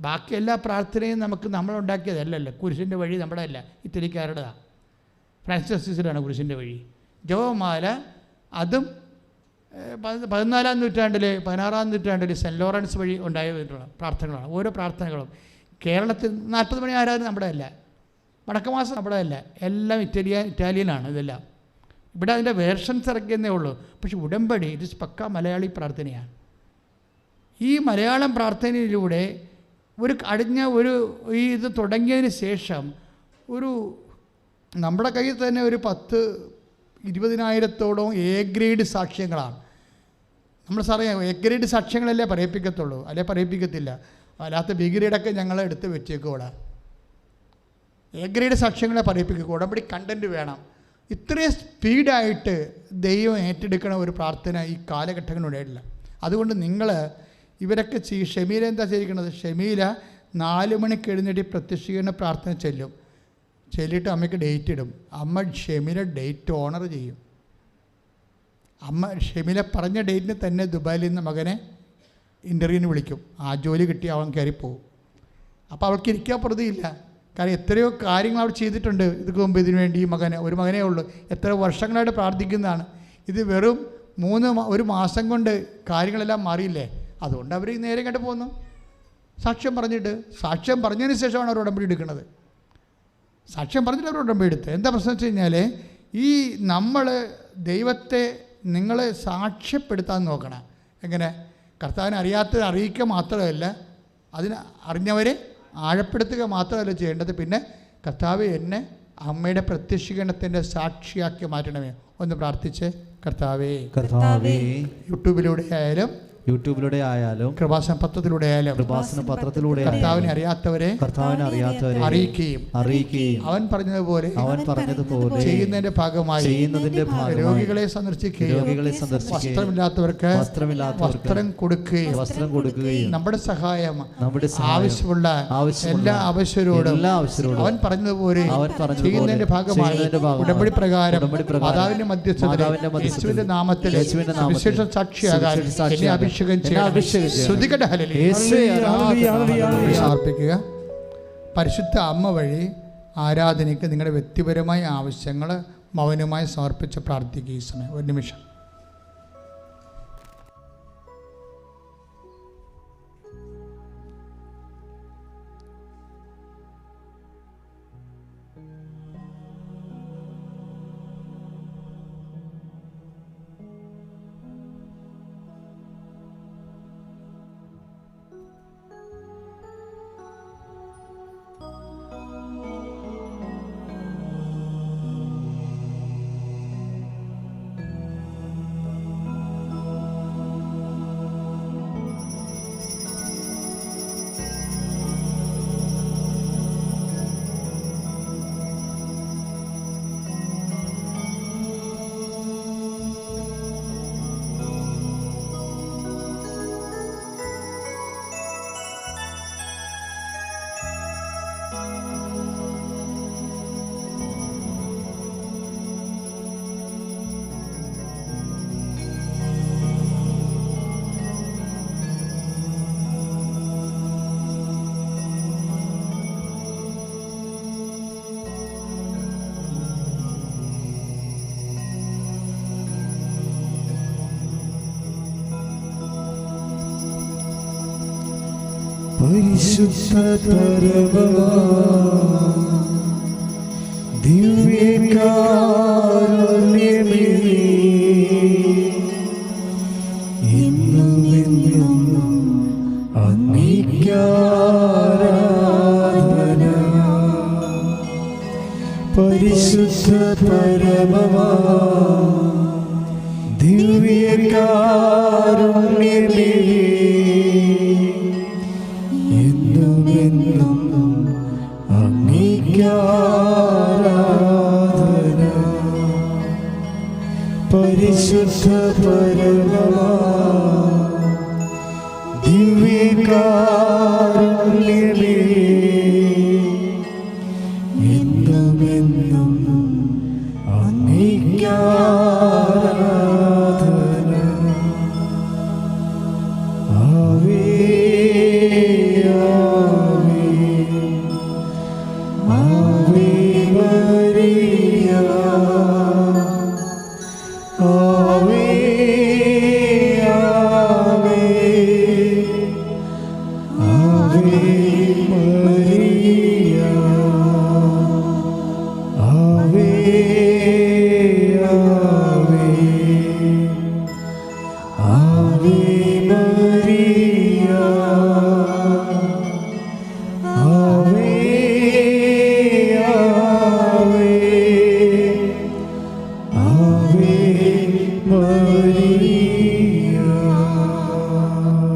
ബാക്കി എല്ലാ പ്രാർത്ഥനയും നമ്മളുണ്ടാക്കിയതല്ലല്ലോ. കുരിശിൻ്റെ വഴി നമ്മുടെ അല്ല, ഇറ്റലിക്കാരുടേതാണ്. ഫ്രാൻസിസ് അസീസിയുടെ കുരിശിൻ്റെ വഴി. ജപമാല അതും 14-ാം നൂറ്റാണ്ടിൽ 16-ാം നൂറ്റാണ്ടിൽ സെൻറ്റ് ലോറൻസ് വഴി ഉണ്ടായിട്ടുള്ള പ്രാർത്ഥനകളാണ്. ഓരോ പ്രാർത്ഥനകളും കേരളത്തിൽ 40 മണി ആരാധന നമ്മുടെ അല്ല, വടക്കമാസം നമ്മുടെ അല്ല, എല്ലാം ഇറ്റാലിയനാണ് ഇതെല്ലാം. ഇവിടെ അതിൻ്റെ വേർഷൻസ് ഇറക്കിയെന്നേ ഉള്ളൂ. പക്ഷെ ഉടമ്പടി ഇത് പക്ക മലയാളി പ്രാർത്ഥനയാണ്. ഈ മലയാളം പ്രാർത്ഥനയിലൂടെ ഇത് തുടങ്ങിയതിന് ശേഷം നമ്മുടെ കയ്യിൽ തന്നെ ഒരു 10-20,000-ഓളം എ ഗ്രേഡ് സാക്ഷ്യങ്ങളാണ്. നമ്മൾ സാറേ എ ഗ്രേഡ് സാക്ഷ്യങ്ങളല്ലേ പറയിപ്പിക്കത്തുള്ളൂ, അല്ലെ പറയിപ്പിക്കത്തില്ല. അല്ലാത്ത ബി ഗ്രേഡൊക്കെ ഞങ്ങൾ എടുത്ത് വെച്ചേക്കൂടെ. A grade സാക്ഷ്യങ്ങളെ പറയിപ്പിക്കുക. ഉടമ്പടി കണ്ടൻറ്റ് വേണം. ഇത്രയും സ്പീഡായിട്ട് ദൈവം ഏറ്റെടുക്കണ ഒരു പ്രാർത്ഥന ഈ കാലഘട്ടങ്ങളിലുണ്ടായിട്ടില്ല. അതുകൊണ്ട് നിങ്ങൾ ഇവരൊക്കെ ഷമീല എന്താ ചെയ്തിരിക്കുന്നത്? ഷമീല 4 മണിക്ക് എഴുന്നേറ്റ് പ്രത്യക്ഷീകരണ പ്രാർത്ഥന ചൊല്ലിയിട്ട് അമ്മയ്ക്ക് ഡേറ്റ് ഇടും. അമ്മ ഷമീല ഡേറ്റ് ഓണർ ചെയ്യും. അമ്മ ഷമീല പറഞ്ഞ ഡേറ്റിന് തന്നെ ദുബായിൽ നിന്ന് മകനെ ഇൻ്റർവ്യൂവിന് വിളിക്കും. ആ ജോലി കിട്ടി അവൻ കയറിപ്പോവും. അപ്പോൾ അവൾക്ക് ഇരിക്കാൻ പ്രതിയില്ല. കാരണം എത്രയോ കാര്യങ്ങൾ അവർ ചെയ്തിട്ടുണ്ട് ഇതിന് മുമ്പ് ഇതിനു വേണ്ടി. ഒരു മകനേ ഉള്ളൂ, എത്ര വർഷങ്ങളായിട്ട് പ്രാർത്ഥിക്കുന്നതാണ്. ഇത് വെറും 1 മാസം കൊണ്ട് കാര്യങ്ങളെല്ലാം മാറിയില്ലേ? അതുകൊണ്ട് അവർ നേരെ കണ്ടു പോകുന്നു. സാക്ഷ്യം പറഞ്ഞതിന് ശേഷമാണ് അവർ ഉടമ്പടി എടുക്കുന്നത്. സാക്ഷ്യം പറഞ്ഞിട്ട് അവർ ഉടമ്പടി എടുത്ത്. എന്താ പ്രശ്നം വെച്ച് കഴിഞ്ഞാൽ നമ്മൾ ദൈവത്തെ നിങ്ങളെ സാക്ഷ്യപ്പെടുത്താൻ നോക്കണം. എങ്ങനെ? കർത്താവിനെ അറിയാത്തത് അറിയിക്കുക മാത്രമല്ല, അതിന് അറിഞ്ഞവരെ ആഴപ്പെടുത്തുക മാത്രമല്ല ചെയ്യേണ്ടത്. പിന്നെ കർത്താവ് എന്നെ അമ്മയുടെ പ്രത്യക്ഷീകരണത്തിൻ്റെ സാക്ഷിയാക്കി മാറ്റണമേ. ഒന്ന് പ്രാർത്ഥിച്ച്, കർത്താവേ യൂട്യൂബിലൂടെ ആയാലും കൃപാസന പത്രത്തിലൂടെ കർത്താവിനെ അറിയാത്തവരെ അറിയിക്കുകയും അവൻ പറഞ്ഞതുപോലെ ചെയ്യുന്നതിന്റെ ഭാഗമായി രോഗികളെ സന്ദർശിക്കുകയും വസ്ത്രമില്ലാത്തവർക്ക് വസ്ത്രം കൊടുക്കുകയും നമ്മുടെ സഹായം ആവശ്യമുള്ള എല്ലാ ആവശ്യരോടും അവൻ പറഞ്ഞതുപോലെ ചെയ്യുന്നതിന്റെ ഭാഗമായി ഉടമ്പടി പ്രകാരം മാതാവിന്റെ മധ്യസ്ഥതയിൽ യേശുവിന്റെ നാമത്തിൽ വിശേഷ സാക്ഷിയാകാൻ സമർപ്പിക്കുക. പരിശുദ്ധ അമ്മ വഴി ആരാധനയ്ക്ക് നിങ്ങളുടെ വ്യക്തിപരമായ ആവശ്യങ്ങൾ മൗനമായി സമർപ്പിച്ച് പ്രാർത്ഥിക്കുക. ഈ സമയം 1 നിമിഷം. പരിശുദ്ധ പരമമാ ദിവ്യകാരുണ്യമേ, ഇന്നും എന്നും അങ്ങേക്ക് ആരാധന. പരിശുദ്ധ പരമമാ ദിവ്യകാരുണ്യമേ, പരിശുദ്ധ പരമമാ ദിവ്യകാരുണ്യമേ, എന്നുമെന്നും അങ്ങേക്ക് ആരാധന. ആവേ ആവേ